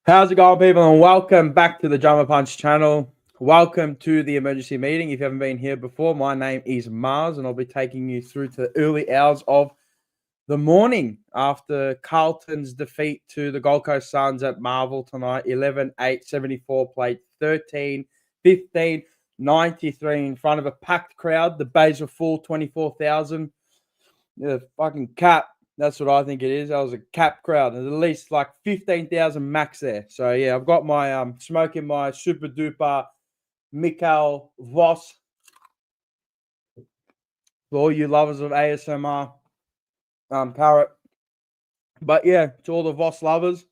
How's it going, people? And welcome back to the Jumper Punch channel. Welcome to the emergency meeting. If you haven't been here before, my name is Mars, and I'll be taking you through to the early hours of the morning after Carlton's defeat to the Gold Coast Suns at Marvel tonight. 11-8, 74 played 13, 15, 93 in front of a packed crowd. The bays were full, 24,000. The fucking cap. That's what I think it is. That was a cap crowd. There's at least like 15,000 max there. So yeah, I've got my smoking my super duper Mikhail Voss. For all you lovers of ASMR, parrot. But yeah, to all the Voss lovers,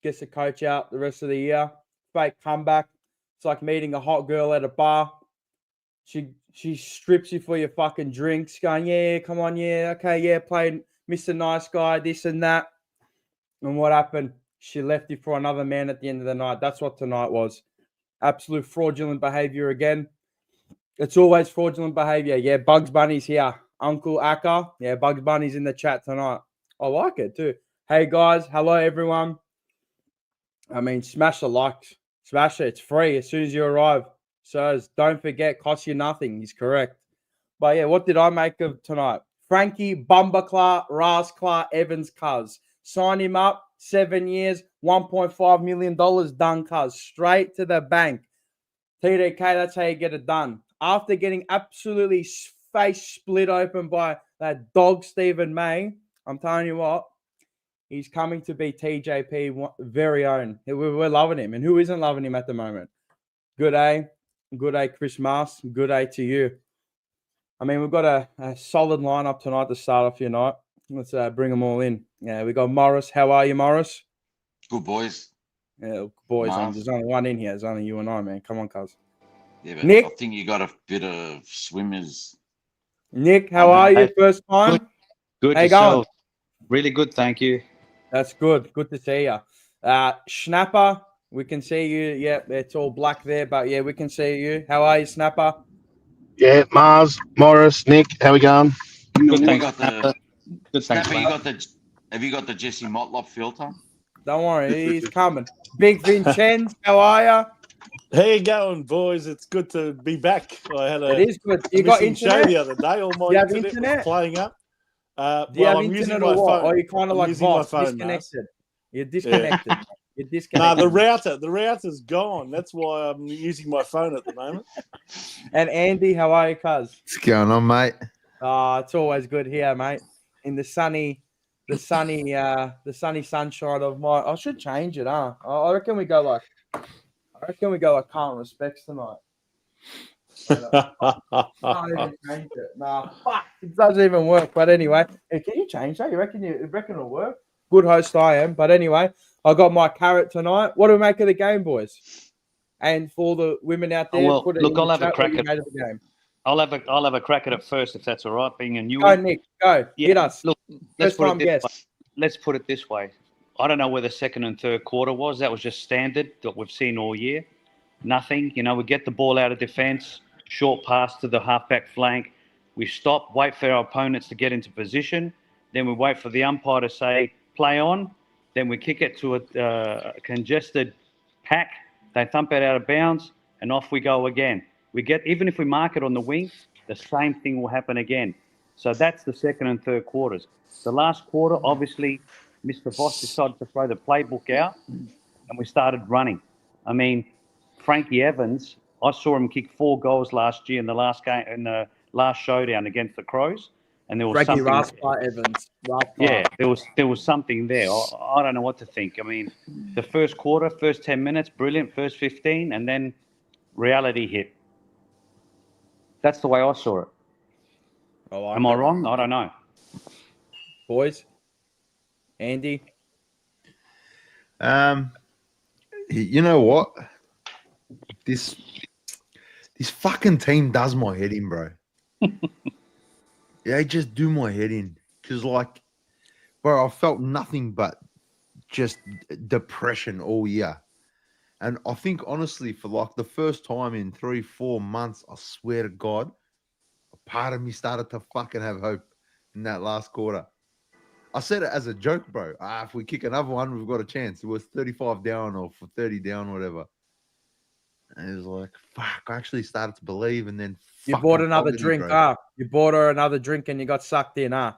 gets the coach out the rest of the year. Fake comeback. It's like meeting a hot girl at a bar. She strips you for your fucking drinks, going, yeah, come on, yeah, okay, yeah, playing Mr. Nice Guy, this and that. And what happened? She left you for another man at the end of the night. That's what tonight was. Absolute fraudulent behavior again. It's always fraudulent behavior. Yeah, Bugs Bunny's here. Uncle Akka. Yeah, Bugs Bunny's in the chat tonight. I like it too. Hey, guys. Hello, everyone. I mean, smash the likes. Smash it. It's free as soon as you arrive. So don't forget, costs you nothing. He's correct. But yeah, what did I make of tonight? Frankie Bumbaclar Rasklar Evans cuz. Sign him up, 7 years, $1.5 million done cuz. Straight to the bank. TDK, that's how you get it done. After getting absolutely face split open by that dog Stephen May, I'm telling you what, he's coming to be TJP very own. We're loving him. And who isn't loving him at the moment? Good day. Good day, Chris Mars. Good day to you. I mean, we've got a solid lineup tonight to start off your night. Let's bring them all in. Yeah, we got Morris. How are you, Morris? Good, boys. Yeah, boys. There's only one in here. There's only you and I, man. Come on, cuz. Yeah, but Nick? I think you got a bit of swimmers. Nick, how are you? First time? Good How you yourself. going? Really good, thank you. That's good. Good to see you. Snapper, we can see you. Yeah, it's all black there, but yeah, we can see you. How are you, Snapper? Yeah, Mars, Morris, Nick, how we going? Good, Have you thanks. got the Good, thanks. Snapper? Have you got the Jesse Motlop filter? Don't worry, he's coming. Big Vincenz, how are you? How you going, boys? It's good to be back. I had It is good. You got missing show internet? the other day. All Do my you have internet internet? was playing up. Do you have I'm using internet my or what? phone. Or are you kind of I'm like using my Voss, phone, disconnected? You're disconnected. You're No, disconnected. the router's gone. That's why I'm using my phone at the moment. And Andy, how are you, cuz? What's going on, mate? It's always good here, mate. In the sunny sunshine of my. I should change it, huh? I reckon we go like Carlton Respects tonight. Can't even change it. Nah, fuck, it doesn't even work. But anyway, hey, can you change that? You reckon it'll work? Good host I am. But anyway, I got my carrot tonight. What do we make of the game, boys? And for the women out there, Well, put it look, in the I'll have chat a crack what you at made of the game. I'll have a crack at it first, if that's all right. Being a new Go, Nick. Go. Yeah, Hit us. Look, First time guest. let's put it this way. I don't know where the second and third quarter was. That was just standard that we've seen all year. Nothing. You know, we get the ball out of defence, short pass to the halfback flank. We stop, wait for our opponents to get into position. Then we wait for the umpire to say, play on. Then we kick it to a congested pack. They thump it out of bounds, and off we go again. Even if we mark it on the wing, the same thing will happen again. So that's the second and third quarters. The last quarter, obviously, Mr. Voss decided to throw the playbook out, and we started running. I mean, Frankie Evans, I saw him kick 4 goals last year in the last game, in the last showdown against the Crows, and there was Frankie something. Rasklar Evans. Yeah, there was something there. I don't know what to think. I mean, the first quarter, first 10 minutes, brilliant. First 15, and then reality hit. That's the way I saw it. Am I wrong? I don't know. Boys? Andy? You know what? This fucking team does my head in, bro. They just do my head in. Because, like, bro, I felt nothing but just depression all year. And I think, honestly, for, like, the first time in 3-4 months, I swear to God, a part of me started to fucking have hope in that last quarter. I said it as a joke, bro. If we kick another one, we've got a chance. It was 35 down or for 30 down, whatever. And it was like, fuck, I actually started to believe. And then You fucking bought another poverty, drink, bro. You bought her another drink and you got sucked in, I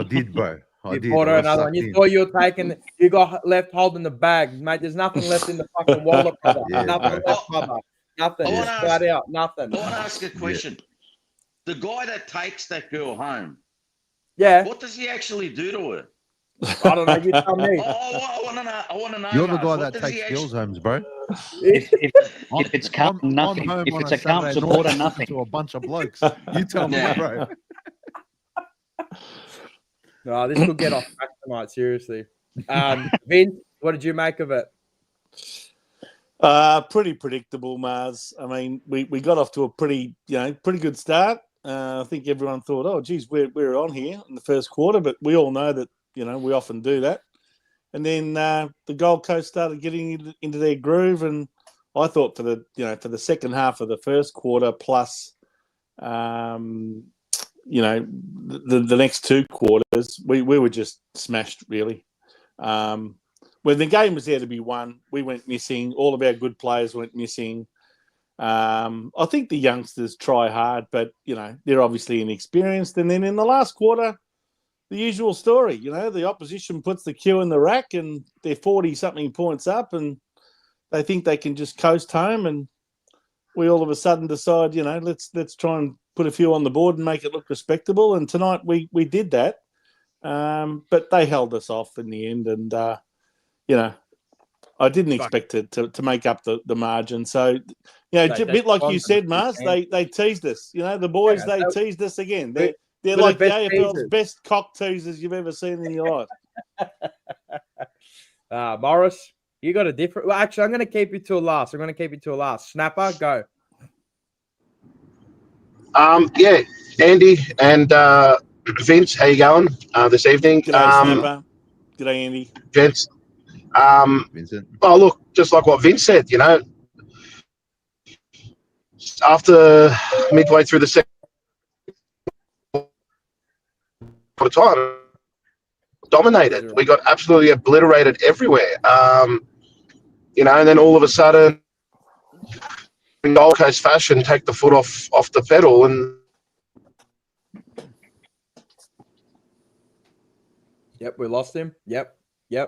did, bro. I You did. bought her I got another one. sucked You in. thought you were taking, you got left holding the bag, mate. There's nothing left in the fucking wallet, brother. Yeah, Nothing bro. left, brother. Nothing. I Just wanna flat out, nothing. I want to ask a question. The guy that takes that girl home, Yeah, what does he actually do to her? I don't know. You tell me. I want to know. I want to know. You're the Mars. guy What that does takes he girls homes, bro. If it's Carlton, I'm nothing. home If on it's a Carlton Saturday supporter, night nothing. to a bunch of blokes. You tell me, Yeah. bro. No, this could get off track tonight. Seriously. Vince, what did you make of it? Pretty predictable, Mars. I mean, we got off to a pretty good start. I think everyone thought, oh, geez, we're on here in the first quarter, but we all know that, we often do that. And then the Gold Coast started getting into their groove, and I thought for the second half of the first quarter plus, the next two quarters, we were just smashed, really. When the game was there to be won, we went missing. All of our good players went missing. I think the youngsters try hard, but, they're obviously inexperienced. And then in the last quarter, the usual story, the opposition puts the cue in the rack and they're 40-something points up and they think they can just coast home. And we all of a sudden decide, let's try and put a few on the board and make it look respectable. And tonight we did that. But they held us off in the end. And, I didn't expect it to make up the margin. So, a bit like you said, Mars, they teased us. The boys, they teased us again. They're like the AFL's best cock teasers you've ever seen in your life. Morris, you got a different... Well, actually, I'm going to keep you till last. Snapper, go. Yeah, Andy and Vince, how you going this evening? G'day, Snapper. G'day, Andy. Gents. Vincent. Oh, look, just like what Vince said, after midway through the second time, dominated. We got absolutely obliterated everywhere. And then all of a sudden, in Gold Coast fashion, take the foot off the pedal and. Yep, we lost him. Yep. Yeah,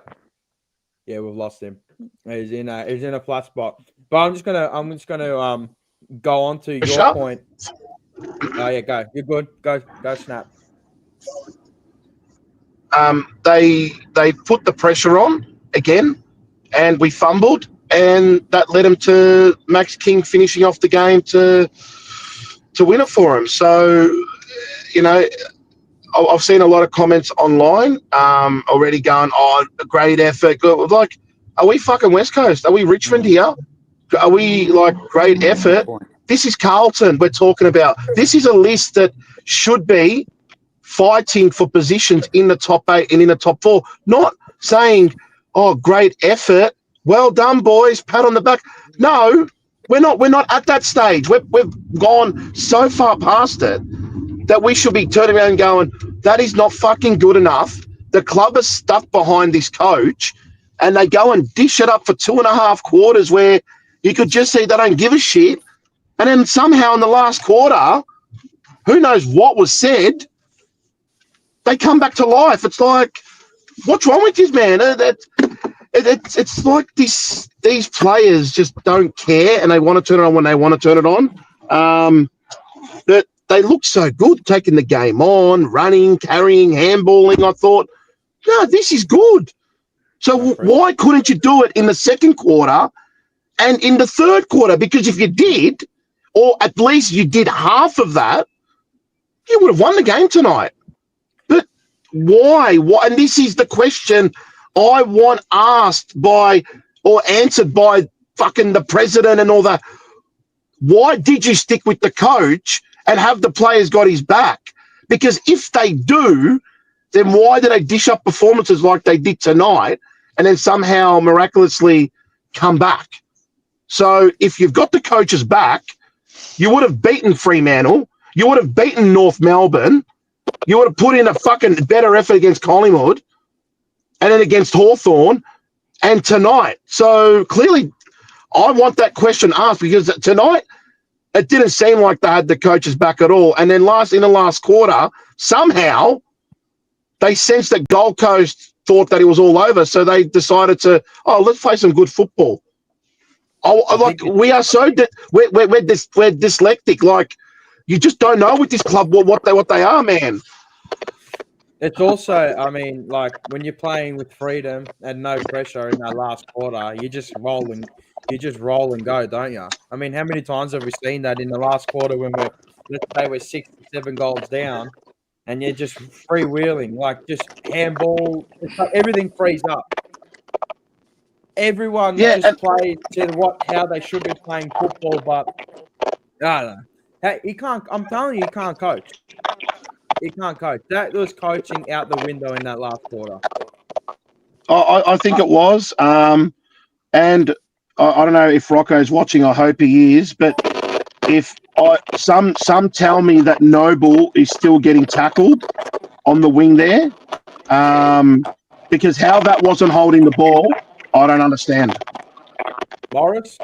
we've lost him. He's in a flat spot. But I'm just gonna go on to your point. Oh yeah, go. You're good. Go, Snap. They put the pressure on again, and we fumbled, and that led him to Max King finishing off the game to win it for him. So, I've seen a lot of comments online already going, oh, a great effort. Good. Like, are we fucking West Coast? Are we Richmond here? Are we like great effort? This is Carlton we're talking about. This is a list that should be fighting for positions in the top 8 and in the top 4. Not saying, oh, great effort. Well done, boys. Pat on the back. No, we're not at that stage. We've gone so far past it that we should be turning around and going, that is not fucking good enough. The club is stuck behind this coach, and they go and dish it up for 2.5 quarters where you could just see they don't give a shit. And then somehow in the last quarter, who knows what was said, they come back to life. It's like, what's wrong with this man? It's like these players just don't care, and they want to turn it on when they want to turn it on. But they look so good taking the game on, running, carrying, handballing. I thought, no, this is good. So why couldn't you do it in the second quarter and in the third quarter? Because if you did, or at least you did half of that, you would have won the game tonight. But why? And this is the question I want asked by or answered by fucking the president and all that. Why did you stick with the coach and have the players got his back? Because if they do, then why do they dish up performances like they did tonight and then somehow miraculously come back? So if you've got the coaches back, you would have beaten Fremantle, you would have beaten North Melbourne, you would have put in a fucking better effort against Collingwood, and then against Hawthorn, and tonight. So clearly, I want that question asked because tonight it didn't seem like they had the coaches back at all. And then in the last quarter, somehow they sensed that Gold Coast thought that it was all over, so they decided to, let's play some good football. We are so we're dyslexic. Like, you just don't know with this club what they are, man. It's also, I mean, like when you're playing with freedom and no pressure in that last quarter, you just roll and go, don't you? I mean, how many times have we seen that in the last quarter when let's say we're 6 to 7 goals down, and you're just freewheeling, like just handball, it's like everything frees up. Everyone just plays to how they should be playing football, but I don't know. Hey, you can't. I'm telling you, you can't coach. You can't coach. That was coaching out the window in that last quarter. I think it was. And I don't know if Rocco's watching. I hope he is. But if some tell me that Noble is still getting tackled on the wing there, because how that wasn't holding the ball, I don't understand. Morris,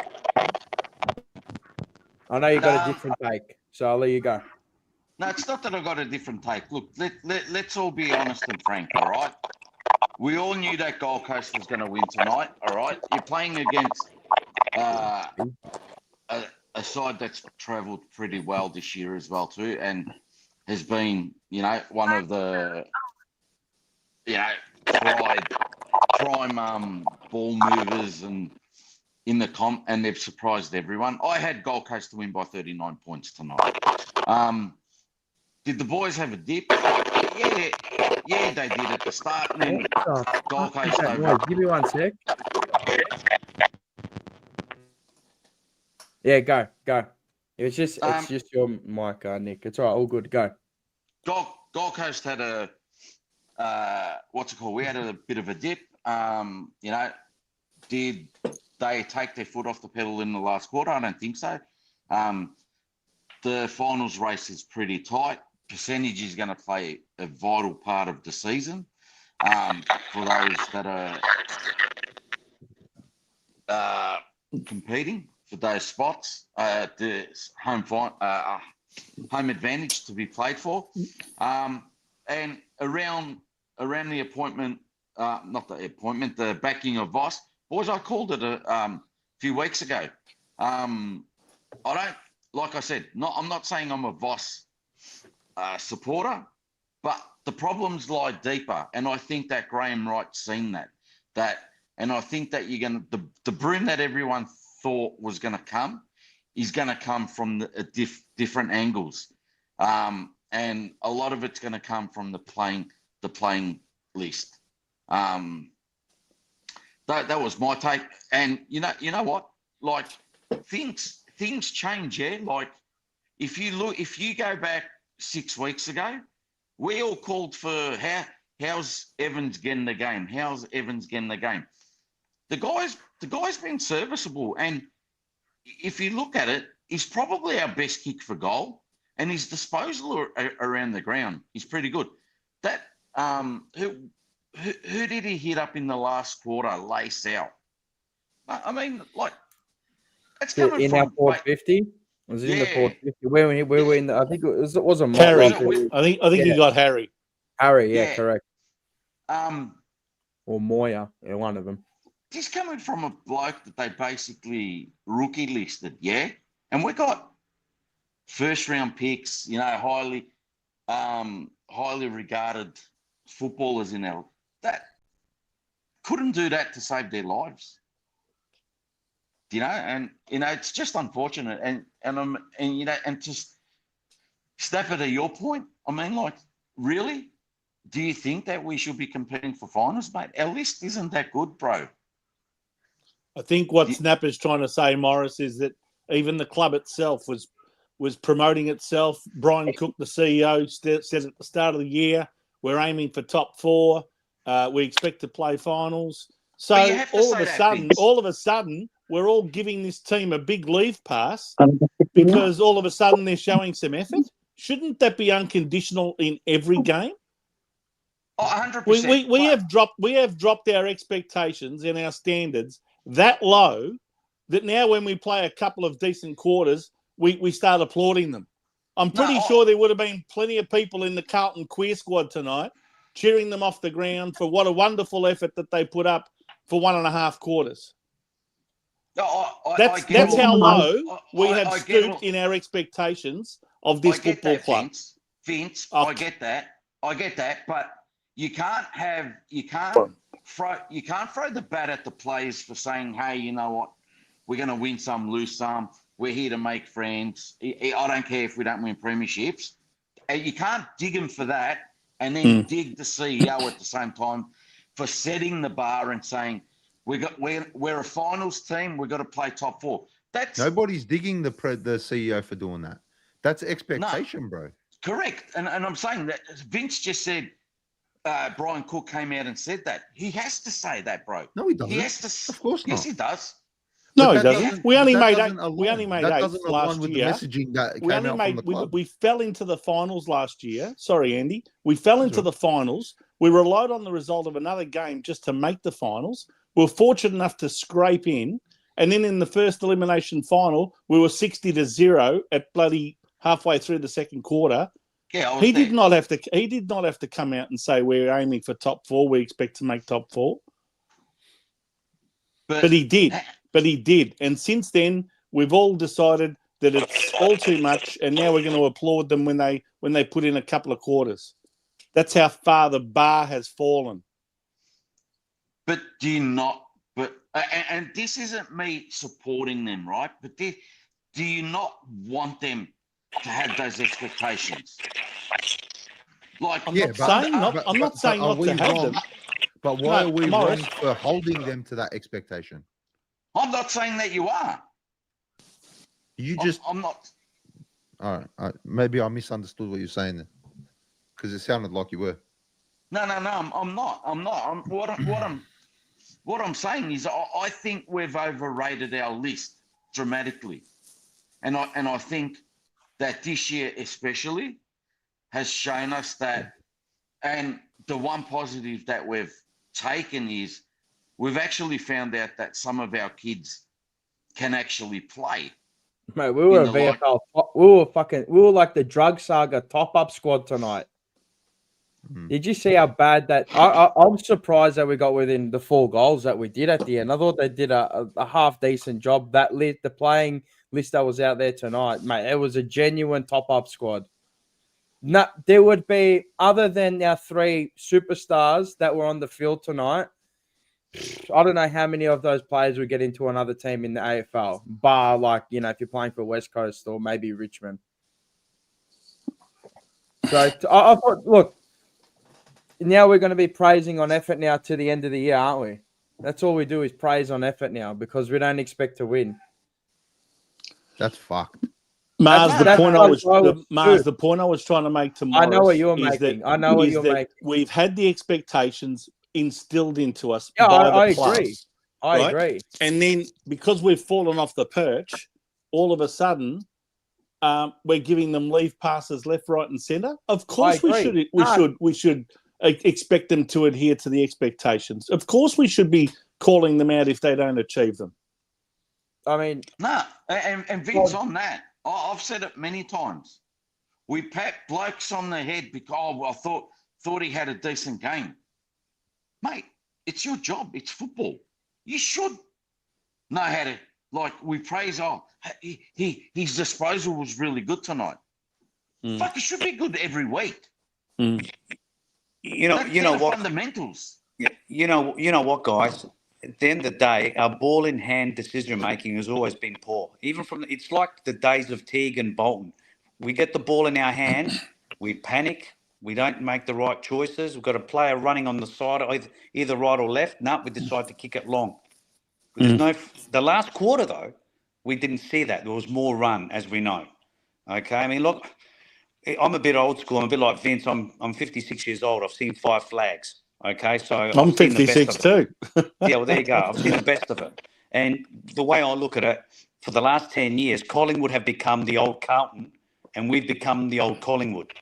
I know you got a different take, so I'll let you go. No, it's not that I've got a different take. Look, let's all be honest and frank, all right? We all knew that Gold Coast was going to win tonight, all right? You're playing against a side that's travelled pretty well this year as well too, and has been, one of the, prime ball movers and in the comp, and they've surprised everyone. I had Gold Coast to win by 39 points tonight. Did the boys have a dip? Yeah, they did at the start. And then Gold Coast over. Give me one sec. Yeah, go. It's just your mic, Nick. It's all right, all good. Go. Gold Coast had we had a bit of a dip. Did they take their foot off the pedal in the last quarter? I don't think so. The finals race is pretty tight. Percentage is going to play a vital part of the season for those that are competing for those spots. The home advantage to be played for, and around the appointment, the backing of Voss. Boys, I called it a few weeks ago. I'm not saying I'm a Voss supporter, but the problems lie deeper, and I think that Graham Wright's seen that, and I think that you're going to the broom that everyone thought was going to come is going to come from different angles, and a lot of it's going to come from the playing list. That was my take, and you know what? Like things change, yeah. Like if you go back 6 weeks ago, we all called for how's Evans getting the game? How's Evans getting the game? The guy's been serviceable, and if you look at it, he's probably our best kick for goal, and his disposal around the ground is pretty good. That who did he hit up in the last quarter? Lace out. I mean, like that's coming in from our 450. Was it in the 450? Where were in the? I think it wasn't Harry. I think he got Harry. Harry, yeah, correct. Or Moya, one of them. He's coming from a bloke that they basically rookie listed, yeah, and we got first round picks, highly regarded footballers in there that couldn't do that to save their lives. And it's just unfortunate, and just Stafford, to your point, I mean, like, really, do you think that we should be competing for finals, mate? Our list isn't that good, bro. I think what Snapper's trying to say, Morris, is that even the club itself was promoting itself. Brian Cook, the CEO, said at the start of the year, we're aiming for top 4. We expect to play finals. So all of a sudden, we're all giving this team a big leave pass because all of a sudden they're showing some effort. Shouldn't that be unconditional in every game? Oh, 100%. We have dropped our expectations and our standards that low that now when we play a couple of decent quarters, we start applauding them. I'm pretty sure there would have been plenty of people in the Carlton queer squad tonight cheering them off the ground for what a wonderful effort that they put up for 1.5 quarters. That's how low we have stooped in our expectations of this football club. Vince, I get that, but you can't throw the bat at the players for saying, hey, you know what, we're going to win some, lose some. We're here to make friends. I don't care if we don't win premierships. You can't dig them for that and then dig the CEO at the same time for setting the bar and saying, we're a finals team. We've got to play top 4. Nobody's digging the CEO for doing that. That's expectation, bro. Correct. And I'm saying that Vince just said Brian Cook came out and said that. He has to say that, bro. No, he doesn't. He has to. Of course not. Yes, he does. No, he doesn't. We only made 8. We Eighth last year. The messaging that came out from the club. We fell into the finals last year. Sorry, Andy. We fell into the finals. We relied on the result of another game just to make the finals. We were fortunate enough to scrape in. And then in the first elimination final, we were 60-0 at bloody halfway through the second quarter. Yeah, he did not have to come out and say we're aiming for top 4. We expect to make top 4. But he did. But he did. And since then, we've all decided that it's all too much, and now we're going to applaud them when they put in a couple of quarters. That's how far the bar has fallen. But do you not? But and this isn't me supporting them, right? But do you not want them to have those expectations? Like I'm not saying not to have them. But why are we wrong for holding them to that expectation? I'm not saying that you are. I'm not. All right. Maybe I misunderstood what you're saying then, because it sounded like you were. No. I'm not. What I'm saying is, I think we've overrated our list dramatically, and I think that this year especially has shown us that. And the one positive that we've taken is we've actually found out that some of our kids can actually play. Mate, we were a VFL. We were like the drug saga top-up squad tonight. Did you see how bad that? I'm surprised that we got within the 4 goals that we did at the end. I thought they did a half decent job. The playing list that was out there tonight, mate, it was a genuine top-up squad. No, there would be, other than our 3 superstars that were on the field tonight, I don't know how many of those players would get into another team in the AFL, bar like, if you're playing for West Coast or maybe Richmond. So I thought, look, now we're going to be praising on effort now to the end of the year, aren't we? That's all we do is praise on effort now because we don't expect to win. That's fucked. Mars, the point I was trying to make to Morris. I know what you're making. We've had the expectations instilled into us. Yeah, I agree. I agree. And then because we've fallen off the perch, all of a sudden, we're giving them leave passes left, right, and centre. Of course, we should expect them to adhere to the expectations. Of course, we should be calling them out if they don't achieve them. I mean, and Vince, on that, I've said it many times. We pat blokes on the head because I thought he had a decent game. Mate, it's your job. It's football. You should know how to, we praise, his disposal was really good tonight. Fuck, it should be good every week. You know what? Fundamentals. You know what, guys? At the end of the day, our ball in hand decision making has always been poor. It's like the days of Teague and Bolton. We get the ball in our hand, we panic, we don't make the right choices. We've got a player running on the side, either right or left. No, we decide to kick it long. The last quarter though, we didn't see that. There was more run, as we know. Okay, I mean, look, I'm a bit old school. I'm a bit like Vince. I'm 56 years old. I've seen 5 flags. Okay, so I'm 56 too. Yeah, well, there you go. I've seen the best of it. And the way I look at it, for the last 10 years, Collingwood have become the old Carlton, and we've become the old Collingwood.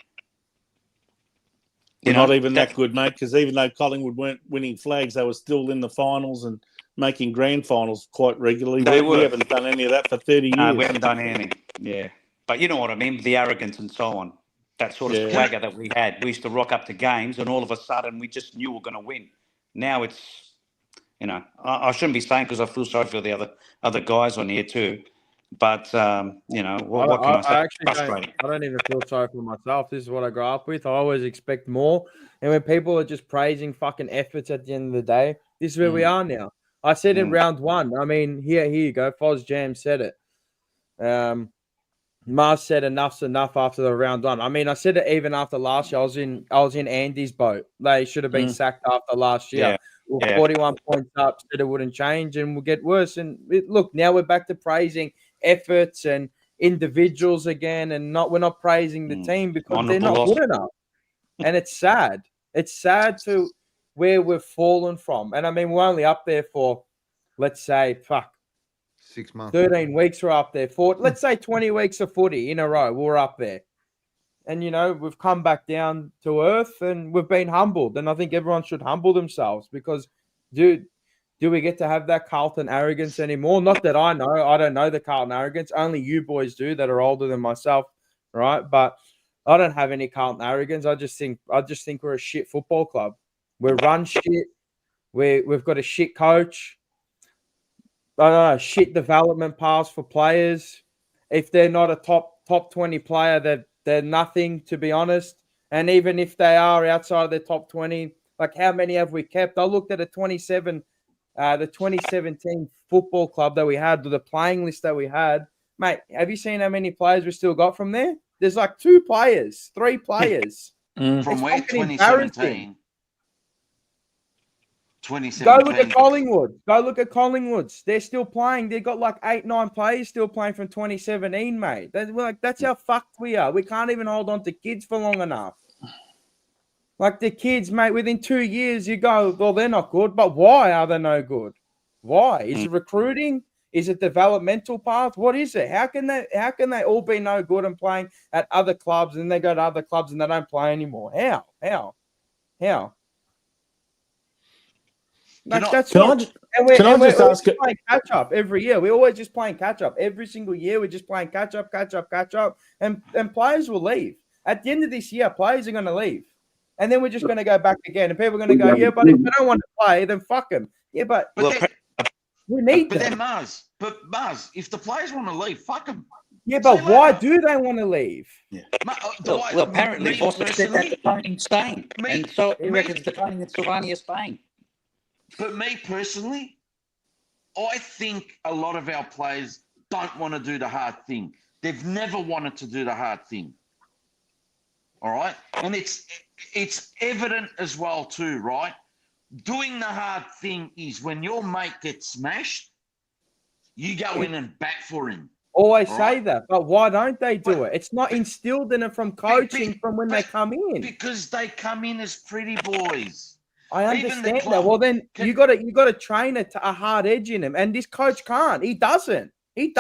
We're not even that good, mate, because even though Collingwood weren't winning flags, they were still in the finals and making grand finals quite regularly. We haven't done any of that for 30 years. No, we haven't done anything. Yeah. But you know what I mean? The arrogance and so on. That sort of swagger that we had. We used to rock up to games and all of a sudden we just knew we were going to win. Now it's, you know, I shouldn't be saying because I feel sorry for the other guys on here too. But, you know, what can I say? I don't even feel sorry for myself. This is what I grew up with. I always expect more. And when people are just praising fucking efforts at the end of the day, this is where we are now. I said in round one. I mean, here you go. Foz Jam said it. Mars said enough's enough after the round one. I mean, I said it even after last year. I was in Andy's boat. They should have been sacked after last year. We're 41 points up, said it wouldn't change and we'll get worse. And look, now we're back to praising efforts and individuals again, and we're not praising the team because they're not good enough. And it's sad. It's sad to where we've fallen from. And I mean, we're only up there for, let's say, 6 months. 13 weeks we're up there. For, let's say 20 weeks of footy in a row, we're up there. And, you know, we've come back down to earth and we've been humbled. And I think everyone should humble themselves because, dude, do we get to have that Carlton arrogance anymore? Not that I know. I don't know the Carlton arrogance. Only you boys do that are older than myself, right? But I don't have any Carlton arrogance. I just think we're a shit football club. We're run shit. We've got a shit coach. I don't know, shit development paths for players. If they're not a top 20 player, they're nothing, to be honest. And even if they are outside of the top 20, like how many have we kept? I looked at the 2017 football club that we had, the playing list that we had. Mate, have you seen how many players we still got from there? There's like 2 players, 3 players. From where? 2017. 2017. Go look at Collingwood. Go look at Collingwood's. They're still playing. They've got like 8, 9 players still playing from 2017, mate. That's how fucked we are. We can't even hold on to kids for long enough. Like the kids, mate, within 2 years, you go, well, they're not good. But why are they no good? Why? Is it recruiting? Is it developmental path? What is it? How can they all be no good and playing at other clubs and they go to other clubs and they don't play anymore? How? Like, that's what, we're just playing catch up every year. We're always just playing catch up. Every single year, we're just playing catch up. And players will leave. At the end of this year, players are going to leave. And then we're just going to go back again. And people are going to go, yeah, but if they don't want to play, then fuck them. Yeah, but we need them. But Mars, if the players want to leave, fuck them. Yeah, but why do they want to leave? Yeah. Well, apparently, Boss said that the playing Spain. And so he reckons the playing in Slovenia, Spain. But me personally, I think a lot of our players don't want to do the hard thing. They've never wanted to do the hard thing. All right? And it's evident as well too, right? Doing the hard thing is when your mate gets smashed, you go in and bat for him. Always say that, but why don't they do it? It's not instilled in them from coaching from when they come in. Because they come in as pretty boys. I understand that. Well, then you got to train a hard edge in him, and this coach can't. He doesn't. Do you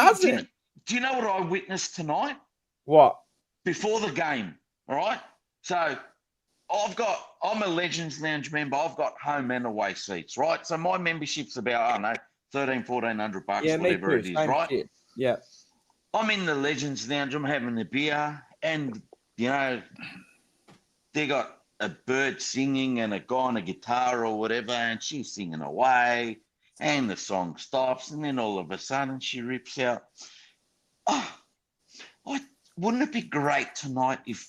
know what I witnessed tonight? What? Before the game, all right? So I'm a Legends Lounge member. I've got home and away seats, right? So my membership's about, I don't know, $1,300-$1,400 bucks, whatever it is, right? Shit. Yeah. I'm in the Legends Lounge. I'm having a beer, and you know, they got a bird singing and a guy on a guitar or whatever, and she's singing away, and the song stops, and then all of a sudden she rips out, wouldn't it be great tonight if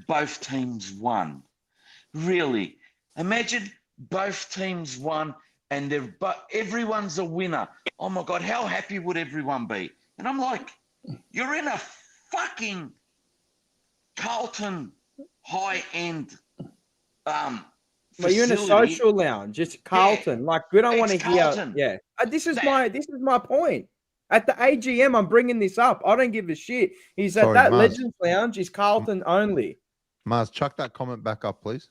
both teams won? Really, imagine both teams won and everyone's a winner. Oh my God, how happy would everyone be? And I'm like, you're in a fucking Carlton high-end well, you're in a social lounge. It's Carlton. Yeah, like, we don't want to hear. Yeah. This is my point. At the AGM, I'm bringing this up. I don't give a shit. He's at that Mars. Legends Lounge is Carlton only. Mars, chuck that comment back up, please.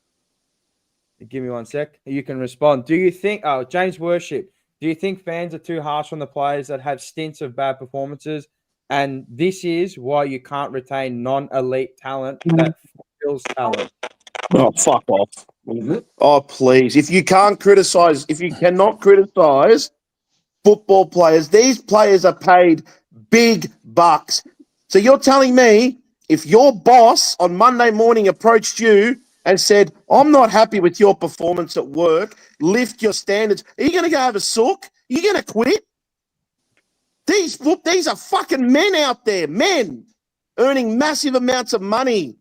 Give me 1 sec. You can respond. Do you think, James Worship, do you think fans are too harsh on the players that have stints of bad performances? And this is why you can't retain non-elite talent that fulfills talent. Oh, fuck off. Oh, please. If you cannot criticize football players, these players are paid big bucks. So you're telling me if your boss on Monday morning approached you and said, I'm not happy with your performance at work, lift your standards, are you going to go have a sook? Are you going to quit? These are fucking men out there, men, earning massive amounts of money.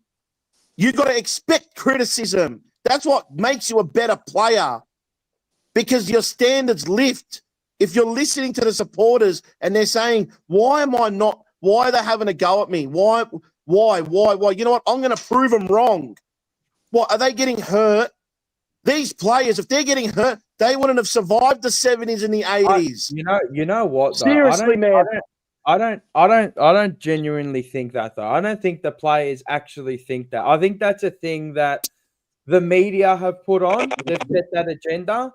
You got to expect criticism. That's what makes you a better player, because your standards lift. If you're listening to the supporters and they're saying, why are they having a go at me? Why? You know what? I'm going to prove them wrong. What, are they getting hurt? These players, if they're getting hurt, they wouldn't have survived the 70s and the 80s. You know what? Though? Seriously, man. I don't genuinely think that, though. I don't think the players actually think that. I think that's a thing that the media have put on. They've set that agenda.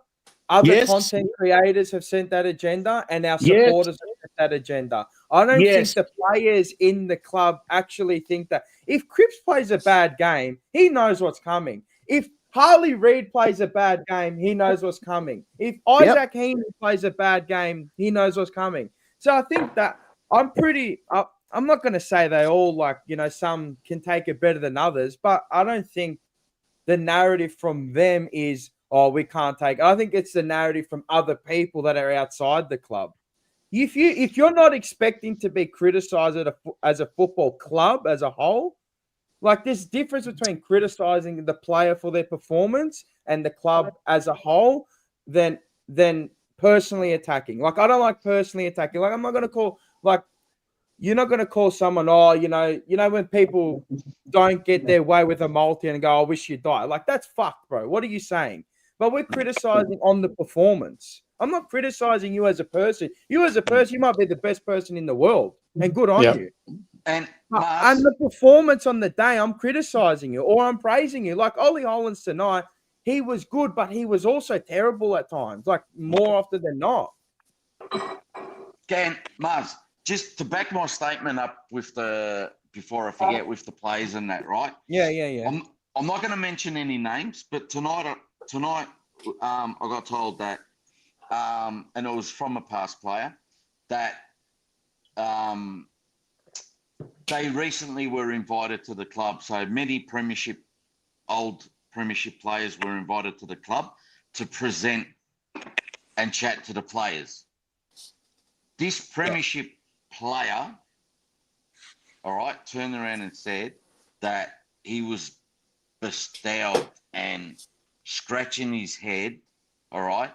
Other content creators have sent that agenda, and our supporters have set that agenda. I don't think the players in the club actually think that. If Cripps plays a bad game, he knows what's coming. If Harley Reid plays a bad game, he knows what's coming. If Isaac Heaney plays a bad game, he knows what's coming. So I think that I'm not going to say they all, like, you know, some can take it better than others, but I don't think the narrative from them is, oh, we can't take it. I think it's the narrative from other people that are outside the club. If you're not expecting to be criticized as a football club as a whole, like, there's difference between criticizing the player for their performance and the club as a whole than personally attacking. Like, I don't like personally attacking. Like, I'm not going to call, like, you're not going to call someone, oh, you know, when people don't get their way with a multi and go, I wish you died. Like, that's fucked, bro. What are you saying? But we're criticizing on the performance. I'm not criticizing you as a person. You as a person, you might be the best person in the world, and good on you. And the performance on the day, I'm criticizing you or I'm praising you. Like Ollie Hollands tonight, he was good, but he was also terrible at times, like more often than not. Again, Mars, just to back my statement up with before I forget, with the players and that, right? Yeah. I'm not going to mention any names, but tonight I got told that, and it was from a past player, that they recently were invited to the club. So many old premiership players were invited to the club to present and chat to the players. This premiership player, all right, turned around and said that he was bestowed and scratching his head, all right?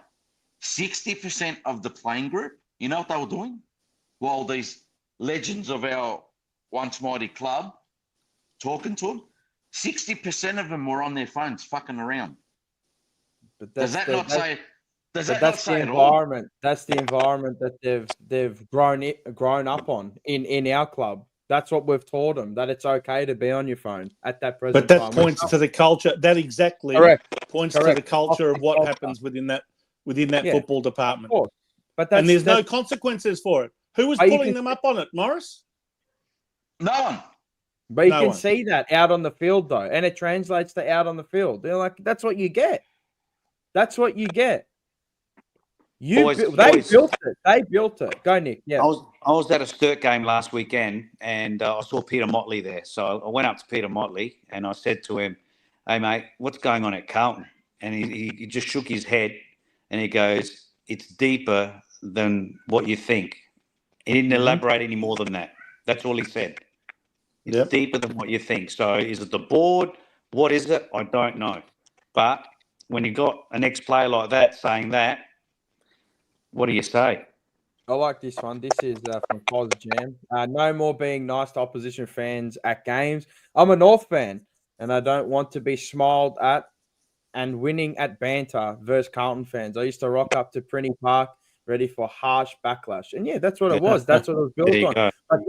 60% of the playing group, you know what they were doing? While these legends of our once mighty club talking to him, 60% of them were on their phones fucking around. But does that not say the environment? That's the environment that they've grown up on in our club. That's what we've taught them, that it's okay to be on your phone at that present time. But that points to the culture. That exactly points to the culture of what happens within that football department. But there's no consequences for it. Who was pulling them up on it, Morris? No one. But you can see that out on the field, though, and it translates to out on the field. They're like, that's what you get. That's what you get. They built it. They built it. Go, Nick. Yeah. I was at a Sturt game last weekend, and I saw Peter Motley there. So I went up to Peter Motley, and I said to him, "Hey, mate, what's going on at Carlton?" And he just shook his head, and he goes, "It's deeper than what you think." He didn't elaborate any more than that. That's all he said. It's deeper than what you think. So is it the board? What is it? I don't know. But when you got an ex-player like that saying that, what do you say? I like this one. This is from Pos Jam. No more being nice to opposition fans at games. I'm a North fan, and I don't want to be smiled at and winning at banter versus Carlton fans. I used to rock up to Prinny Park ready for harsh backlash. And, yeah, that's what it was. That's what it was built on. Go. But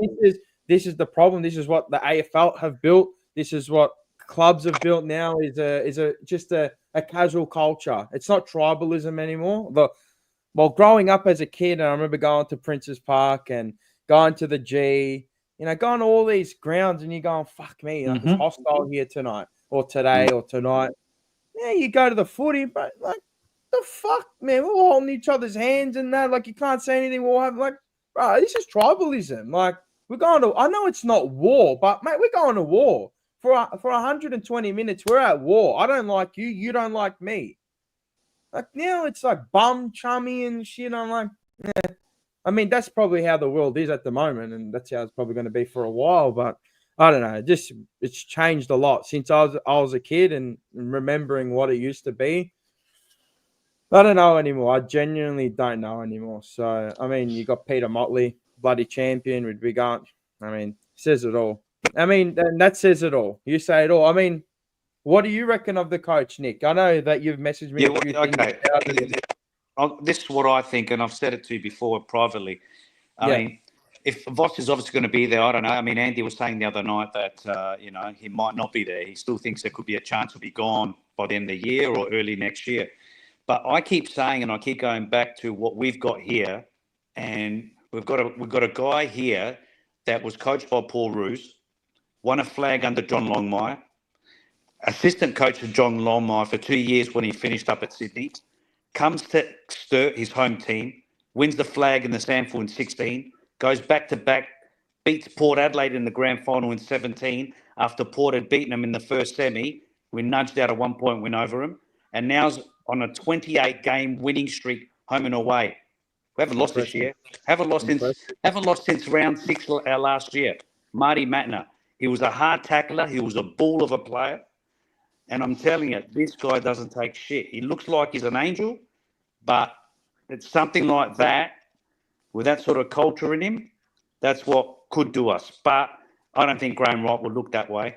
this is the problem. This is what the AFL have built. This is what clubs have built now is just a casual culture. It's not tribalism anymore. Well, growing up as a kid, and I remember going to Princes Park and going to the G, going to all these grounds, and you're going, fuck me, it's hostile here tonight. or today or tonight. Yeah, you go to the footy, but like the fuck, man, we're all holding each other's hands and that. Like you can't say anything. We'll have like, bro, this is tribalism. Like we're going to. I know it's not war, but mate, we're going to war for 120 minutes. We're at war. I don't like you. You don't like me. Like now, it's like bum chummy and shit. I'm like, yeah. I mean, that's probably how the world is at the moment, and that's how it's probably going to be for a while. But I don't know. It's changed a lot since I was a kid and remembering what it used to be. I don't know anymore. I genuinely don't know anymore. So I mean, you got Peter Motley, bloody champion with big aunt. I mean, says it all. I mean, and that says it all. You say it all. I mean, what do you reckon of the coach, Nick? I know that you've messaged me. This is what I think, and I've said it to you before privately. I mean, if Voss is obviously going to be there, I don't know. I mean, Andy was saying the other night that, he might not be there. He still thinks there could be a chance he'll be gone by the end of the year or early next year. But I keep saying, and I keep going back to what we've got here, and we've got a guy here that was coached by Paul Roos, won a flag under John Longmire, assistant coach of John Longmire for 2 years when he finished up at Sydney, comes to Sturt, his home team, wins the flag in the SANFL in 16, goes back-to-back, beats Port Adelaide in the grand final in 17 after Port had beaten them in the first semi. We nudged out a 1-point win over them, and now's on a 28-game winning streak home and away. We haven't lost this year. Haven't lost since round 6 last year. Marty Matner, he was a hard tackler. He was a ball of a player. And I'm telling you, this guy doesn't take shit. He looks like he's an angel, but it's something like that, with that sort of culture in him, that's what could do us. But I don't think Graham Wright would look that way.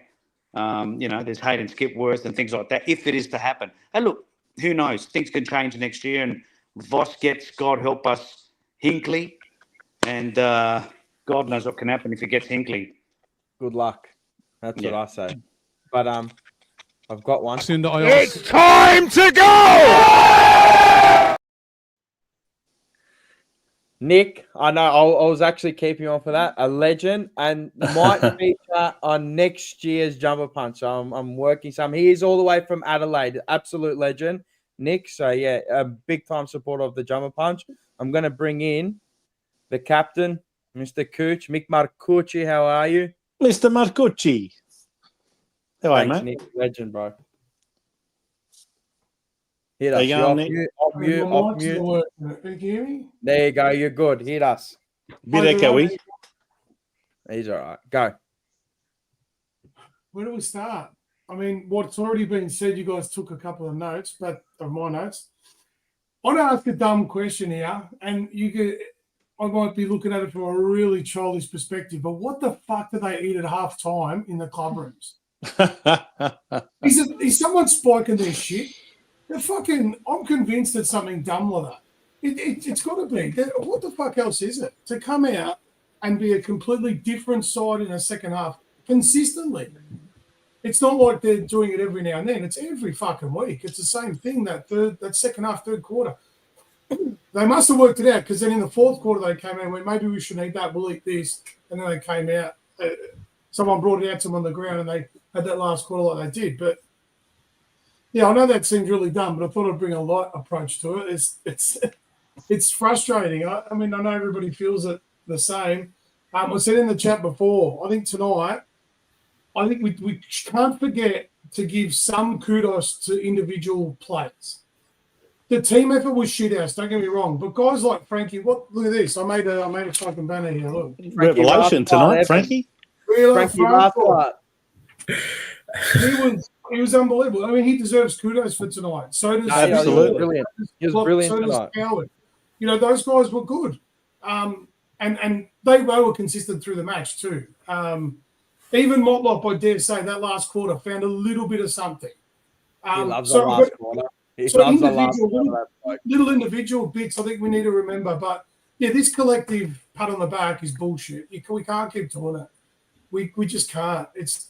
There's Hayden Skipworth and things like that, if it is to happen. And look, who knows? Things can change next year, and Voss gets, God help us, Hinkley, and God knows what can happen if he gets Hinkley. Good luck. That's what I say. But I've got one. It's time to go! Nick, I know I was actually keeping on for that. A legend, and might feature on next year's Jumper Punch. So I'm working some. He is all the way from Adelaide. Absolute legend, Nick. So yeah, a big time supporter of the Jumper Punch. I'm going to bring in the captain, Mr. Cooch, Mick Marcucci. How are you? Mr. Marcucci. How are you, mate? Nick, legend, bro. Hit us. Off mute. Can you hear me? There you go. You're good. Hit us. Bit echoey. He's all right. Go. Where do we start? I mean, what's already been said, you guys took a couple of notes, but of my notes. I want to ask a dumb question here, and I might be looking at it from a really childish perspective, but what the fuck do they eat at half time in the club rooms? Is someone spiking their shit? I'm convinced it's something dumb like that. It's got to be. What the fuck else is it? To come out and be a completely different side in the second half consistently. It's not like they're doing it every now and then. It's every fucking week. It's the same thing, that second half, third quarter. They must have worked it out, because then in the fourth quarter they came out and went, maybe we shouldn't eat that, we'll eat this. And then they came out. Someone brought it out to them on the ground and they had that last quarter like they did. But yeah, I know that seems really dumb, but I thought I'd bring a light approach to it. It's frustrating. I mean, I know everybody feels it the same. I said in the chat before, I think tonight, we can't forget to give some kudos to individual players. The team effort was shit house, don't get me wrong. But guys like Frankie, look at this. I made a fucking banner here. Look. Revelation tonight, Frankie. Frankie He was unbelievable. I mean, he deserves kudos for tonight. So does absolutely brilliant. He was brilliant tonight. Howard. Those guys were good, and they were consistent through the match too. Even Motlop, I dare say, that last quarter found a little bit of something. He loves the last quarter. Little individual bits I think we need to remember. But yeah, this collective pat on the back is bullshit. We can't keep doing it. We just can't. It's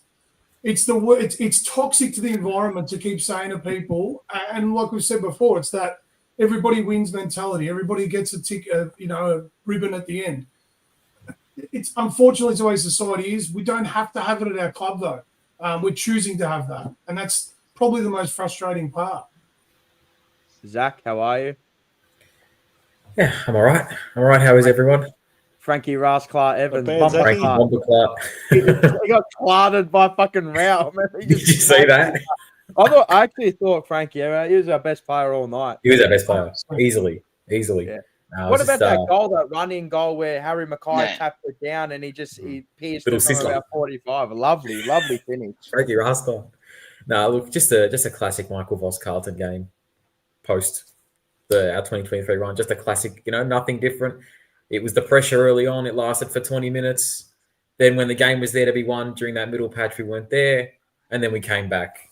toxic to the environment to keep saying to people, and like we said before, it's that everybody wins mentality. Everybody gets a ribbon at the end. It's unfortunately the way society is. We don't have to have it at our club though. we're choosing to have that, and that's probably the most frustrating part. Zach, how are you? Yeah, I'm all right. All right. How is everyone? Frankie Rasclar Evans. bad, Bumper Zachy. Frankie car. Bomber Clark. He got clattered by fucking Rao. Did you see that? I actually thought Frankie, he was our best player all night. He was our best player. Easily. Yeah. No, What it's about just, that goal, that running goal where Harry Mackay Yeah. tapped it down and he pierced Little it from sizzler. about 45? A lovely finish. Frankie Rascal? No, look, just a classic Michael Voss Carlton game post our 2023 run. Just a classic, nothing different. It was the pressure early on. It lasted for 20 minutes. Then when the game was there to be won during that middle patch, we weren't there. And then we came back.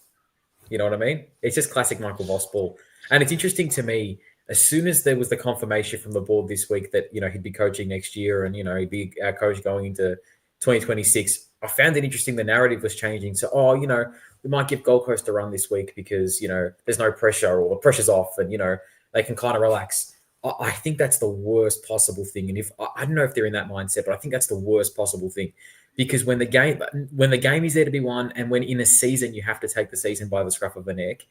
You know what I mean? It's just classic Michael Voss ball. And it's interesting to me, as soon as there was the confirmation from the board this week that, he'd be coaching next year and, he'd be our coach going into 2026, I found it interesting the narrative was changing. So, we might give Gold Coast a run this week because, there's no pressure or the pressure's off and, they can kind of relax. I think that's the worst possible thing. And I don't know if they're in that mindset, but I think that's the worst possible thing. Because when the game is there to be won and when in a season you have to take the season by the scruff of the neck,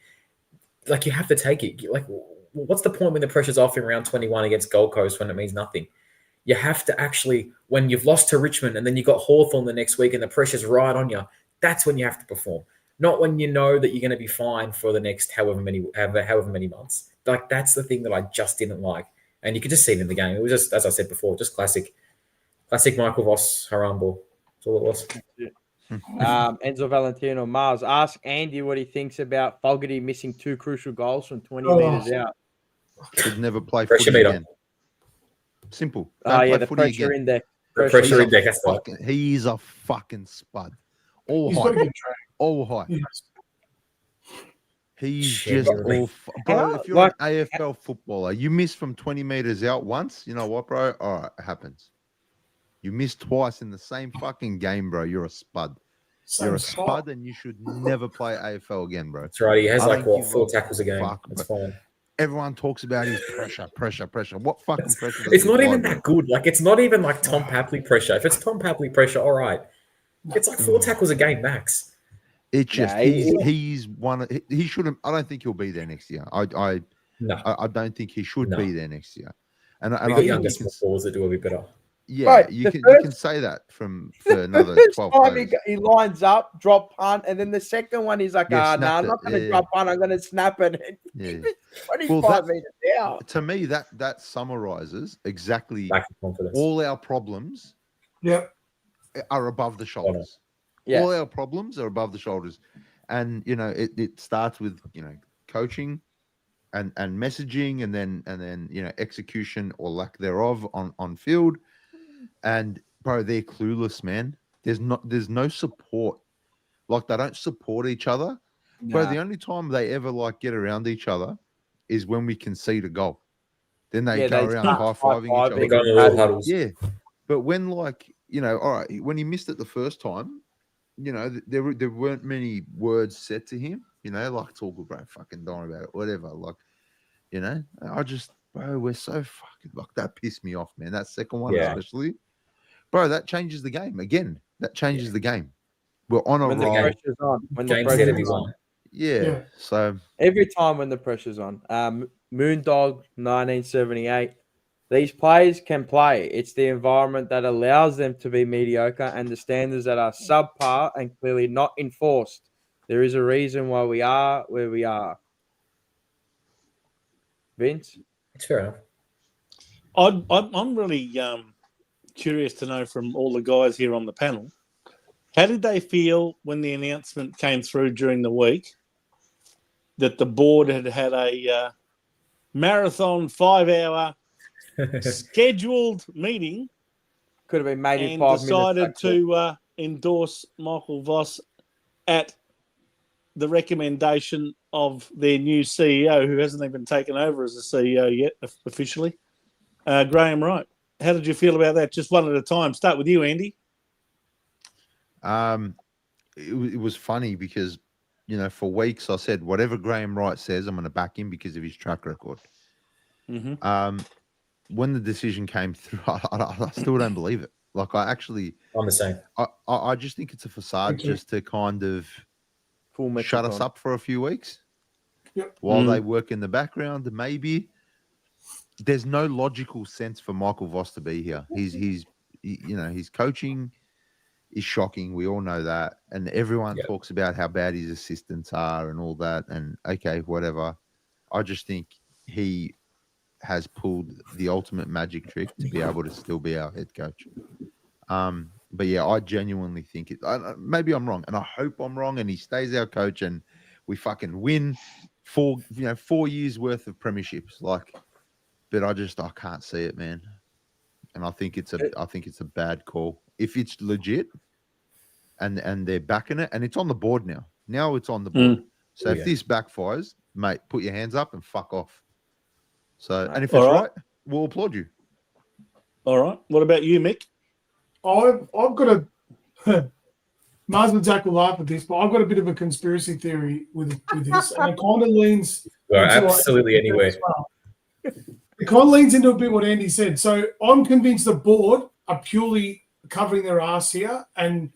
like you have to take it. Like, what's the point when the pressure's off in round 21 against Gold Coast when it means nothing? You have to actually, when you've lost to Richmond and then you got Hawthorn the next week and the pressure's right on you, that's when you have to perform. Not when you know that you're going to be fine for the next however many months. Like, that's the thing that I just didn't like. And you could just see it in the game. It was just, as I said before, just classic Michael Voss haram ball. That's all it was. Enzo Valentino Mars, ask Andy what he thinks about Fogarty missing 2 crucial goals from 20 meters out. Should never play Pressure footy meter. again. Simple. Don't play The footy pressure again. index. The pressure index. That's right. He is a fucking spud. All He's got to height. get trained. All height. Yes. He's Shit, just really. all... Bro, if you're an AFL footballer, you miss from 20 meters out once, you know what, bro? All right, it happens. You miss twice in the same fucking game, bro. You're a spud. You're a spud and you should never play AFL again, bro. That's right. He has I don't give 4 a tackles a game. fuck, That's bro. fine. Everyone talks about his pressure. What fucking pressure? does It's he not apply, even bro? that good. Like, it's not even like Tom Papley pressure. If it's Tom Papley pressure, all right. It's like 4 tackles a game max. It's just Yeah, he's one. He shouldn't. I don't think he'll be there next year. I don't think he should No. be there next year. And We I got think younger you can, small forwards that do a bit better. yeah, Right, you the can first- say that for another First 12 time players. he lines up, drop punt, and then the second one he's like, Yeah, no, snapped I'm it. not going to Yeah, drop punt. I'm going to snap it. Yeah. 25 Well, meters out. To me, that summarizes exactly Lack of confidence. all our problems Yep. are above the shoulders. Yeah. All our problems are above the shoulders. And it starts with coaching and messaging and then execution or lack thereof on field. And bro, they're clueless, man. There's no support. Like, they don't support each other. Bro, the only time they ever get around each other is when we concede a goal. Then they go around high-fiving each other. They go in the little huddles. Yeah. But when all right, when he missed it the first time, there weren't many words said to him, like, it's all good, bro, fucking don't worry about it, whatever. Like, bro, we're so fucking, that pissed me off, man. That second one, especially. Bro, that changes the game. Again, that changes the game. We're on a When the roll. pressure's on. When the Game's there to pressure's be on. won. Yeah. So Every time when the pressure's on. Moondog, 1978. These players can play. It's the environment that allows them to be mediocre and the standards that are subpar and clearly not enforced. There is a reason why we are where we are. Vince? It's fair enough. I'm really curious to know from all the guys here on the panel, how did they feel when the announcement came through during the week that the board had a marathon 5-hour scheduled meeting? Could have been made in and 5 decided minutes. to endorse Michael Voss at the recommendation of their new CEO, who hasn't even taken over as a CEO yet officially, Graham Wright. How did you feel about that? Just one at a time. Start with you, Andy. it was funny because, for weeks I said, whatever Graham Wright says, I'm going to back him because of his track record. Mm-hmm. When the decision came through, I still don't believe it. Like I actually, I'm the same. I just think it's a facade Thank you. just to kind of Full shut us Mexican. up for a few weeks Yep. while they work in the background. Maybe there's no logical sense for Michael Voss to be here. His coaching is shocking. We all know that, and everyone Yep. talks about how bad his assistants are and all that. And okay, whatever. I just think he has pulled the ultimate magic trick to be able to still be our head coach. But yeah, I genuinely think it. Maybe I'm wrong, and I hope I'm wrong. And he stays our coach, and we fucking win 4 years worth of premierships. Like, but I can't see it, man. And I think it's a bad call. If it's legit, and they're backing it, and it's on the board now. Now it's on the board. So if this backfires, mate, put your hands up and fuck off. So, and if it's right, we'll applaud you. All right. What about you, Mick? I've got a Mars and Zach will laugh at this, but I've got a bit of a conspiracy theory with this, and it kind of leans. Well, absolutely anywhere. It kind of leans into a bit what Andy said. So I'm convinced the board are purely covering their ass here and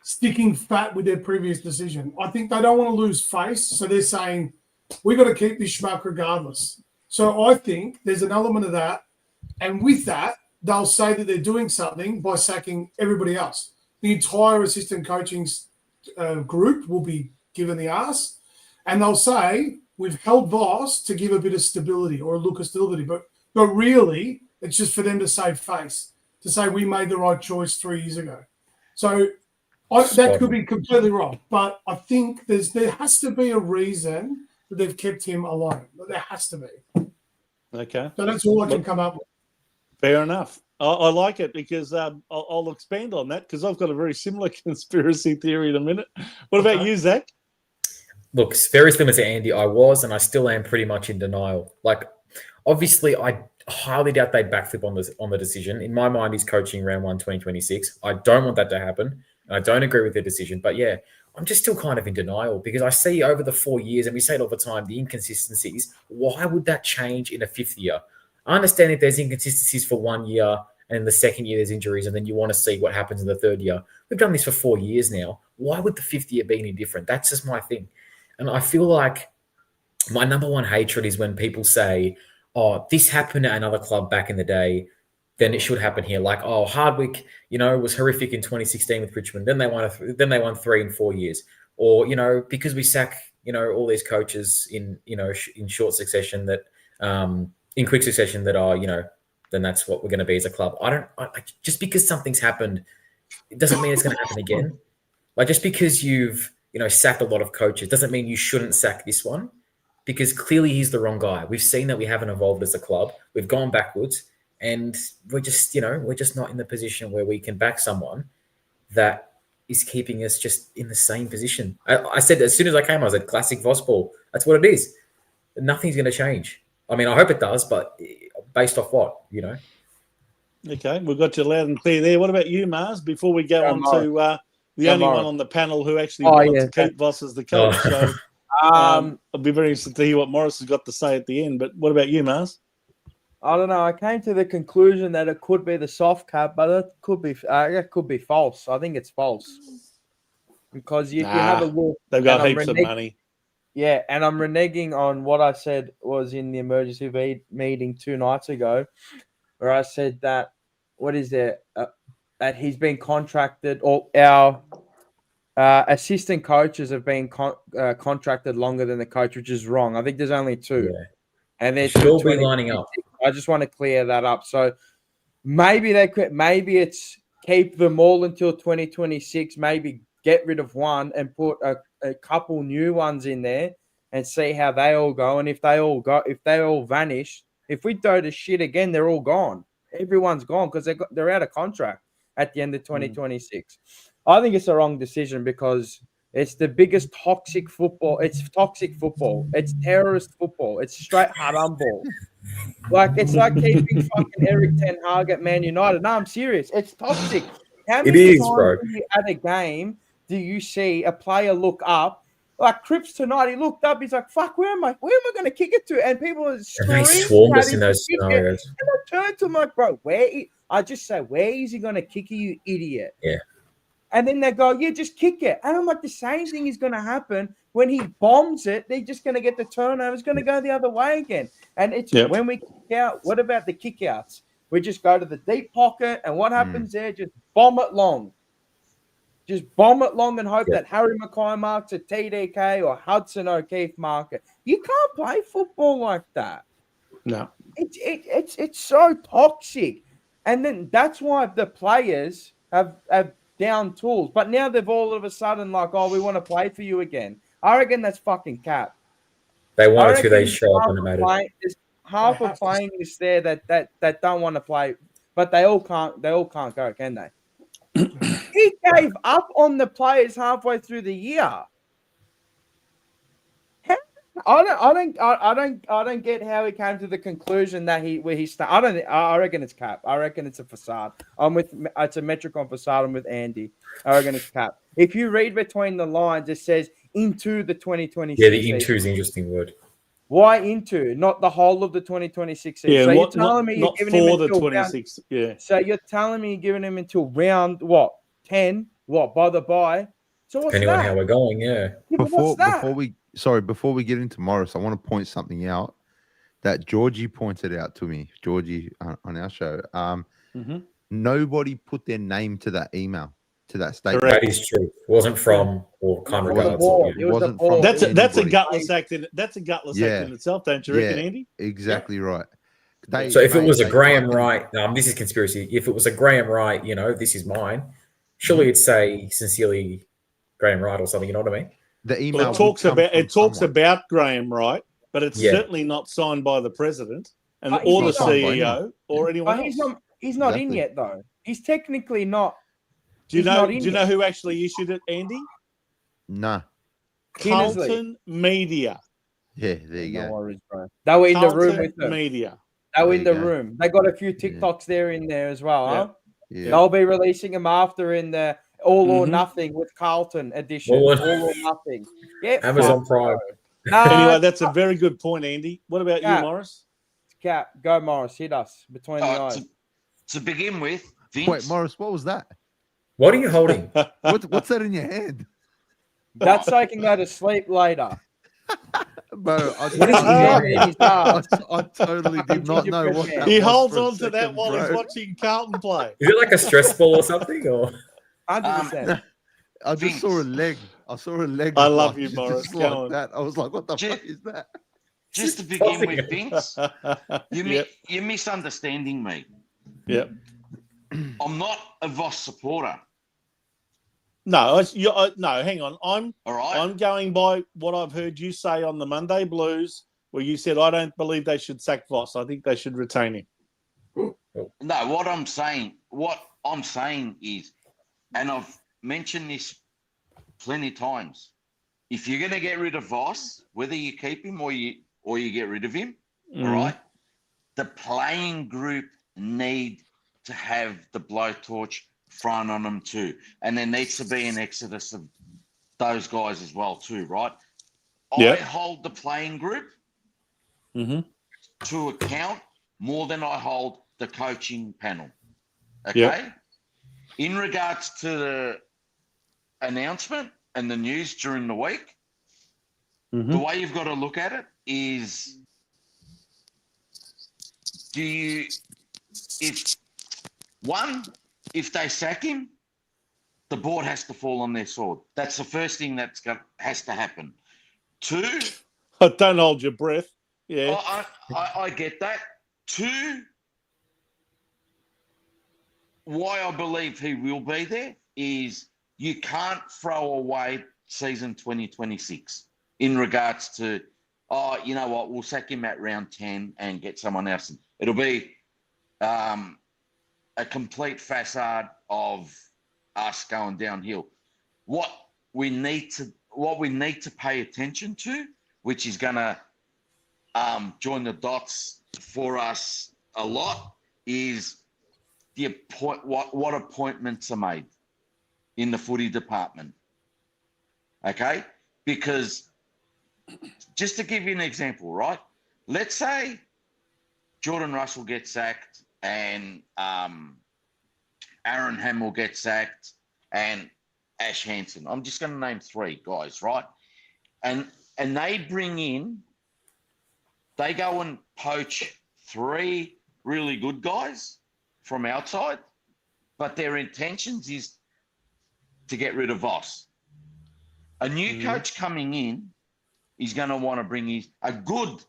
sticking fat with their previous decision. I think they don't want to lose face, so they're saying we've got to keep this schmuck regardless. So I think there's an element of that, and with that, they'll say that they're doing something by sacking everybody else. The entire assistant coaching group will be given the ass, and they'll say we've held Voss to give a bit of stability or a look of stability, but really it's just for them to save face, to say we made the right choice 3 years ago. So that could be completely wrong, but I think there has to be a reason that they've kept him alone. There has to be. Okay. So that's all I can come up with. Fair enough. I like it because I'll expand on that because I've got a very similar conspiracy theory in a minute. What about you, Zach? Look, very similar to Andy. I was and I still am pretty much in denial. Like, obviously, I highly doubt they'd backflip on the decision. In my mind, he's coaching round 1 2026. I don't want that to happen. And I don't agree with their decision. But yeah, I'm just still kind of in denial because I see over the 4 years, and we say it all the time, the inconsistencies. Why would that change in a fifth year? I understand if there's inconsistencies for 1 year and in the second year there's injuries and then you want to see what happens in the third year. We've done this for 4 years now. Why would the fifth year be any different? That's just my thing. And I feel like my number one hatred is when people say, oh, this happened at another club back in the day, then it should happen here. Like, oh, Hardwick, was horrific in 2016 with Richmond. Then they won 3 in 4 years. Or, because we sack, all these coaches in short succession that in quick succession that are, then that's what we're going to be as a club. Just because something's happened, it doesn't mean it's going to happen again. Like, just because you've, sacked a lot of coaches doesn't mean you shouldn't sack this one, because clearly he's the wrong guy. We've seen that we haven't evolved as a club. We've gone backwards, and we're just not in the position where we can back someone that is keeping us just in the same position. I said, as soon as I came, I said, classic Voss ball. That's what it is. Nothing's going to change. I mean, I hope it does, but based off what, Okay, we've got you loud and clear there. What about you, Mars? Before we go on to the only one on the panel who actually wanted to keep Voss as the coach. So I'll be very interested to hear what Morris has got to say at the end. But what about you, Mars? I don't know. I came to the conclusion that it could be the soft cap, but it could be false. I think it's false because if you have a look, they've got heaps of money. Yeah, and I'm reneging on what I said was in the emergency meeting 2 nights ago, where I said that that he's been contracted, or our assistant coaches have been contracted longer than the coach, which is wrong. I think there's only 2. Yeah. And they're still be lining up. I just want to clear that up. So maybe maybe it's keep them all until 2026, maybe get rid of one and put a couple new ones in there and see how they all go. And if they all vanish, if we throw the shit again, they're all gone. Everyone's gone because they're out of contract at the end of 2026. I think it's the wrong decision because it's the biggest toxic football. It's toxic football. It's terrorist football. It's straight haram ball. It's like keeping fucking Eric Ten Hag at Man United. No, I'm serious. It's toxic. How many times bro. At a game do you see a player look up? Like Cripps tonight, he looked up. He's like, "Fuck, where am I going to kick it to?" And people are and they swarmed us in those scenarios. And I turned to him like, "Bro, where I just say, where is he going to kick you idiot? Yeah. And then they go, yeah, just kick it. And I'm like, the same thing is going to happen when he bombs it. They're just going to get the turnover. It's going to go the other way again. And it's when we kick out, what about the kick outs? We just go to the deep pocket. And what happens there? Just bomb it long. Just bomb it long and hope that Harry Mackay marks a TDK or Hudson O'Keefe mark it. You can't play football like that. No. It's so toxic. And then that's why the players have down tools. But now they've all of a sudden like, oh, we want to play for you again. I reckon that's fucking cap. They wanted to, they show up and made it. There's half of playing is there that don't want to play, but they all can't go, can they? He gave up on the players halfway through the year. I don't get how he came to the conclusion that I reckon it's cap. I reckon it's a facade. It's a metric on facade. I'm with Andy. I reckon it's cap. If you read between the lines, it says into the 2026. Yeah, the into is an interesting word. Why into? Not the whole of the 2026 season. Yeah, so you're telling me you're not giving him for the until 26. round, So you're telling me you're giving him until round 10? By the bye? So what's Depending that? on how we're going, yeah. Before we get into Morris, I want to point something out that Georgie pointed out to me. Georgie on our show. Nobody put their name to that email, to that statement. Correct. That is true. It wasn't from or kind regards. It wasn't from. That's a gutless act. That's a gutless act in itself, don't you reckon, Andy? Exactly right. So if it was a Graham Wright, this is conspiracy. If it was a Graham Wright, this is mine. Surely it'd say sincerely Graham Wright or something. You know what I mean? The email it talks about Graham Wright, but it's certainly not signed by the president or the CEO or anyone else. He's not in yet though. He's technically not. Do you know who actually issued it, Andy? No. Carlton Media. Yeah, there you go. Worries, bro. They were in the room with them. Media. They were in the room. They got a few TikToks there in there as well, huh? Yeah. They'll be releasing them after in the All or Nothing with Carlton edition. All or Nothing. Yeah. Amazon Prime. Anyway, that's a very good point, Andy. What about you, Morris? Cap, go Morris. Hit us between the eyes. To begin with, Vince. Wait, Morris, what was that? What are you holding? What's that in your hand? That's so I can go to sleep later. Bro, I totally did not know what that He was holds for a on to that second, while bro. he's watching Carlton play. Is it like a stress ball or something? Or 100%. I just saw a leg. I saw a leg. I love you, Morris. Just like that. I was like, what the fuck is that? Just to begin with, Vince, you're misunderstanding me. Yep. I'm not a Voss supporter. No, no. Hang on. All right. I'm going by what I've heard you say on the Monday Blues, where you said I don't believe they should sack Voss. I think they should retain him. No, what I'm saying is, and I've mentioned this plenty of times. If you're going to get rid of Voss, whether you keep him or you get rid of him, all right, the playing group need to have the blowtorch thrown on them too. And there needs to be an exodus of those guys as well too, right? I hold the playing group to account more than I hold the coaching panel. Okay? Yep. In regards to the announcement and the news during the week, the way you've got to look at it is if they sack him, the board has to fall on their sword. That's the first thing has to happen. 2, don't hold your breath. Yeah, I get that. 2, why I believe he will be there is you can't throw away season 2026 in regards to, you know what, we'll sack him at round 10 and get someone else. It'll be a complete facade of us going downhill. What we need to pay attention to, which is going to join the dots for us a lot, is what appointments are made in the footy department. Okay? Because just to give you an example, right? Let's say Jordan Russell gets sacked and Aaron Hamill gets sacked, and Ash Hansen. I'm just going to name 3 guys, right? And they bring in, they go and poach 3 really good guys from outside, but their intentions is to get rid of Voss. A new coach coming in is going to want to bring a good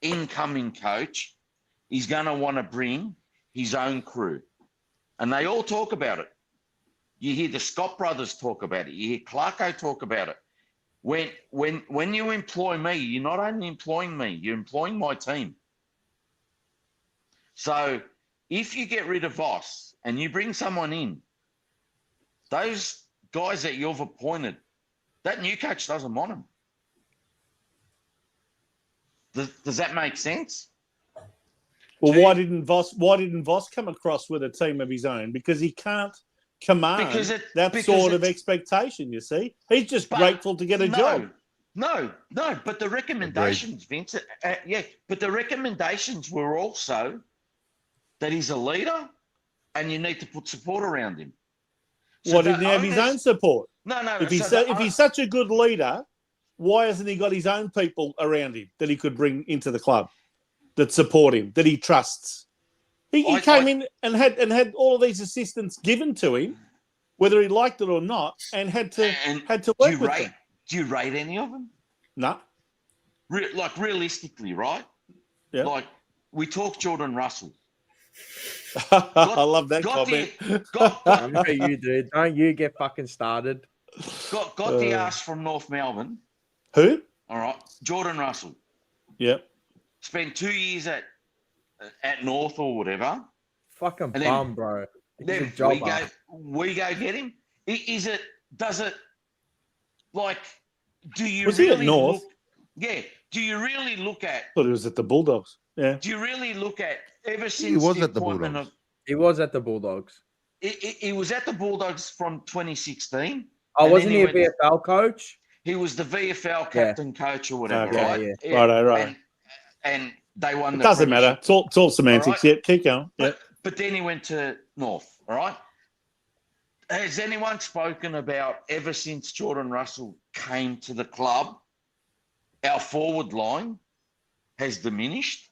incoming coach. He's going to want to bring his own crew. And they all talk about it. You hear the Scott brothers talk about it. You hear Clarko talk about it. When you employ me, you're not only employing me, you're employing my team. So if you get rid of Voss and you bring someone in, those guys that you've appointed, that new coach doesn't want them. Does that make sense? Well, why didn't Voss come across with a team of his own? Because he can't command that sort of expectation, you see. He's just grateful to get a job. No, but the recommendations, Vince, but the recommendations were also that he's a leader and you need to put support around him. So why didn't he have his own support? No. If he's such a good leader, why hasn't he got his own people around him that he could bring into the club that support him, that he trusts? He came in and had all of these assistants given to him, whether he liked it or not, and had to work with them. Do you rate any of them? No. Like realistically, right? Yeah. Like we talk Jordan Russell. I love that comment. I know you do. Don't you get fucking started. Got the ass from North Melbourne. Who? All right, Jordan Russell. Yeah. Spent 2 years at North or whatever. Fucking bum, bro. Then we go get him. Does it like? Do you was really he at North? Do you really look at? I thought he was at the Bulldogs. Yeah. Do you really look at ever since He was the at the appointment Bulldogs. He was at the Bulldogs. He was at the Bulldogs from 2016. Oh, wasn't he a VFL coach? He was the VFL captain coach or whatever, Okay. right? Right. And they won. It doesn't matter. It's all semantics. Right. Yeah, keep going. Yeah. But then he went to North. All right. Has anyone spoken about ever since Jordan Russell came to the club, our forward line has diminished?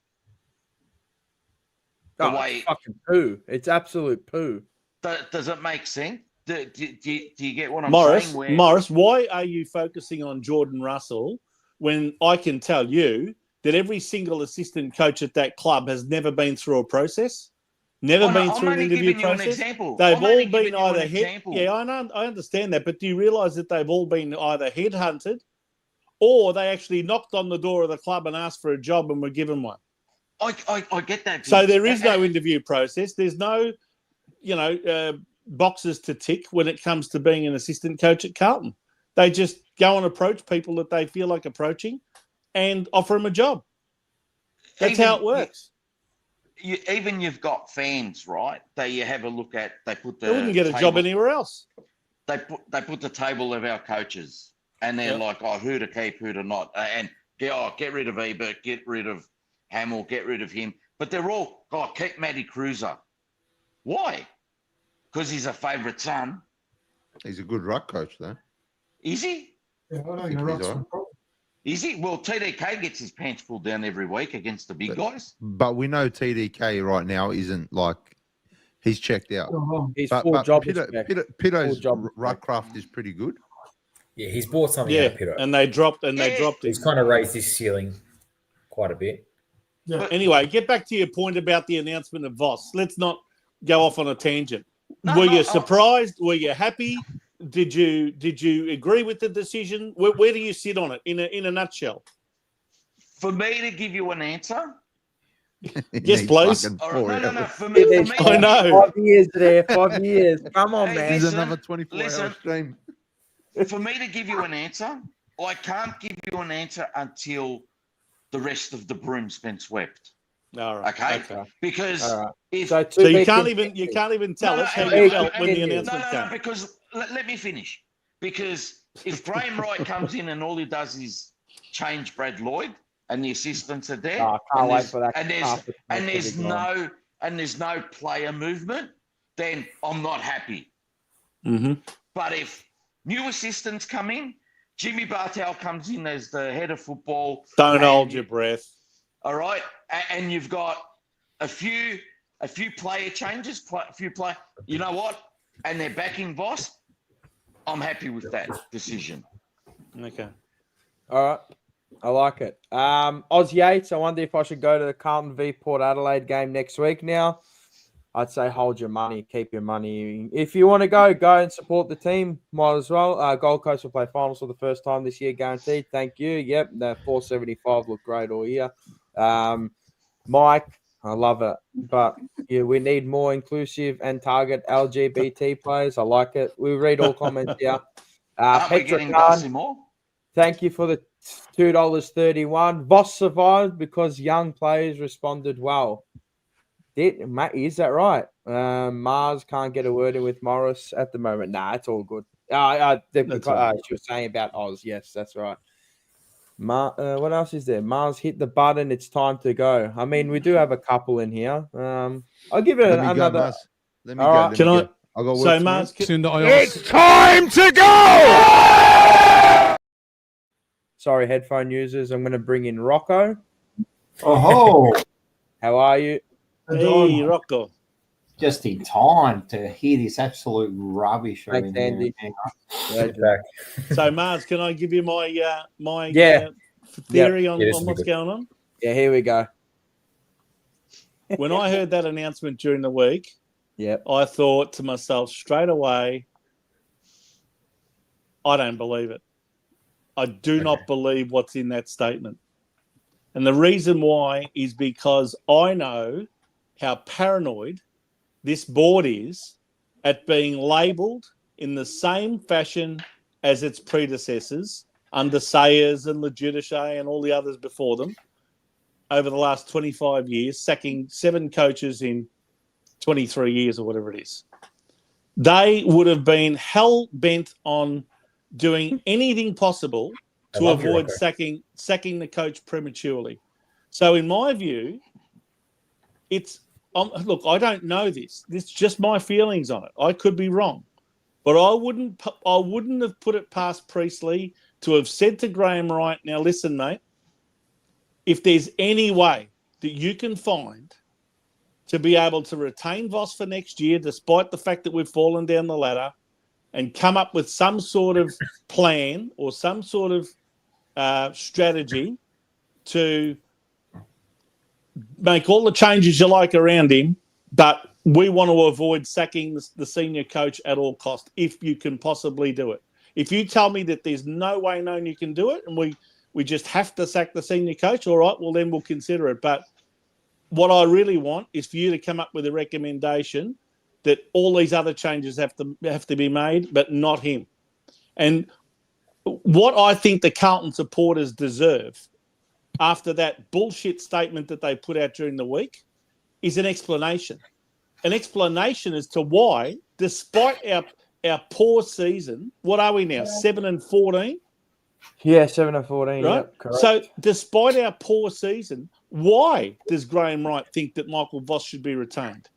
Fucking poo. It's absolute poo. Does it make sense? Do you get what I'm saying? Morris, why are you focusing on Jordan Russell when I can tell you that every single assistant coach at that club has never been through a process? Never been through an interview process. They've all been either I understand that, but do you realise that they've all been either headhunted or they actually knocked on the door of the club and asked for a job and were given one? I get that. So there is no interview process. There's no, boxes to tick when it comes to being an assistant coach at Carlton. They just go and approach people that they feel like approaching and offer them a job. That's how it works. You've got fans, right? You have a look at. They wouldn't get a job anywhere else. They put the table of our coaches, and they're like, oh, who to keep, who to not, and get rid of Ebert, get rid of Hamill, get rid of him. But they're all, keep Matty Cruiser. Why? Because he's a favourite son. He's a good ruck coach, though. Is he? Yeah, I don't know. Is he? Well, TDK gets his pants pulled down every week against the big guys. But we know TDK right now isn't like he's checked out. He's full job. Pitto's ruck craft is pretty good. Yeah, he's bought something out of Pitto. And they dropped him. He's kind of raised his ceiling quite a bit. Yeah. Anyway, get back to your point about the announcement of Voss. Let's not go off on a tangent. Were you surprised? Were you happy? Did you agree with the decision? Where do you sit on it in a nutshell? For me to give you an answer? Yes, please. No. For me, I know. 5 years there. 5 years. Come on, man. There's another 24-hour stream. For me to give you an answer, I can't give you an answer until the rest of the broom's been swept. All right. Okay. Because if so you can't even tell us how you felt when the announcement came. No, because let me finish. Because if Graham Wright comes in and all he does is change Brad Lloyd and the assistants are there, I can't wait for that. And there's and there's no player movement, then I'm not happy. Mm-hmm. But if new assistants come in, Jimmy Bartel comes in as the head of football. Don't hold your breath. All right, and you've got a few player changes, you know what? And they're backing Voss. I'm happy with that decision. Okay. All right. I like it. Oz Yates, I wonder if I should go to the Carlton v Port Adelaide game next week now. I'd say hold your money, keep your money. If you want to go and support the team, might as well. Gold Coast will play finals for the first time this year, guaranteed. Thank you. Yep, the 475 look great all year. Mike, I love it. But yeah, we need more inclusive and target LGBT players. I like it. We read all comments here. Aren't we getting Darcy Moore? Thank you for the $2.31. Voss survived because young players responded well. Is that right? Mars can't get a word in with Morris at the moment. Nah, it's all good. She was saying about Oz. Yes, that's right. What else is there? Mars hit the button. It's time to go. I mean, we do have a couple in here. I'll give it another. Let me go. Can I? I'll go. So, Mars, it's time to go. Sorry, headphone users. I'm going to bring in Rocco. Oh, how are you? Hey, Rocco. Just in time to hear this absolute rubbish. Thanks, Andy. So, Mars, can I give you my theory on what's going on? Yeah, here we go. When I heard that announcement during the week, I thought to myself straight away, I don't believe it. I do not believe what's in that statement. And the reason why is because I know how paranoid this board is at being labelled in the same fashion as its predecessors under Sayers and Lejudice and all the others before them over the last 25 years, sacking 7 coaches in 23 years or whatever it is. They would have been hell-bent on doing anything possible to avoid sacking the coach prematurely. So in my view, it's look, I don't know this. This is just my feelings on it. I could be wrong, but I wouldn't have put it past Priestley to have said to Graham Wright, now listen, mate, if there's any way that you can find to be able to retain Voss for next year, despite the fact that we've fallen down the ladder, and come up with some sort of plan or some sort of strategy to make all the changes you like around him, but we want to avoid sacking the senior coach at all cost, if you can possibly do it. If you tell me that there's no way known you can do it and we just have to sack the senior coach, all right, well, then we'll consider it. But what I really want is for you to come up with a recommendation that all these other changes have to be made, but not him. And what I think the Carlton supporters deserve after that bullshit statement that they put out during the week is an explanation. An explanation as to why, despite our poor season, what are we now, 7-14? Yeah, 7-14. Right? Yep, correct. So despite our poor season, why does Graham Wright think that Michael Voss should be retained?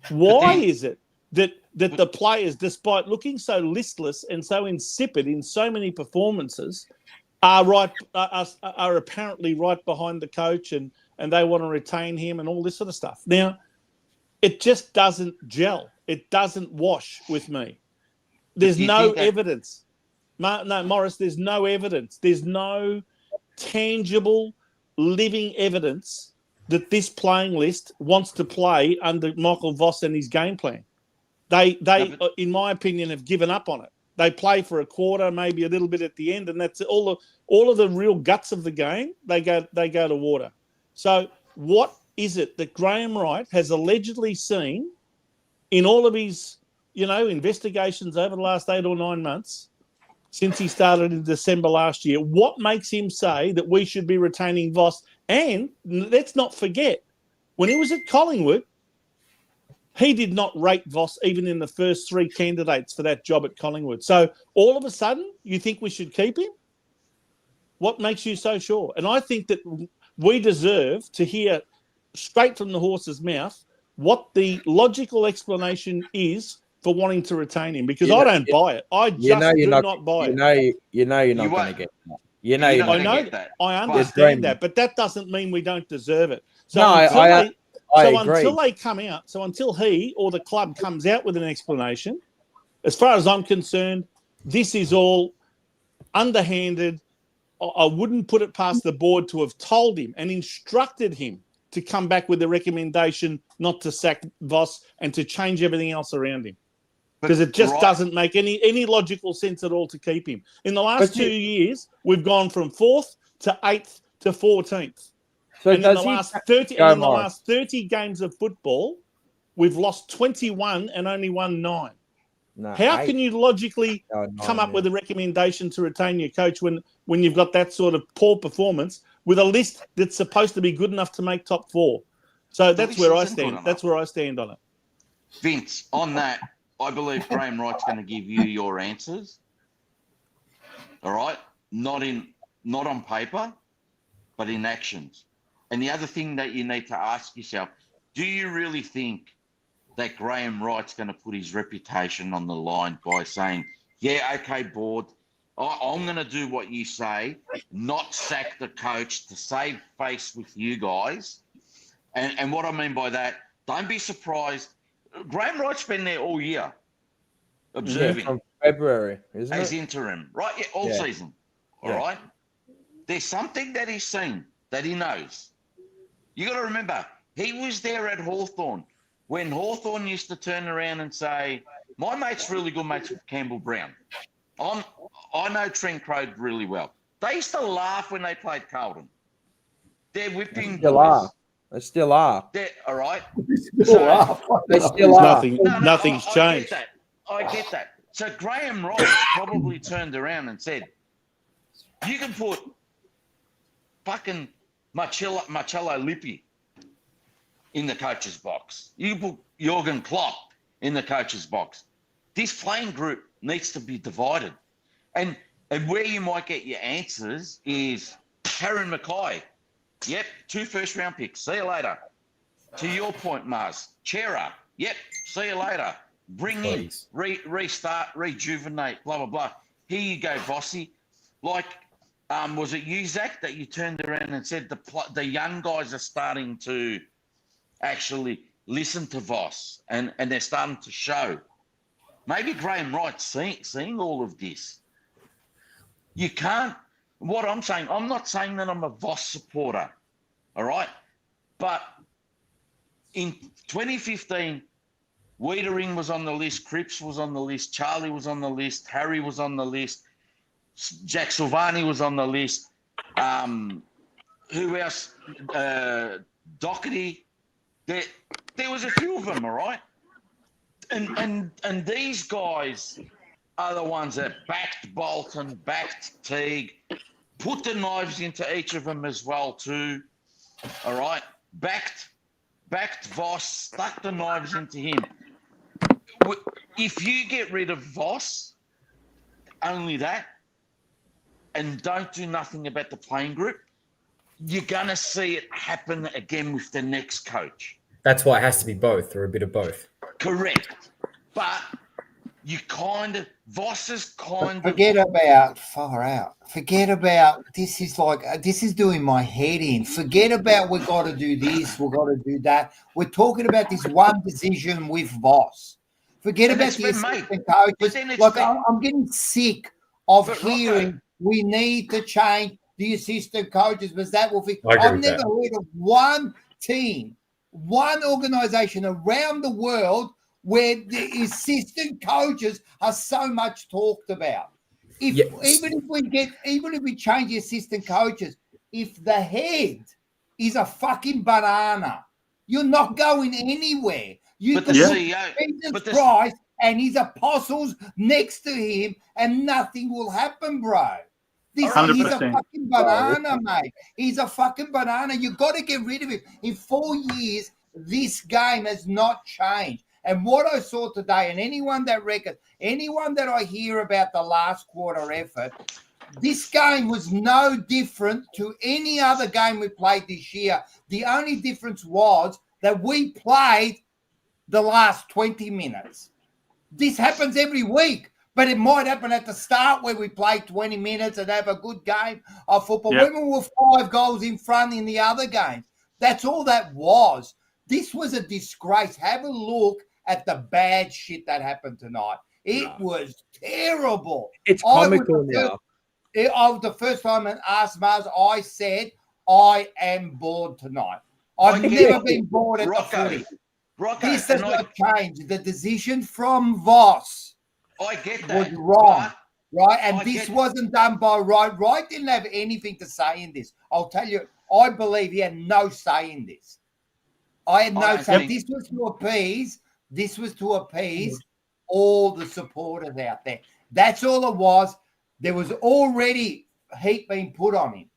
Why is it that the players, despite looking so listless and so insipid in so many performances, are apparently right behind the coach and they want to retain him and all this sort of stuff? Now, it just doesn't gel. It doesn't wash with me. There's no evidence. No, Morris, there's no evidence. There's no tangible, living evidence that this playing list wants to play under Michael Voss and his game plan. They, in my opinion, have given up on it. They play for a quarter, maybe a little bit at the end, and that's all of the real guts of the game. They go to water. So what is it that Graham Wright has allegedly seen in all of his, investigations over the last 8 or 9 months since he started in December last year? What makes him say that we should be retaining Voss? And let's not forget, when he was at Collingwood, he did not rate Voss even in the first 3 candidates for that job at Collingwood. So all of a sudden, you think we should keep him? What makes you so sure? And I think that we deserve to hear straight from the horse's mouth what the logical explanation is for wanting to retain him, because You I know- don't buy it. I You just know you're do not. not buy You it. know you're not You going to won't. get that. You know You're you're not not. I gonna know get that. I But- understand that, but that doesn't mean we don't deserve it. So No, until I agree. until they come out, so until he or the club comes out with an explanation, as far as I'm concerned, this is all underhanded. I wouldn't put it past the board to have told him and instructed him to come back with a recommendation not to sack Voss and to change everything else around him. Because it just doesn't make any logical sense at all to keep him. In the last 2 years, we've gone from 4th to 8th to 14th. So And in does the he last 30 go, and in the Morris? last 30 games of football, we've lost 21 and only won 9. No, How 8. can you logically Oh, come 9, up with a recommendation to retain your coach when you've got that sort of poor performance with a list that's supposed to be good enough to make top 4? So that's where I stand. That's where I stand on it. Vince, on that, I believe Graham Wright's going to give you your answers. All right, not on paper, but in actions. And the other thing that you need to ask yourself: do you really think that Graham Wright's going to put his reputation on the line by saying, "Yeah, okay, board, I'm going to do what you say, not sack the coach to save face with you guys"? And what I mean by that, don't be surprised. Graham Wright's been there all year, observing from February, isn't as it? interim, right? Yeah, all season. All right. There's something that he's seen that he knows. You got to remember, he was there at Hawthorn when Hawthorn used to turn around and say, "My mate's really good mates with Campbell Brown. I know Trent Crowd really well." They used to laugh when they played Carlton. They're whipping boys. They still are. They're all right. They still are. They still are. Nothing's changed. I get that. So Graham Wright probably turned around and said, "You can put fucking Marcello Lippi in the coach's box. You can put Jurgen Klopp in the coach's box. This playing group needs to be divided." And where you might get your answers is Karen Mackay. Yep, 2 first-round picks. See you later. To your point, Mars. Chera. Yep, see you later. Bring in, restart, rejuvenate, blah, blah, blah. Here you go, Bossy. Like, was it you, Zach, that you turned around and said the young guys are starting to actually listen to Voss and they're starting to show? Maybe Graham Wright's seeing all of this. You can't. What I'm saying, I'm not saying that I'm a Voss supporter, all right? But in 2015, Wiedering was on the list, Cripps was on the list, Charlie was on the list, Harry was on the list, Jack Silvani was on the list. Who else? Doherty. There was a few of them, all right? And these guys are the ones that backed Bolton, backed Teague, put the knives into each of them as well too, all right? Backed Voss, stuck the knives into him. If you get rid of Voss, only that, and don't do nothing about the playing group, you're going to see it happen again with the next coach. That's why it has to be both, or a bit of both. Correct. But you Voss is Forget about far out. Forget about this is doing my head in. Forget about we've got to do this, we've got to do that. We're talking about this one decision with Voss. Forget about the assistant coaches. Like I'm getting sick of hearing we need to change the assistant coaches because that will fix. I've never heard of one team, one organization around the world where the assistant coaches are so much talked about. Even if we change the assistant coaches, if the head is a fucking banana, you're not going anywhere. You can put Jesus Christ and his apostles next to him, and nothing will happen, bro. He's a fucking banana, mate. He's a fucking banana. You've got to get rid of him. In 4 years, this game has not changed. And what I saw today, and anyone that I hear about the last quarter effort, this game was no different to any other game we played this year. The only difference was that we played the last 20 minutes. This happens every week, but it might happen at the start where we play 20 minutes and have a good game of football. Yep. When we were 5 goals in front in the other games, that's all that was. This was a disgrace. Have a look at the bad shit that happened tonight. It was terrible. It's comical now. The first time in Ask Mars, I said, I am bored tonight. I've never been bored at the footy. This does not change. The decision from Voss was wrong, right? And this wasn't done by Wright. Wright didn't have anything to say in this. I'll tell you, I believe he had no say in this. I had no say. This was to appease all the supporters out there. That's all it was. There was already heat being put on him.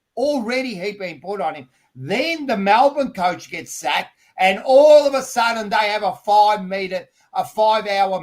Then the Melbourne coach gets sacked, and all of a sudden they have a 5-hour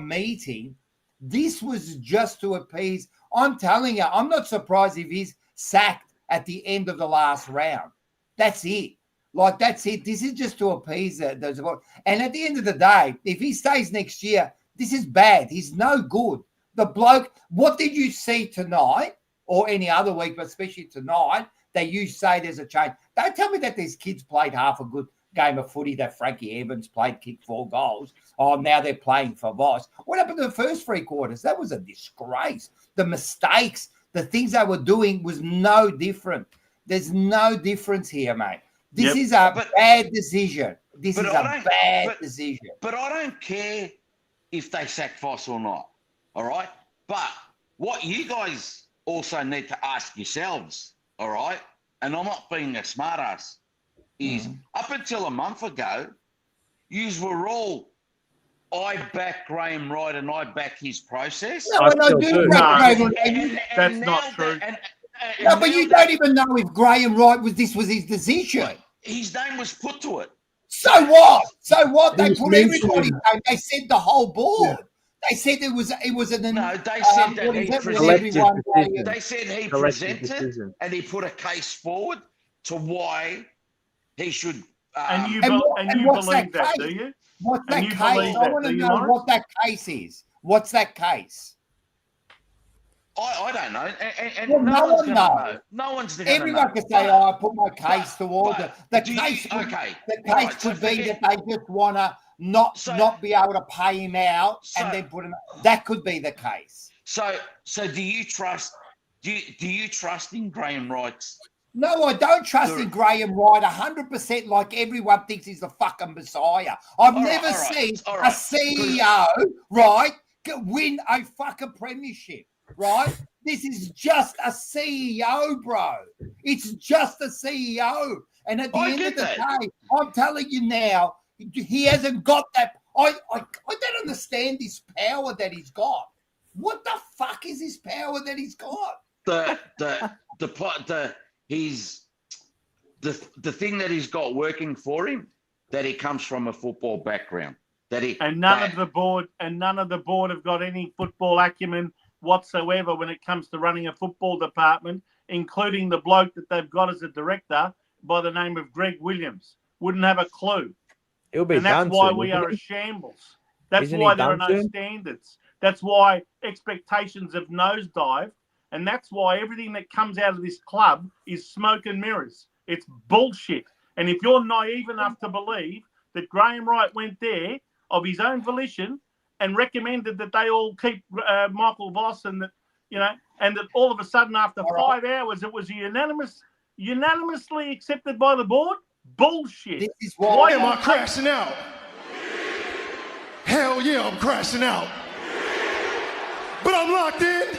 meeting. This was just to appease. I'm telling you, I'm not surprised if he's sacked at the end of the last round. That's it. That's it. This is just to appease those. And at the end of the day, if he stays next year, this is bad. He's no good. The bloke, what did you see tonight or any other week, but especially tonight, that you say there's a change? Don't tell me that these kids played half a good game of footy that Frankie Evans played, kicked 4 goals. Oh, now they're playing for Voss. What happened to the first 3 quarters? That was a disgrace. The mistakes, the things they were doing was no different. There's no difference here, mate. This is a bad decision. This is a bad decision. But I don't care if they sack Voss or not, all right? But what you guys also need to ask yourselves, all right, and I'm not being a smart ass, is up until a month ago, yous were all, I back Graham Wright and I back his process. No, I do back Graham Wright. That's not true. No, but you don't even know if Graham Wright this was his decision. His name was put to it. So what? They put everybody's name. They said the whole board. Yeah. They said it was an. No, they said that he presented. They said he presented and he put a case forward to why he should. And you believe that, do you? What's that case? I want to know what that case is. What's that case? I don't know, and well, no one's going to know. No one's going to know. Everyone can say, "Oh, I put my case towards it." The case could be that they just want to not be able to pay him out, and then put him. That could be the case. So do you trust? Do you trust in Graham Wright's? No, I don't trust in Graham Wright 100%. Like everyone thinks he's the fucking Messiah. I've never seen a CEO win a fucking premiership. Right? This is just a CEO, bro. It's just a CEO. And at the end of the day, I'm telling you now, he hasn't got that. I don't understand this power that he's got. What the fuck is this power that he's got? The thing that he's got working for him, that he comes from a football background. None of the board have got any football acumen whatsoever when it comes to running a football department, including the bloke that they've got as a director by the name of Greg Williams. Wouldn't have a clue. It'll be and that's why we are a shambles. That's why there are no standards. That's why expectations have nosedived. And that's why everything that comes out of this club is smoke and mirrors. It's bullshit. And if you're naive enough to believe that Graham Wright went there of his own volition and recommended that they all keep Michael Voss and that, and that all of a sudden after 5 hours it was unanimously accepted by the board, bullshit. This is why am I crashing out? Hell yeah, I'm crashing out. But I'm locked in.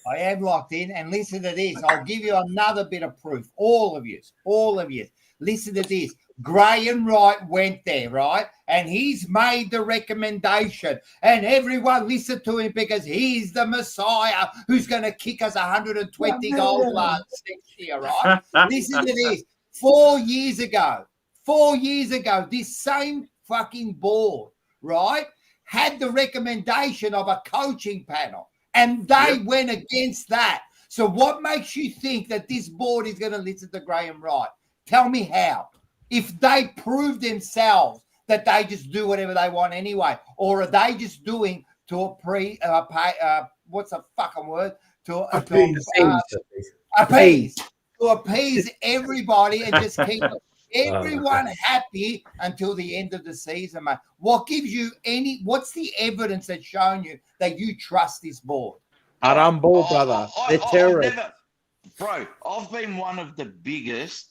I am locked in, and listen to this. I'll give you another bit of proof. All of you. Listen to this. Graham Wright went there, right? And he's made the recommendation, and everyone listened to him because he's the Messiah who's going to kick us 120 goals next year, right? Listen to this. 4 years ago, this same fucking board, right, had the recommendation of a coaching panel. And they went against that. So what makes you think that this board is going to listen to Graham Wright? Tell me how. if they prove themselves that they just do whatever they want anyway, or are they just doing to what's a fucking word? Appease everybody and just keep everyone happy until the end of the season, mate. What's the evidence that's shown you that you trust this board? Aram ball, brother. They're terrorists. Bro, I've been one of the biggest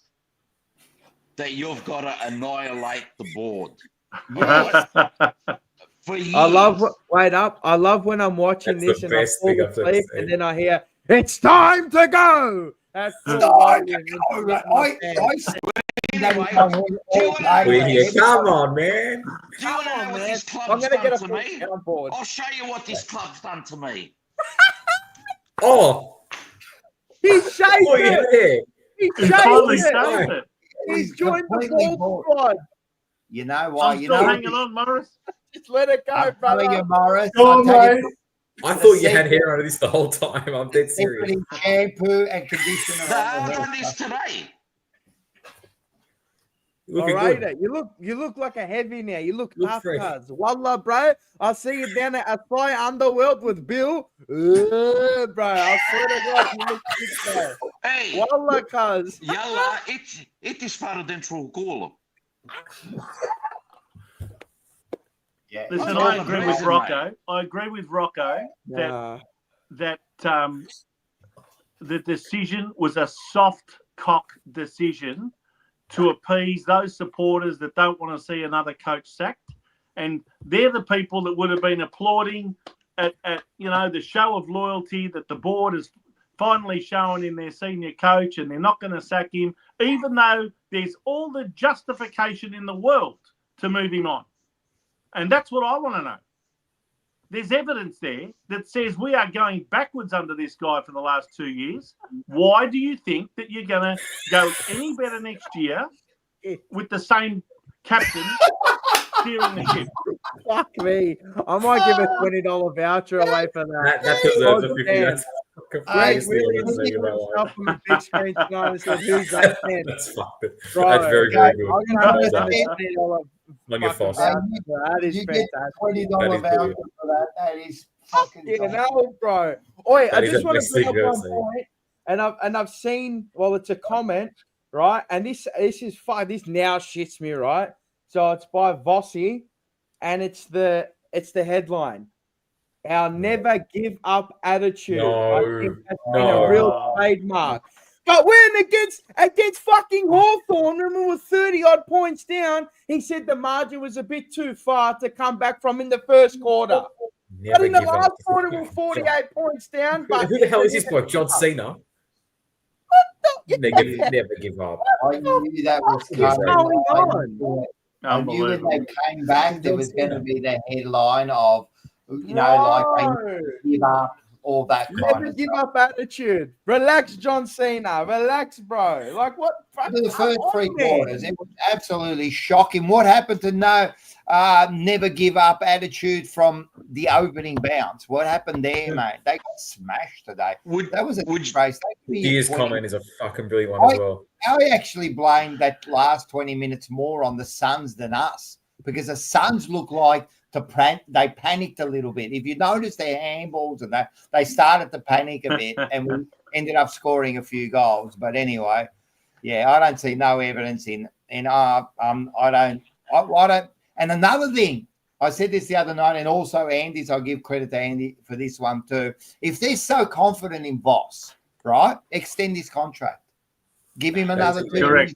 that you've got to annihilate the board. Yes. For years. I love when I'm watching this and I fall asleep and then I hear, it's time to go. That's time to go. Come on, man. Do you want to know what this club's done to me? I'll show you what this club's done to me. Oh, he's shaking. He's finally saved it. He's joined the ball squad. You know why? I'm still hanging on, Morris. Just let it go, brother. Morris. I thought you had hair under this the whole time. I'm dead serious. Shampoo and conditioner. I've done this today. All right, you look like a heavy now. You look half cuz. Wallah, bro. I see you down at Fly Underworld with Bill. Bro, I swear to God, you look good, bro. Hey, Wallah, cuz. Yalla, it is para dentro do culo. Yeah. Listen, I agree with Rocco. I agree with Rocco that the decision was a soft cock decision to appease those supporters that don't want to see another coach sacked. And they're the people that would have been applauding at the show of loyalty that the board is finally showing in their senior coach, and they're not going to sack him, even though there's all the justification in the world to move him on. And that's what I want to know. There's evidence there that says we are going backwards under this guy for the last 2 years. Why do you think that you're going to go any better next year with the same captain steering the ship? Fuck me. I might give a $20 voucher away for that. That deserves a 50. That's That's fucked. That's very, very good. On your false. That is fantastic. $20 voucher for that. That is fucking no, bro. Oi, I just want to bring up one point, and I've seen. Well, it's a comment, right? And this is fine. This now shits me, right? So it's by Vossi, and it's the headline. Our never give up attitude. I think that's been a real trademark. But when against fucking Hawthorn, remember, we were 30-odd points down, he said the margin was a bit too far to come back from in the first quarter. But in the last quarter, we were 48 points down. But who the hell is this bloke? John Cena? Never give up. I knew that was coming. I knew when they came back, there was going to be the headline of, like they give up, all that kind never of give stuff. up attitude. Relax, John Cena. Relax, bro. Like what? The first three quarters, it was absolutely shocking. What happened to never give up attitude from the opening bounce? What happened there, mate? They got smashed today. That was a race. His comment is a fucking brilliant one as well. I actually blamed that last 20 minutes more on the Suns than us, because the Suns look like they panicked a little bit. If you notice their handballs and that, they started to panic a bit, and we ended up scoring a few goals. But anyway, yeah, I don't see no evidence I don't. And another thing, I said this the other night, and also Andy's, I'll give credit to Andy for this one too. If they're so confident in Voss, right, extend his contract. Give him another 2 years.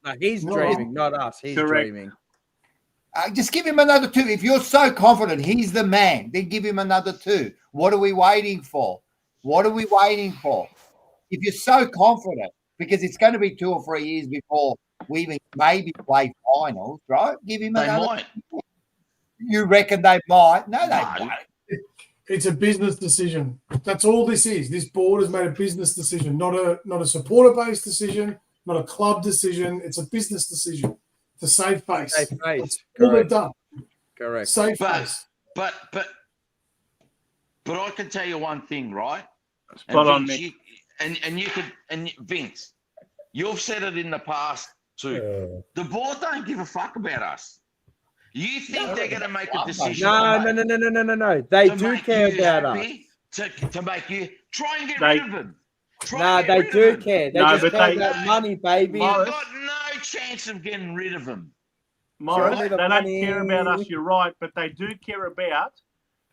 No, he's dreaming, not us. He's dreaming. Just give him another 2. If you're so confident he's the man, then give him another 2. What are we waiting for? If you're so confident, because it's going to be 2 or 3 years before we even maybe play finals, right? Give him another. You reckon they might? No, they won't. It's a business decision. That's all this is. This board has made a business decision, not a supporter-based decision, not a club decision. It's a business decision. To save face. Save face. That's all they've done. Correct. Save face. But I can tell you one thing, right? Spot on, Nick. And Vince, you've said it in the past Two. The board don't give a fuck about us. You think they're going to make a decision? No. They do care about us. To make you try and get rid of them. They do care. They just care about money, baby. You've got no chance of getting rid of them. Morris, they don't care about us, you're right, but they do care about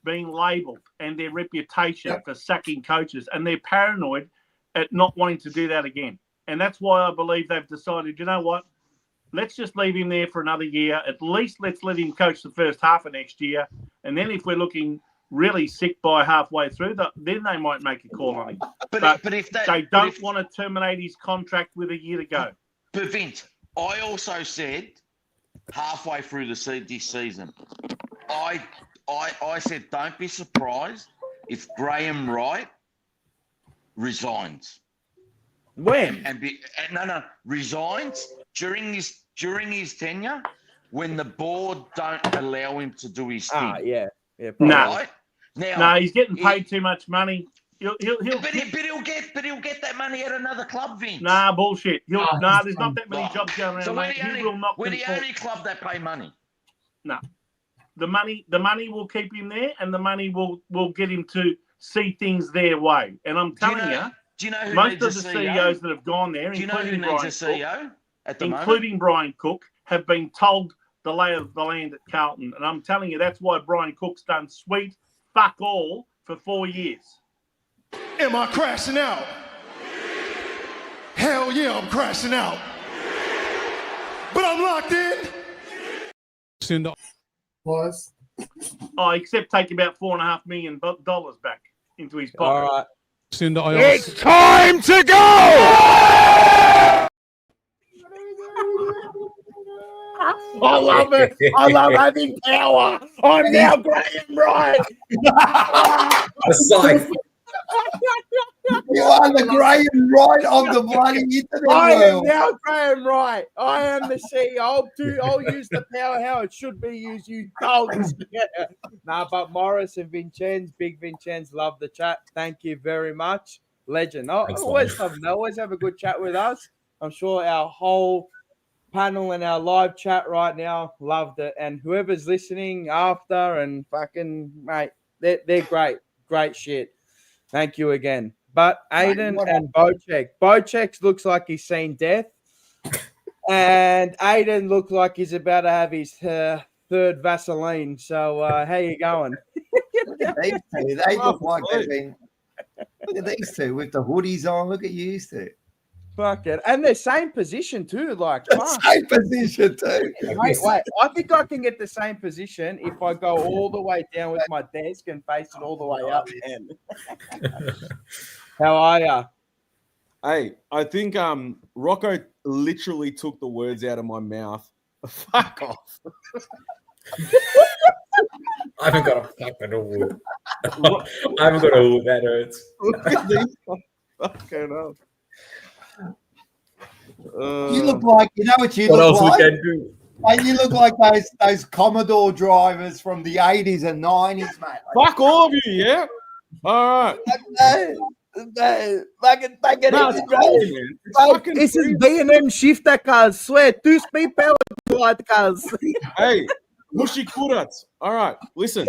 being labelled and their reputation for sacking coaches, and they're paranoid at not wanting to do that again. And that's why I believe they've decided, you know what, let's just leave him there for another year. At least let's let him coach the first half of next year. And then if we're looking really sick by halfway through, then they might make a call on him. But if they don't want to terminate his contract with a year to go. But Vince, I also said halfway through this season, I said don't be surprised if Graham Wright resigns. When? Resigns during his tenure when the board don't allow him to do his thing. Yeah. No, right? No, he's getting paid too much money. He'll get that money at another club, Vince. Nah, bullshit. There's not that many jobs going around. So we're the only club that pay money. No, the money will keep him there, and the money will get him to see things their way. And I'm telling you, do you know who most needs of the CEOs that have gone there, including Brian Cook, have been told the lay of the land at Carlton. And I'm telling you, that's why Brian Cook's done sweet fuck all for 4 years. Am I crashing out? Hell yeah, I'm crashing out. But I'm locked in. Was. Oh, except take about $4.5 million back into his pocket. All right. It's time to go! I love it. I love having power. I'm now Graham Wright. You are the Graham Wright of the bloody internet I am world. now Graham Wright. I am the CEO. I'll use the power how it should be used, you dogs. But Morris and Vincenz, big Vincenz, love the chat. Thank you very much. Legend. I always have a good chat with us. I'm sure our whole panel and our live chat right now loved it. And whoever's listening after and fucking, mate, they're great. Great shit. Thank you again. But Aiden and Bocek looks like he's seen death. And Aiden looks like he's about to have his third Vaseline. So how you going? Look at these two. They look like they've been. Look at these two with the hoodies on. Look at you two. Fuck it. And they're same position too. Like same position too. Wait. I think I can get the same position if I go all the way down with my desk and face it all the way up. How are ya? Hey, I think Rocco literally took the words out of my mouth. Fuck off. I haven't got a fucking all. I haven't got all that hurts. Look at these fucking up. You look like, you know what you look like? And you look like those Commodore drivers from the 80s and 90s, mate. Fuck all of you, yeah? All right. This is B&M shifter cars. Swear, 2-speed power glide cars. Hey, mushy kurats. All right, listen.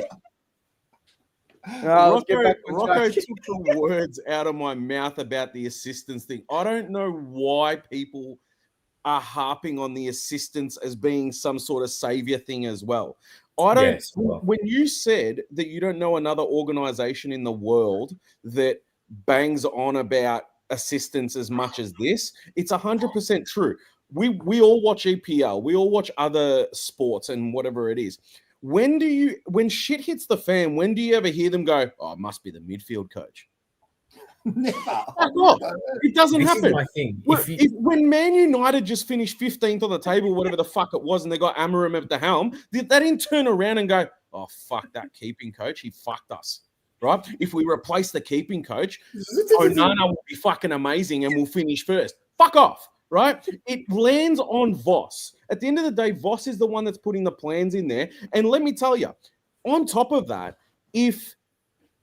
Rocco took the words out of my mouth about the assistants thing. I don't know why people are harping on the assistants as being some sort of savior thing as well. When you said that you don't know another organization in the world that bangs on about assistants as much as this, it's 100% true. We all watch EPL, we all watch other sports and whatever it is. When shit hits the fan, when do you ever hear them go, oh, it must be the midfield coach? Never. It doesn't happen. My thing. When Man United just finished 15th on the table, whatever the fuck it was, and they got Amarim at the helm, they didn't turn around and go, oh, fuck that keeping coach. He fucked us, right? If we replace the keeping coach, Onana will be fucking amazing and we'll finish first. Fuck off. Right? It lands on Voss. At the end of the day, Voss is the one that's putting the plans in there. And let me tell you, on top of that, if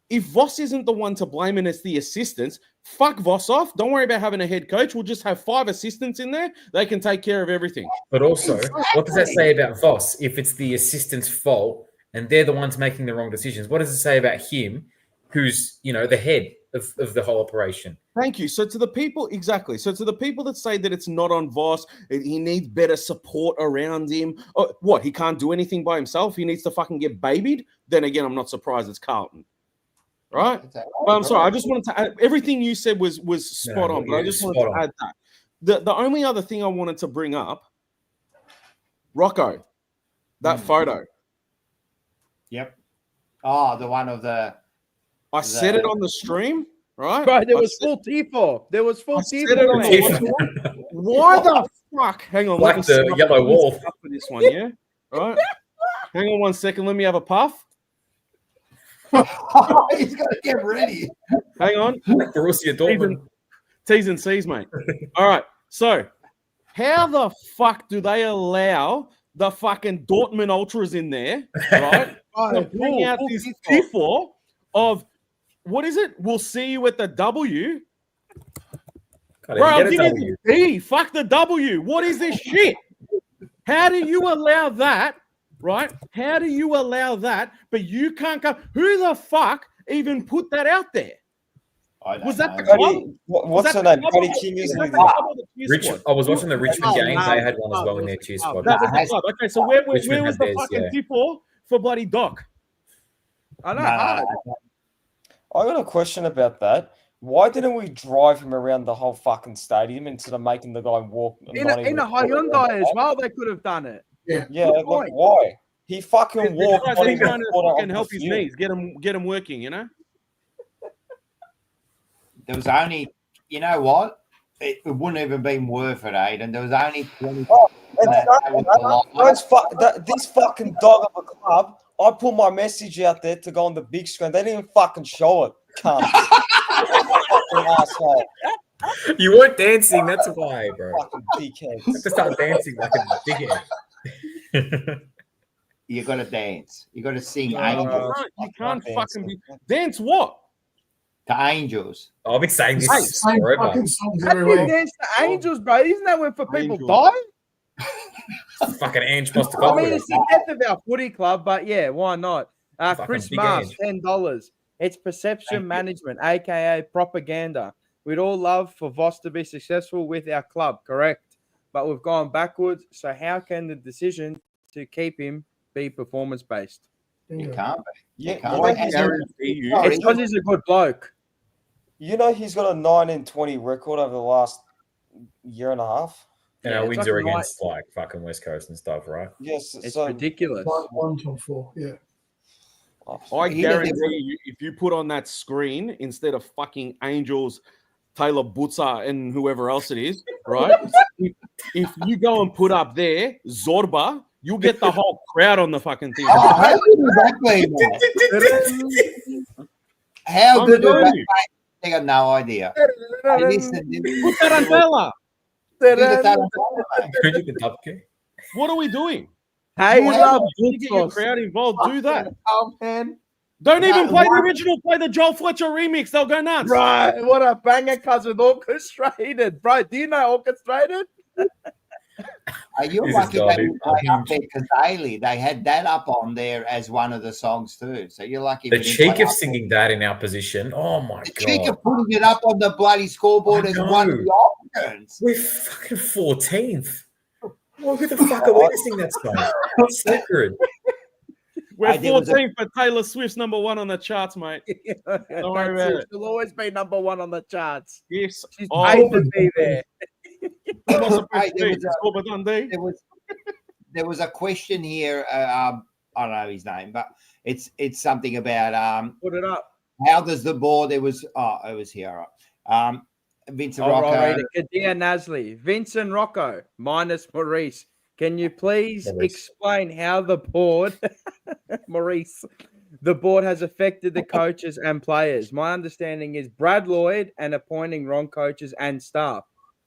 if Voss isn't the one to blame and it's the assistants, fuck Voss off. Don't worry about having a head coach. We'll just have 5 assistants in there. They can take care of everything. But also, what does that say about Voss if it's the assistant's fault and they're the ones making the wrong decisions? What does it say about him, who's, the head of the whole operation? Thank you. So to the people, exactly. So to the people that say that it's not on Voss, he needs better support around him. Oh, what? He can't do anything by himself? He needs to fucking get babied? Then again, I'm not surprised it's Carlton. Right? But I'm sorry. I just wanted to add, everything you said was spot on, but I just wanted to add that. The only other thing I wanted to bring up, Rocco, that photo. Yep. Oh, the one of the. I said it on the stream, right? Bro, there was full T4. There was full T4. Why the fuck? Hang on. Like the yellow wall. For this one, yeah? Right? Hang on 1 second. Let me have a puff. He's got to get ready. Hang on. Borussia Dortmund. T's and C's, mate. All right. So, how the fuck do they allow the fucking Dortmund Ultras in there, right? To bring out this T4 of, what is it? We'll see you at the W. Bro, I'm thinking the D. Fuck the W. What is this shit? How do you allow that? Right? How do you allow that? But you can't come. Who the fuck even put that out there? Was that the club? What's her name? Cody King is I was watching the Richmond game. They had one as well in their cheer squad. That was the club. Okay, so where was the fucking T4 for bloody Doc? I know. I got a question about that. Why didn't we drive him around the whole fucking stadium instead of making the guy walk? In a Hyundai as well, they could have done it. Yeah, look, why? He fucking walked. He's trying to fucking help his knees, get him working, you know? There was only, you know what? It wouldn't even been worth it, Aiden. There was only 20. This fucking dog of a club, I put my message out there to go on the big screen. They didn't even fucking show it. Cunt. Fucking asshole. You weren't dancing, that's why, bro. Fucking dickheads. You have to start dancing like a dickhead. You got to dance. You got to sing angels. You can't fucking be. Dance what? To angels. Oh, I've been saying this forever. How do you dance to angels, bro? Isn't that when people die? Fucking Ange must have I mean, it's the death of our footy club, but yeah, why not? Chris Mars, $10. It's perception management, aka propaganda. We'd all love for Voss to be successful with our club, correct? But we've gone backwards. So how can the decision to keep him be performance based? You can't be. You can't. It's because he's a good bloke. You know he's got a 9-20 record over the last year and a half. And our wins are against like fucking West Coast and stuff, right? Yes, it's ridiculous. 1 to 4, yeah. I guarantee you, if you put on that screen instead of fucking Angels, Taylor Butzer, and whoever else it is, right? if you go and put up there Zorba, you'll get the whole crowd on the fucking thing. How good is that playing? How good is that? I got no idea. Listen, put that on Bella. What are we doing? Hey, get your crowd involved. Do that. Oh man! Don't even play the original. Play the Joel Fletcher remix. They'll go nuts. Right? What a banger, cousin! Orchestrated, bro. Do you know orchestrated? Are you lucky they didn't play up there because they had that up on there as one of the songs too. So you're lucky. The cheek of singing that in our position. Oh my god! The cheek of putting it up on the bloody scoreboard as one of the options. We're fucking 14th. Well, who the fuck are we to sing that song? It's sacred. We're 14th, but Taylor Swift's #1 on the charts, mate. Don't worry about it. She'll always be #1 on the charts. Yes, she's paid to be there. There was a question here. I don't know his name, but it's something about put it up. How does the board? It was here. All right. Vincent Rocco. Kadir Nasli. Vincent Rocco minus Maurice. Can you please explain how the board, Maurice, the board has affected the coaches and players? My understanding is Brad Lloyd and appointing wrong coaches and staff.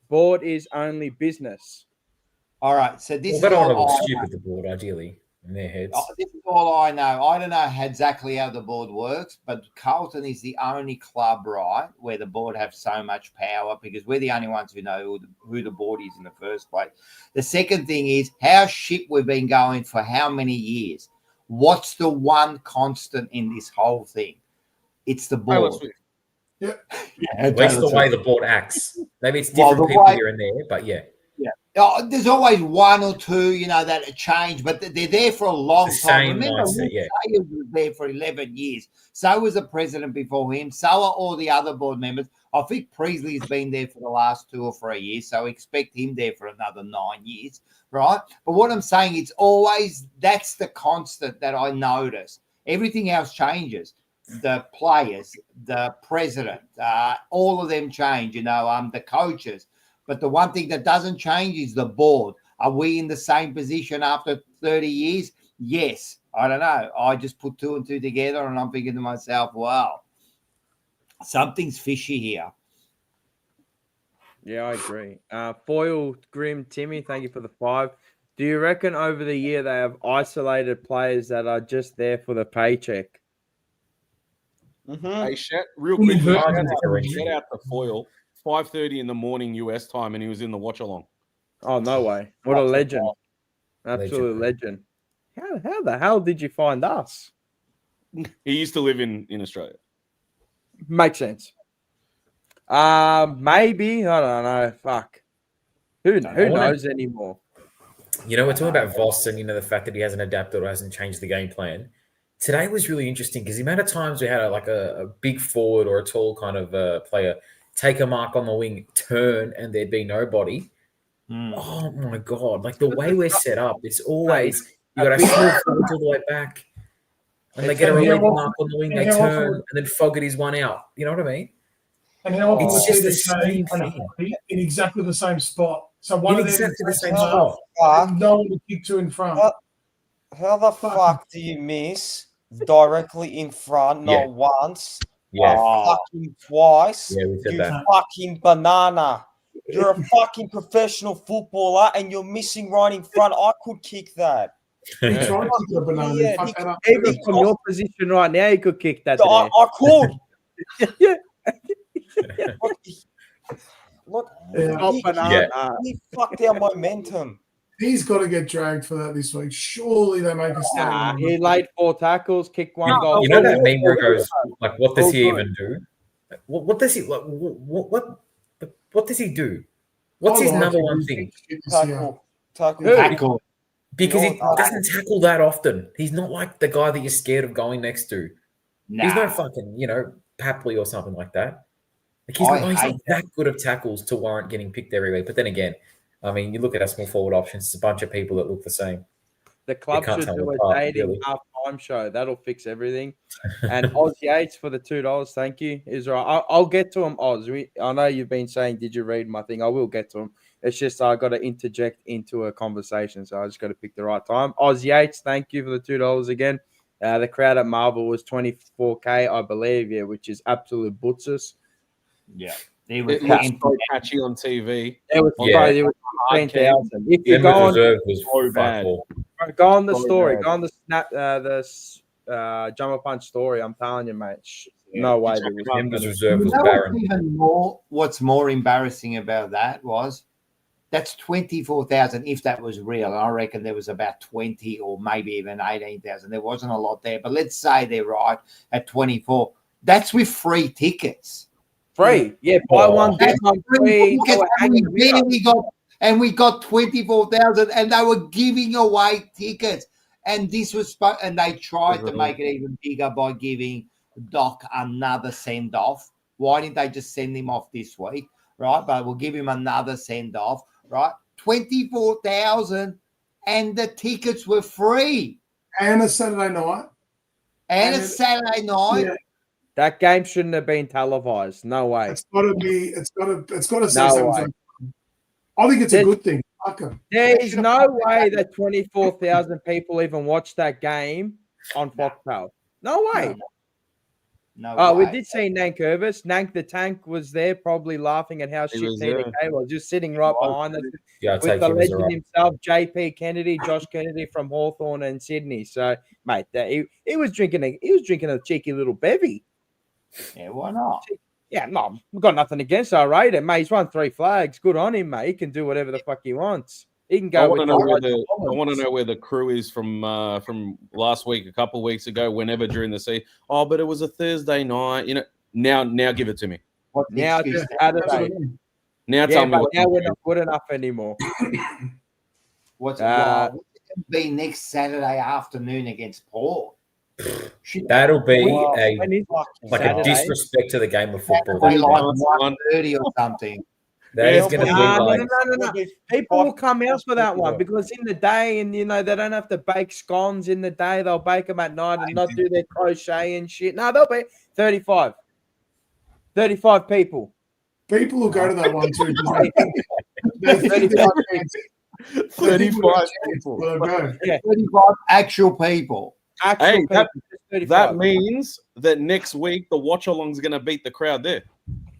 Board is only business. All right. So this is not stupid, the board, ideally. in their heads. This is all I know. I don't know exactly how the board works, but Carlton is the only club, right, where the board have so much power because we're the only ones who know who the board is in the first place. The second thing is how shit we've been going for how many years. What's the one constant in this whole thing? It's the board. Yeah. At least the way the board acts. Maybe it's Well, different the people way- here and there, but yeah. There's always one or two, that change, but they're there for a long It's the time. same Remember, mindset, Rick yeah. Sayers was there for 11 years. So was the president before him. So are all the other board members. I think Priestley's been there for the last 2 or 3 years, so expect him there for another 9 years, right? But what I'm saying, it's always that's the constant that I notice. Everything else changes. The players, the president, all of them change. The coaches. But the one thing that doesn't change is the board. Are we in the same position after 30 years? Yes. I don't know. I just put 2 and 2 together and I'm thinking to myself, wow, something's fishy here. Yeah, I agree. Foil Grim Timmy, thank you for the 5. Do you reckon over the year they have isolated players that are just there for the paycheck? Hey, real quickly, shout Correction. out to Foyle. 5:30 in the morning US time, and he was in the watch along. Oh, no way. What a legend. Absolute legend. How the hell did you find us? He used to live in Australia. Makes sense. Maybe. I don't know. Fuck. Who knows anymore? We're talking about Voss and, the fact that he hasn't adapted or hasn't changed the game plan. Today was really interesting because the amount of times we had a big forward or a tall kind of player take a mark on the wing, turn, and there'd be nobody. Oh, my God. Like, the way we're set up, it's always you got a small forward all the way back, and they get a relief mark on the wing, they turn, and then Fogarty's one out. You know what I mean? And how often It's we just see the same thing. in exactly the same spot. So one In of them exactly the same takes spot. half, no one to kick 2 in front. How the fuck do you miss directly in front, not Yeah. once, Yeah. fucking twice? Yeah, we said You that. fucking banana. You're a fucking professional footballer and you're missing right in front. I could kick that. He tried to kick a banana. Yeah, fuck that up. Even from your position right now, you could kick that today. I could. Yeah. Look, Not banana. he fucked our momentum. He's got to get dragged for that this week. Surely they make a Nah, statement. he laid 4 tackles, kicked 1 goal. You know that meme where it goes, like, what does he even do? What does he like? What does he do? What's his number one thing? Tackle. Because he doesn't tackle that often. He's not like the guy that you're scared of going next to. He's no fucking, Papley or something like that. Like he's not that good of tackles to warrant getting picked every week. But then again, I mean, you look at our small forward options, it's a bunch of people that look the same. The club can't should tell do them a apart, dating really. half-time show. That'll fix everything. And Oz Yates for the $2. Thank you. Israel. I'll get to him, Oz. I know you've been saying, did you read my thing? I will get to him. It's just I got to interject into a conversation, so I just got to pick the right time. Oz Yates, thank you for the $2 again. The crowd at Marvel was 24K, I believe, which is absolute butsus. Yeah. It looks so patchy on TV. It was 15,000. If you go on, so bad. Go on the So story. bad. Go on the snap. Jumper punch story. I'm telling you, mate. No way. His reserve was You know barren. what's more embarrassing about that was that's 24,000 if that was real. I reckon there was about 20 or maybe even 18,000. There wasn't a lot there. But let's say they're right at 24. That's with free tickets. Free. Yeah, buy one, get one free. They were hanging And we got 24,000 and they were giving away tickets. And this was, and they tried to make it even bigger by giving Doc another send off. Why didn't they just send him off this week? Right. But we'll give him another send off. Right. 24,000 and the tickets were free. And a Saturday night. And a Saturday night. Yeah. That game shouldn't have been televised. No way. It's got to be. It's got to say No something. I think it's a good thing. Fuck 'em. There is no way that 24,000 people even watched that game on Foxtel. No way. No Oh, we way. did see Nank Irvis. Nank the Tank was there, probably laughing at how He shit was TDK was, just sitting right behind us Yeah, I'll with take the him as a legend right. himself, JP Kennedy, Josh Kennedy from Hawthorn and Sydney. So, mate, he was drinking a cheeky little bevy. Yeah, why not? Yeah, no, we've got nothing against our Raider, mate. He's won 3 flags. Good on him, mate. He can do whatever the fuck he wants. He can I go want with to know where Elijah I want to Collins. know where the crew is from last week, a couple of weeks ago, whenever during the season. Oh, but it was a Thursday night. You know, now give it to me. What Now next just fifth add it Saturday? to Now Yeah, tell me but what. now we're not good enough anymore. What's Uh, what's it gonna be next Saturday afternoon against Port? Shit, That'll be wow. When is like Saturday? a disrespect to the game of football. Saturday, like One. 1:30 or something. That is going to be No, like no. People will come out for that one because in the day, and they don't have to bake scones in the day. They'll bake them at night and not do their crochet and shit. No, they'll be 35. 35 people. People will go to that one too. They think 35 people. 35 people. Will go. Yeah. 35 actual people. Actual Hey, people. that, just 35. that means that next week the watch along's going to beat the crowd there.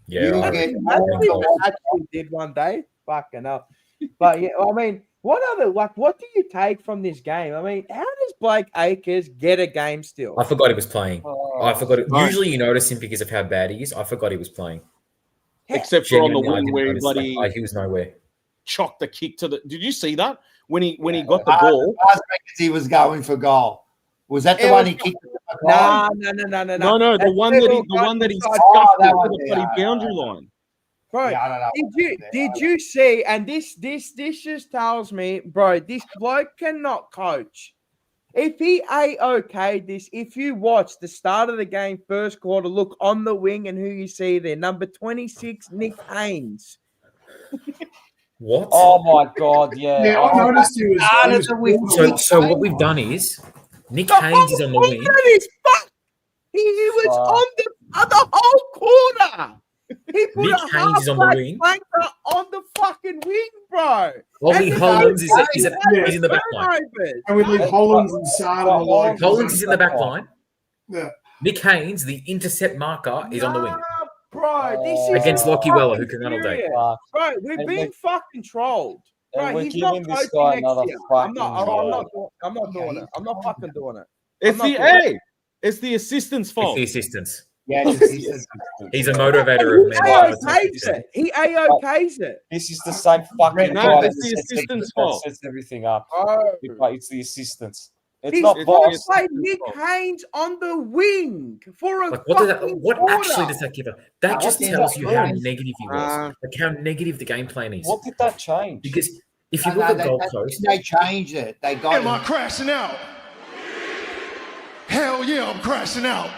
yeah. You I get reckon. Actually did one day. Fucking hell. But yeah, I mean, what do you take from this game? I mean, how does Blake Acres get a game still? I forgot he was playing. Oh, I forgot it. right. Usually you notice him because of how bad he is. I forgot he was playing. Except for on the Genuinely, I wing didn't where he notice bloody that. He was nowhere. chocked the kick to the. Did you see that when he got the ball? I reckon he was going for goal. Was that the It one was- he kicked? No. No, the one that he Oh, scuffed that to one, the yeah, bloody boundary line. Bro, Yeah, I don't know. did you see? And this just tells me, bro, this bloke cannot coach. If he A-OK this, if you watch the start of the game, first quarter, look on the wing and who you see there, number 26, Nick Haynes. What? Oh my god, yeah. Yeah, I noticed he was. So what we've done is Nick Haynes is on the wing. He was on the whole quarter. He put Nick a Haynes is on the halfback wing. flanker on the fucking wing, bro. Ollie And Hollins then he's in the back line. turnovers. And we leave Hollins and Sard on the line. Hollins is in the back line. Yeah. Nick Haynes, the intercept marker, is on the wing. Bro, this is Against Lockie Weller, who can run all day. serious. Bro, we're being fucking trolled. And Bro, we're he's not giving this coaching guy next another year. fucking I'm not doing it. I'm not fucking doing it. It's the assistant's fault. It's the assistants. Yeah, He's a motivator of men. A-OK's it. He A-OK's it. This is the same fucking No, guy it's that the sets assistant's everything- fault. sets everything up. Oh. It's the assistants. It's He's not gonna Boss. play Nick Haynes on the wing for a Like, what fucking what quarter. actually does that give us? That What just did tells that you how mean? negative he was. Like how negative the game plan is. What did that change? Because if you look at Gold Coast, they changed it. They got Am I crashing out? Hell yeah, I'm crashing out.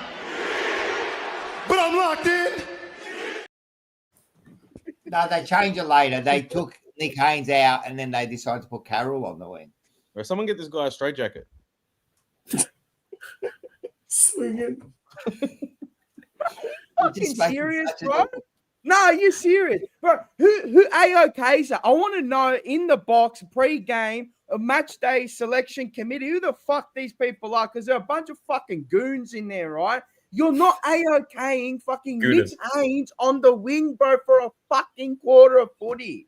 But I'm locked in. No, they changed it later. They took Nick Haynes out, and then they decided to put Carroll on the wing. Or someone get this guy a straitjacket. Swinging. Fucking Just making serious, such a- bro? No, you're serious, bro. Who A-OK's it? I want to know in the box pre-game, a match day selection committee, who the fuck these people are? Because there are a bunch of fucking goons in there, right? You're not A-OKing fucking Nick Haynes on the wing, bro, for a fucking quarter of footy.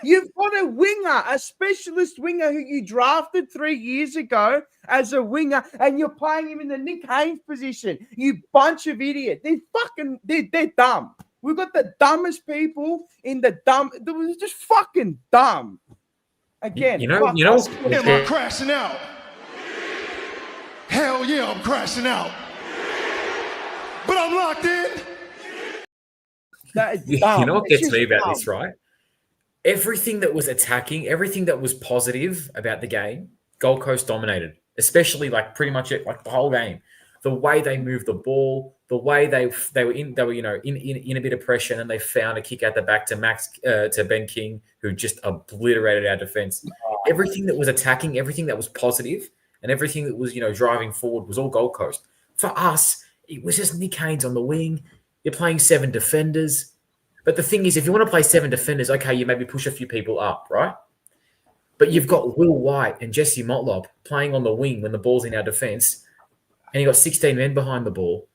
You've got a winger, a specialist winger who you drafted 3 years ago as a winger, and you're playing him in the Nick Haynes position. You bunch of idiots. They're dumb. We've got the dumbest people in the dumb. It was just fucking dumb. Again, Am I crashing out? Hell yeah, I'm crashing out. But I'm locked in. That is you dumb. know what It's gets me just about dumb. this, right? Everything that was attacking, everything that was positive about the game, Gold Coast dominated, especially like pretty much it, like the whole game. The way they moved the ball, the way they were in a bit of pressure, and they found a kick out the back to Ben King, who just obliterated our defense. Everything that was attacking, everything that was positive, and everything that was driving forward was all Gold Coast. For us, it was just Nick Haynes on the wing. You're playing 7 defenders. But the thing is, if you want to play 7 defenders, okay, you maybe push a few people up, right? But you've got Will White and Jesse Motlop playing on the wing when the ball's in our defense, and you've got 16 men behind the ball.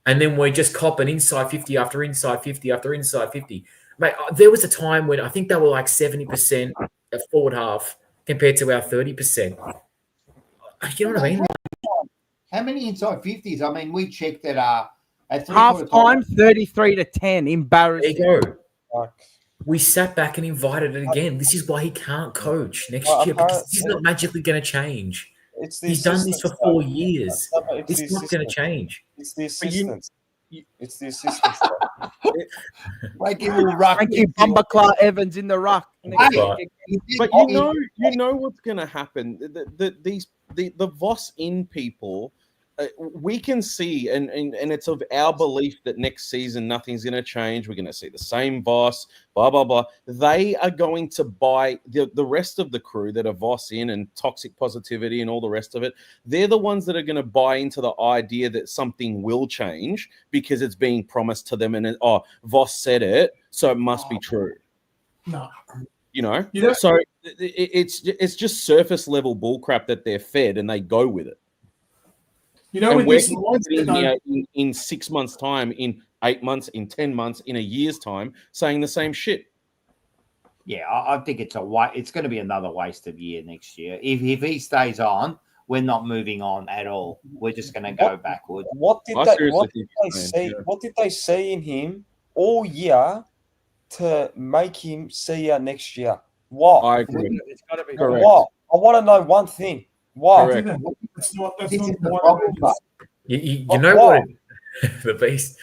And then we're just copping inside 50 after inside 50 after inside 50. Mate, there was a time when I think they were like 70% at forward half compared to our 30%. You know what I mean? How many inside 50s? I mean, we checked that at half time 33-10. Embarrassing. There you go. We sat back and invited it again. This is why he can't coach next year, because this is not magically going to change. He's done this for 4 years. It's not going to change. It's the assistants. It's the assistants. Like it will rock. Thank you, Bumba Evans in the ruck. But you know what's going to happen. The Voss in people, we can see, and it's of our belief that next season nothing's going to change. We're going to see the same Voss, blah blah blah. They are going to buy the rest of the crew that are Voss in and toxic positivity and all the rest of it. They're the ones that are going to buy into the idea that something will change because it's being promised to them, and Voss said it, so it must be true. No. So it's just surface level bullcrap that they're fed, and they go with it. And we're sitting here in 6 months' time, in 8 months, in 10 months, in a year's time, saying the same shit. Yeah, I think it's it's going to be another waste of year next year. If he stays on, we're not moving on at all. We're just going to go backwards. What did they see in him all year to make him see you next year? What? I agree. It's got to be correct. What? I want to know one thing. Why? Correct. You know what? The beast.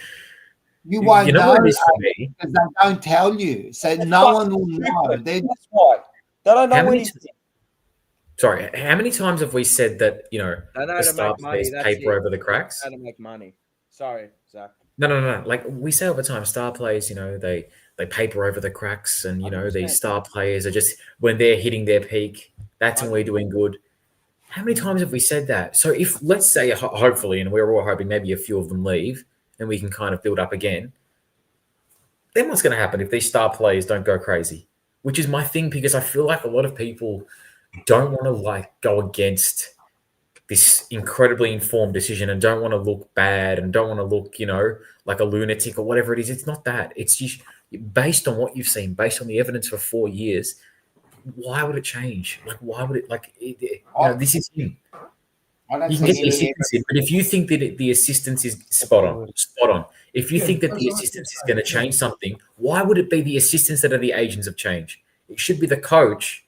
You won't you know know what it is for me? because they don't tell you, so no one will know. That's why they don't know How many anything. Sorry, how many times have we said that, They know the how to star make money. players That's paper it. over the cracks? How to make money. Sorry, Zach. No. Like we say all the time, star players, they paper over the cracks, and these star players are just, when they're hitting their peak, that's when we're doing good. How many times have we said that? So if, let's say, hopefully, and we're all hoping maybe a few of them leave and we can kind of build up again, then what's going to happen if these star players don't go crazy? Which is my thing, because I feel like a lot of people don't want to go against this incredibly informed decision and don't want to look bad and don't want to look, like a lunatic or whatever it is. It's not that. It's just based on what you've seen, based on the evidence for 4 years. Why would it change? Why would it? This is him. You can get the assistance in, but if you think that the assistance is spot on. If you think that the assistance is going to change something, why would it be the assistants that are the agents of change? It should be the coach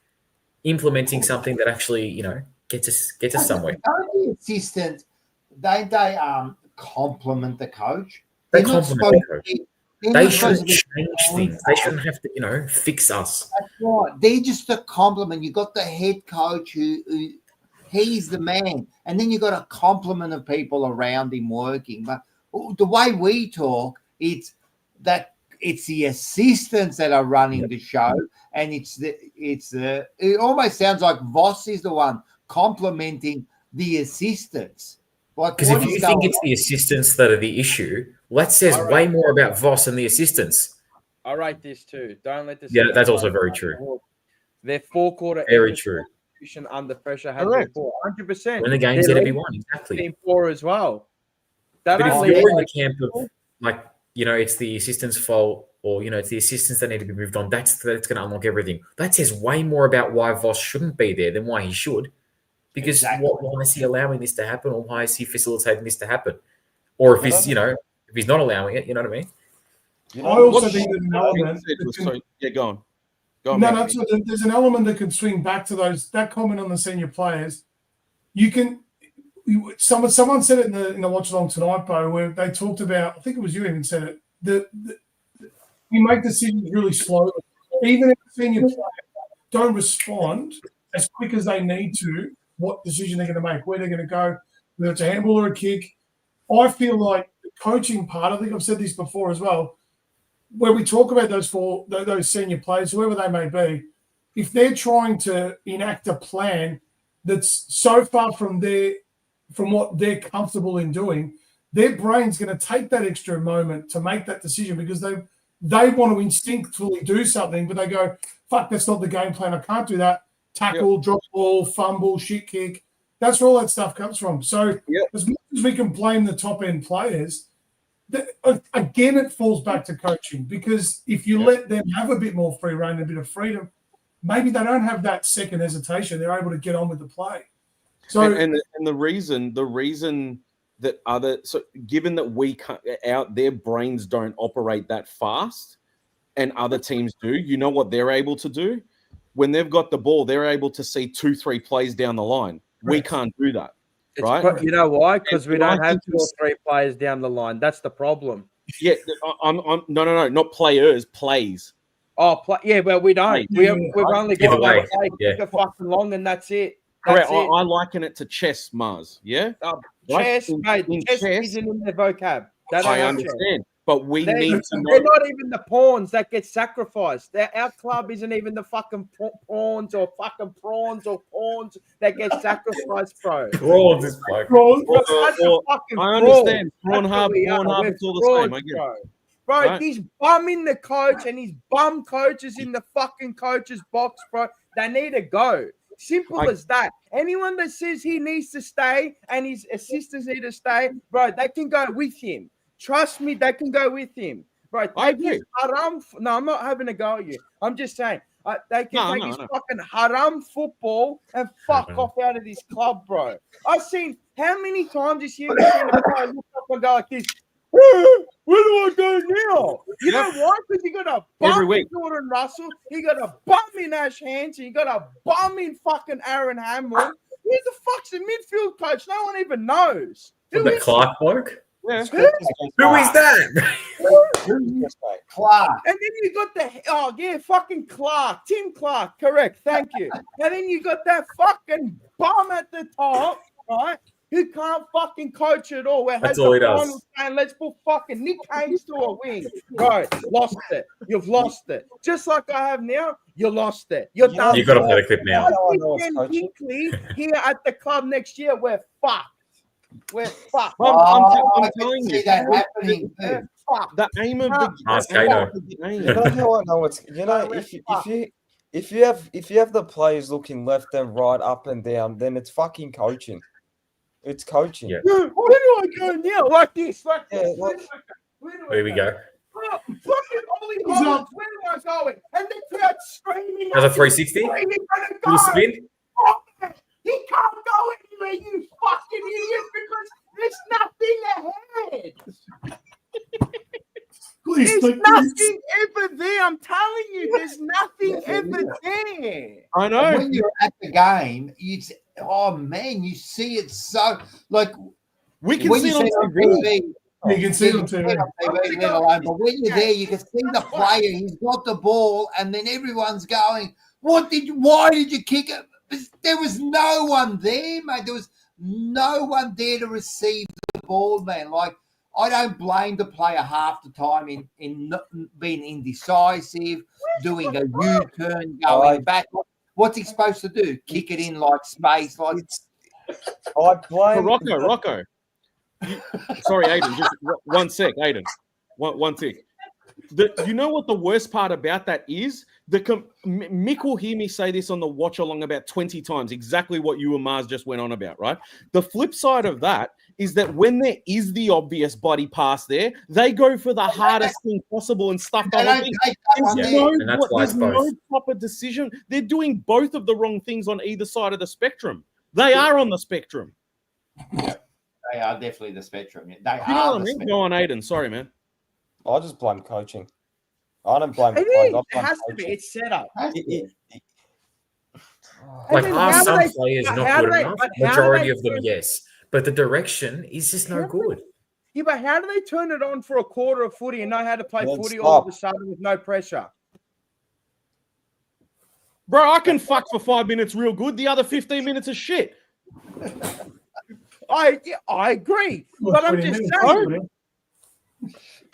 implementing something that actually, gets us somewhere. The assistant, they compliment the coach. They compliment the coach. They shouldn't change things. They shouldn't have to, fix us. That's right. They're just a compliment. You got the head coach who he's the man, and then you got a complement of people around him working. But the way we talk, it's the assistants that are running the show, and it almost sounds like Voss is the one complimenting the assistants. Because if you think it's the assistants that are the issue, that says way more about Voss and the assistants. I write this too. Don't let this. Yeah, that's also very true. Their four-quarter very true. Under pressure has been poor. 100%. When the game's going to be won, exactly. Been poor as well. But if you're in the camp of it's the assistant's fault, or it's the assistants that need to be moved on, that's going to unlock everything. That says way more about why Voss shouldn't be there than why he should. Because why is he allowing this to happen, or why is he facilitating this to happen? Or if he's, if he's not allowing it, you know what I mean? I also think there's an element. Go on. No, so there's an element that can swing back to that comment on the senior players. Someone said it in the watch along tonight, Bo, where they talked about. I think it was you even said it. You make decisions really slowly, even if the senior players don't respond as quick as they need to. What decision they're going to make, where they're going to go, whether it's a handball or a kick. I feel like the coaching part, I think I've said this before as well, where we talk about those senior players, whoever they may be, if they're trying to enact a plan that's so far from what they're comfortable in doing, their brain's going to take that extra moment to make that decision because they want to instinctively do something, but they go, fuck, that's not the game plan. I can't do that. Tackle, drop ball, fumble, shit kick. That's where all that stuff comes from. So as much as we can blame the top-end players, again, it falls back to coaching, because if you let them have a bit more free reign, a bit of freedom, maybe they don't have that second hesitation. They're able to get on with the play. So, and the reason that given that their brains don't operate that fast, and other teams do, you know what they're able to do? When they've got the ball, they're able to see 2-3 plays down the line. We can't do that, right? But you know why? Because we don't have 2 or 3 players down the line. That's the problem. Yeah, I'm no, not players, plays. Oh, yeah, well, we don't. We've only got one play, yeah. kick fucking long, and that's it. Correct. I liken it to chess, Mars. Yeah, chess, mate. Chess isn't in their vocab. I understand, but we need to know. They're not even the pawns that get sacrificed. Our club isn't even the fucking prawns or pawns that get sacrificed, bro. Prawns is like I understand. Prawn hub, it's all the same. I get it. Bro, Right. he's bumming the coach and his bum coaches in the fucking coach's box, bro. They need to go. Simple as that. Anyone that says he needs to stay and his assistants need to stay, bro, they can go with him. Trust me, they can go with him. Bro, take his haram. No, I'm not having a go at you. I'm just saying they can take his fucking haram football and fuck off out of this club, bro. I've seen how many times this year we've seen a guy look up and go like this. Where do I go now? You know why? Because you got a bum in Jordan Russell, you got a bum in Ash Hansen, you got a bum in fucking Aaron Hamill. Who the fuck's the midfield coach? No one even knows. The Clark bloke? Yeah. Who is that? Clark. And then you got fucking Clark, Tim Clark, correct, thank you. And then you got that fucking bum at the top, right? Who can't fucking coach at all. That's all he does. Saying, let's put fucking Nick Haynes to a wing. Bro, lost it. You've lost it. Just like I have now, you lost it. You're done. You've got to play the clip now. Here at the club next year, we're fucked. We're fucked. I'm telling you. That happening. The aim of You know, if you have the players looking left and right, up and down, then it's fucking coaching. It's coaching. Yeah. Where do I go now? Like this. Where we go. Fucking Ollie Hollands, where am I going? And the crowd screaming. Another 360? Little spin? He can't go anywhere, you fucking idiot, because there's nothing ahead. There's nothing ever there. I'm telling you, there's nothing ever there. I know. When you're at the game, you see it so like we can see it on TV. You can see it on TV. Let alone, but when you're there, you can see the player. He's got the ball, and then everyone's going, why did you kick it? There was no one there, mate. There was no one there to receive the ball, man. Like, I don't blame the player half the time in not being indecisive, doing a U-turn, going back. What's he supposed to do? Kick it in like space, like I blame Rocco. Sorry, Aiden. Just 1 sec, Aiden. One tick. You know what the worst part about that is? Mick will hear me say this on the watch along about 20 times, exactly what you and Mars just went on about, right? The flip side of that is that when there is the obvious body pass there, they go for the hardest thing possible and stuff. There's no proper decision. They're doing both of the wrong things on either side of the spectrum. They are on the spectrum. They are definitely the spectrum. You know what I mean? Go on, Aiden. Sorry, man. I just blame coaching. I don't blame. It has to be. It's set up. Like, are some players not good enough? Majority of them, yes. But the direction is just no good. Yeah, but how do they turn it on for a quarter of footy and know how to play footy all of a sudden with no pressure? Bro, I can fuck for 5 minutes real good. The other 15 minutes is shit. I agree. But I'm just saying.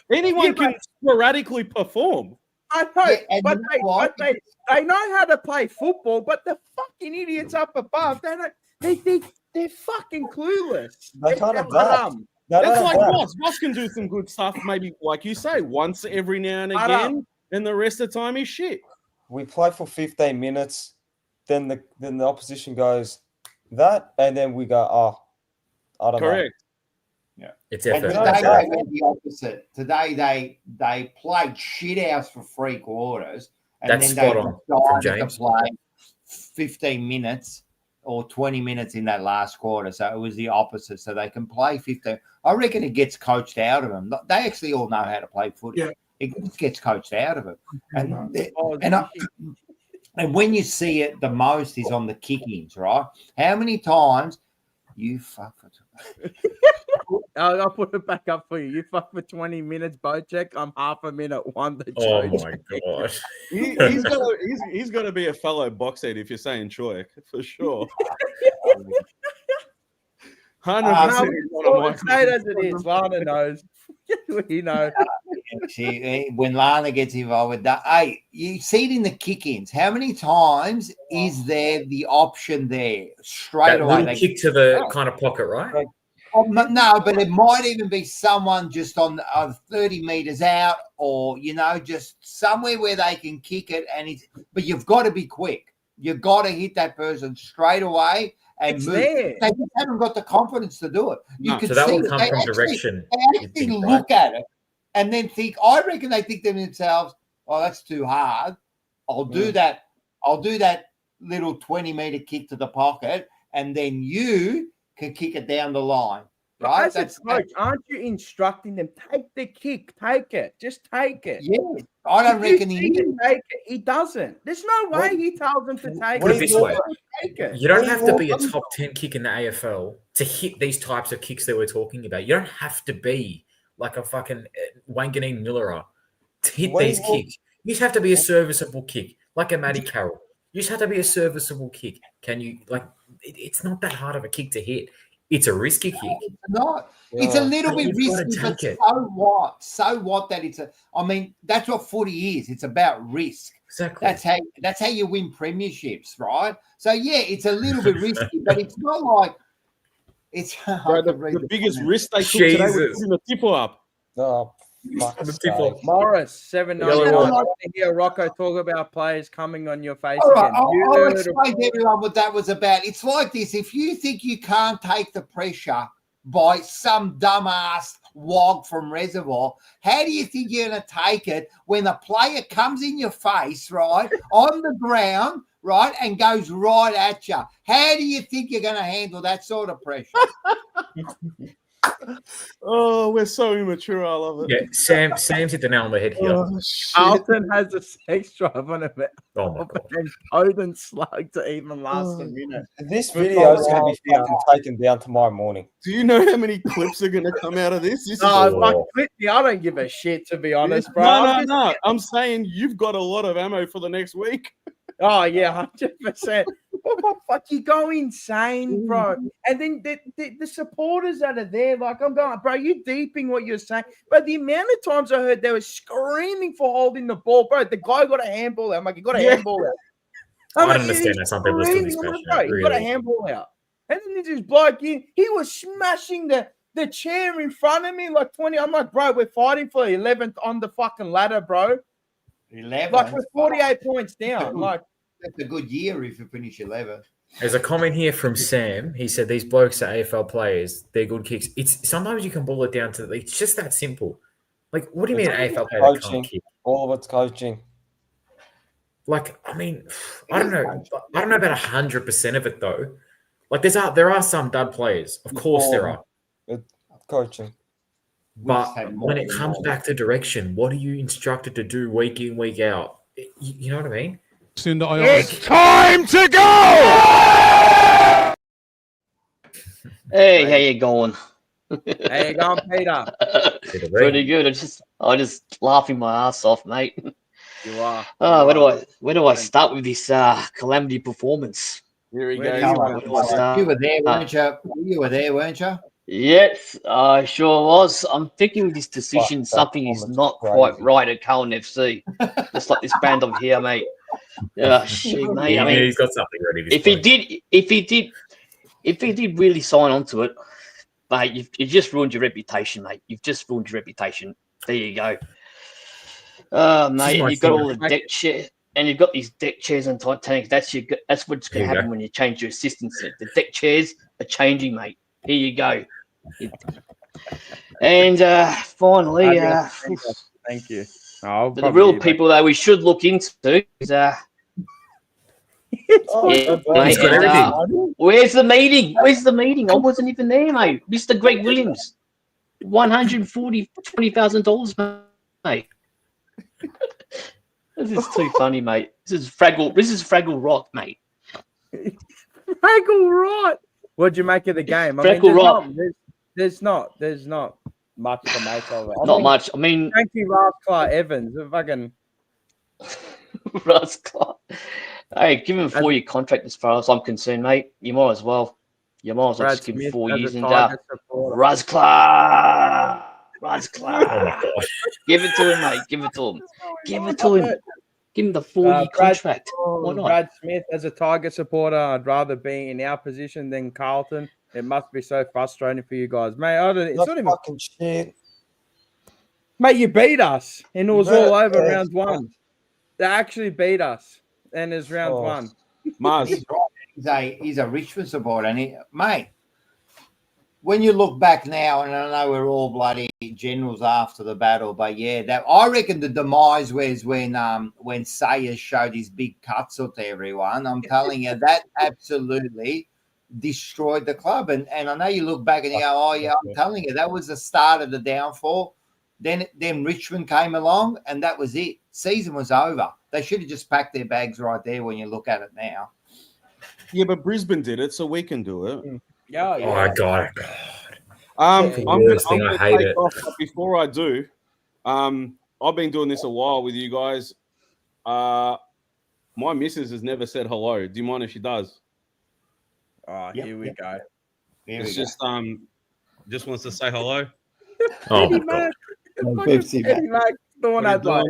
Anyone can sporadically perform. I know, but they know how to play football, but the fucking idiots up above, they're fucking clueless. They can't adapt. That's like Ross. Ross can do some good stuff, maybe, like you say, once every now and again, and the rest of the time is shit. We play for 15 minutes, then the opposition goes that, and then we go, I don't know. Correct. Yeah, It's and effort. today they went the opposite. Today they played shit house for 3 quarters, and That's then they spot on from decided to James. play 15 minutes or 20 minutes in that last quarter. So it was the opposite. So they can play 15. I reckon it gets coached out of them. They actually all know how to play footy. Yeah. It just gets coached out of them. And when you see it the most is on the kick-ins, right? How many times you fuck it? I'll put it back up for you. You fuck for 20 minutes, Bojack. I'm half a minute one. The Oh Trojan. my gosh. He's got to be a fellow boxhead if you're saying Troy, for sure. 100%. Say it as it is. Lana knows. He knows. See, when Lana gets involved with that, hey, you see it in the kick-ins. How many times is there the option there straight That away? little kick to the kind of pocket, right? No, but it might even be someone just on 30 meters out, or just somewhere where they can kick it. But you've got to be quick. You've got to hit that person straight away and move. There. They just haven't got the confidence to do it. You can so that see will come they from actually, direction. They actually look at it and then think. I reckon they think to themselves, "Oh, that's too hard. I'll do that. I'll do that little 20-meter kick to the pocket, and then you can kick it down the line." Right? As a coach, aren't you instructing them? Take the kick. Take it. Just take it. Yeah. I don't reckon he take it. He doesn't. There's no way he tells them to take Put it. it this way. Take it. You don't have to be a top 10 kick in the AFL to hit these types of kicks that we're talking about. You don't have to be like a fucking Wanganeen Millerer to hit these kicks. You just have to be a serviceable kick, like a Matty Carroll. You just have to be a serviceable kick. Can you, it's not that hard of a kick to hit. It's a risky kick. It's not. It's a little bit risky, but so what? So what that it's a. I mean, that's what footy is. It's about risk. Exactly. That's how you win premierships, right? So yeah, it's a little bit risky, but it's not like it's. Bro, the biggest risk they took today was putting the tipple up. Oh, Morris, 7 9. I want to hear Rocco talk about players coming on your face again. I'll explain to everyone what that was about. It's like this: if you think you can't take the pressure by some dumbass wog from Reservoir, how do you think you're going to take it when a player comes in your face, right, on the ground, right, and goes right at you? How do you think you're going to handle that sort of pressure? Oh, we're so immature. I love it. Yeah, Sam's hit the nail on the head here. Carlton has a sex drive on a bit. Oh my God. And Odin slug to even last a minute. This video is going to be fucking taken down tomorrow morning. Do you know how many clips are going to come out of this? Fuck clip me. I don't give a shit, to be honest, bro. No. I'm saying you've got a lot of ammo for the next week. Oh, yeah, 100%. What the fuck? You go insane, bro. And then the supporters that are there, like, I'm going, bro, you deeping what you're saying. But the amount of times I heard they were screaming for holding the ball, bro, the guy got a handball out. I'm like, he got a handball out. I don't understand that some people are still discussion. He got a handball out. And then there's this bloke in, he was smashing the chair in front of me like 20. I'm like, bro, we're fighting for 11th on the fucking ladder, bro. 11. Like, we're 48 points down. Like, that's a good year if you finish 11. There's a comment here from Sam. He said these blokes are AFL players. They're good kicks. It's sometimes you can boil it down to it's just that simple. Like, what do you mean an AFL player that can't kick? All of it's coaching. Like, I mean, I don't know. I don't know about 100% of it though. Like, there are some dud players. Of course, there are. Coaching. But when it comes back to direction, what are you instructed to do week in, week out? You know what I mean? It's time to go! Hey, how you going? How you going, Peter? Pretty good. I just laughing my ass off, mate. You are. Where do I start with this calamity performance? Here we go. You were there, weren't you? You were there, weren't you? Yes, I sure was. I'm thinking with this decision, something is not quite right at Carlton FC. Just like this band up here, mate. Shit, mate. I mean, he's got something ready. If he did really sign on to it, mate, you just ruined your reputation, mate. You've just ruined your reputation. There you go. Mate, you've got all the deck chairs, and you've got these deck chairs and Titanic. That's what's going to happen when you change your assistants. The deck chairs are changing, mate. Here you go. And finally, thank you. Oh, but the real people that we should look into is He's got everything. where's the meeting? Where's the meeting? I wasn't even there, mate. Mr. Greg Williams, $140,000, mate. This is too funny, mate. This is Fraggle Rock, mate. Fraggle Rock. What'd you make of the game? Fraggle Rock. There's not much to make of it. Not much. I mean, thank you, Rasclar Evans. Fucking Rasclar. Hey, give him a 4-year contract as far as I'm concerned, mate. You might as well. Just give him 4 years and Rasclar. Oh my god. Give it to him, mate. Give it to him. Give it to him. Give him the 4-year contract. Why not? Brad Smith, as a Tiger supporter, I'd rather be in our position than Carlton. It must be so frustrating for you guys, mate. It's not even fucking shit. Mate, you beat us, and it was all over round one. They actually beat us, and it's round one. Mars. He's a Richmond supporter, and mate, when you look back now, and I know we're all bloody generals after the battle, but yeah, that I reckon the demise was when Sayers showed his big cuts up to everyone. I'm telling you, that absolutely destroyed the club. And I know you look back and you go, oh yeah, I'm telling you, that was the start of the downfall. Then Richmond came along, and that was it. Season was over. They should have just packed their bags right there when you look at it now. Yeah, but Brisbane did it, so we can do it. Yeah. Oh my god. I'm going to hate take it. off, but before I do, I've been doing this a while with you guys. My missus has never said hello. Do you mind if she does? Oh, here we go. It's just wants to say hello. Oh Eddie my god. Eddie Mac, the one I'd like.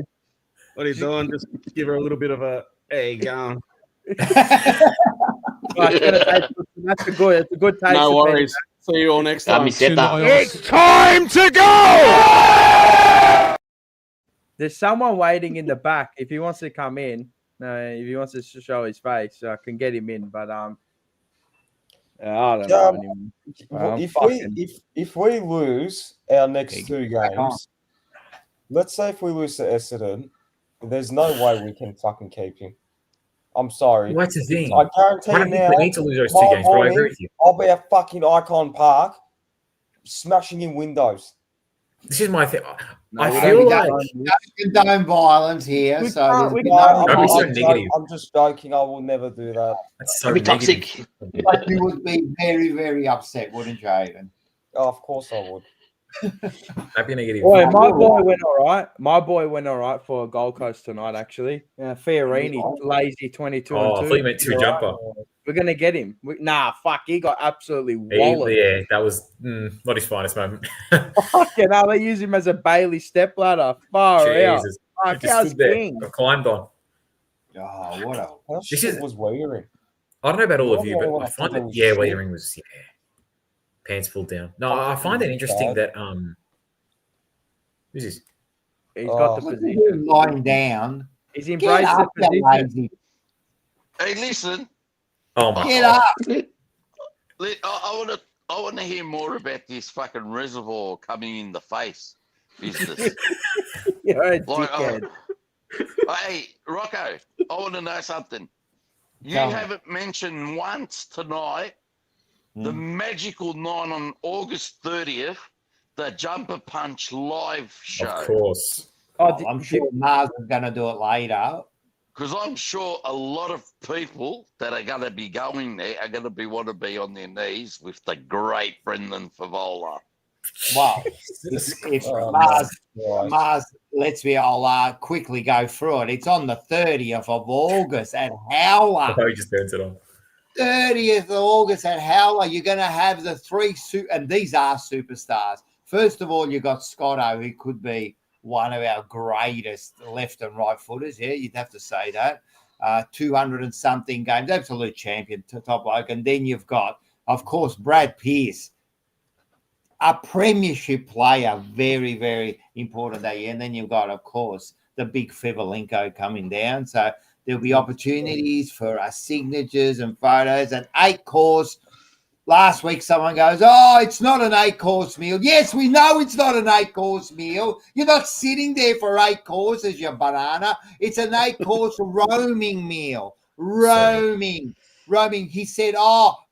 What are you doing? Just give her a little bit of a hey, go. That's a good taste. No worries. See you all next time. It's time to go! There's someone waiting in the back. If he wants to come in, if he wants to show his face, I can get him in. But I don't know anymore. If we lose our next 2 games, let's say if we lose to Essendon, there's no way we can fucking keep him. I'm sorry. What's the thing? I guarantee you now. We need to lose those 2 games, but I agree with you. I'll be at fucking Icon Park, smashing in windows. This is my thing. I we feel don't like condone violence here. I'm just joking. I will never do that. That's so toxic. But you would be very, very upset, wouldn't you, Aiden? Oh, of course I would. Happy negative. Boy, my boy went all right. My boy went all right for Gold Coast tonight, actually. Fiorini, lazy 22 and 2. I thought you meant 2 jumper. We're going to get him. Fuck, he got absolutely walloped. Yeah, that was not his finest moment. Fucking hell, they use him as a Bailey stepladder. Far out. Fuck, how's King? I climbed on. Oh, what a... This was wearing. I don't know about all of you, but I find that, wearing was, pants pulled down. No, I find it interesting that, who's this? He's got the position. Lying down. He's embraced the position. Hey, listen. Oh my Get god. up. I want to hear more about this fucking reservoir coming in the face business. You're a dickhead. Hey, Rocco, I want to know something. You haven't mentioned once tonight the magical night on August 30th, the Jumper Punch live show. Of course. I'm sure Mars is going to do it later. Because I'm sure a lot of people that are going to be going there are going to want to be on their knees with the great Brendan Favola. Well, if Mars lets me, I'll quickly go through it. It's on the 30th of August at Howler. Oh, he just turns it on. 30th of August at Howler. You're going to have the 3 and these are superstars. First of all, you got Scotto, who could be one of our greatest left and right footers. Yeah, you'd have to say that. 200 and something games, absolute champion, top bloke. And then you've got, of course, Brad Pearce, a premiership player, very, very important that year. And then you've got, of course, the big Fivolenko coming down. So there'll be opportunities for signatures and photos. And 8 course, Last week, someone goes, "Oh, it's not an 8-course meal." Yes, we know it's not an 8-course meal. You're not sitting there for 8 courses, you banana. It's an 8-course roaming meal. Roaming. He said,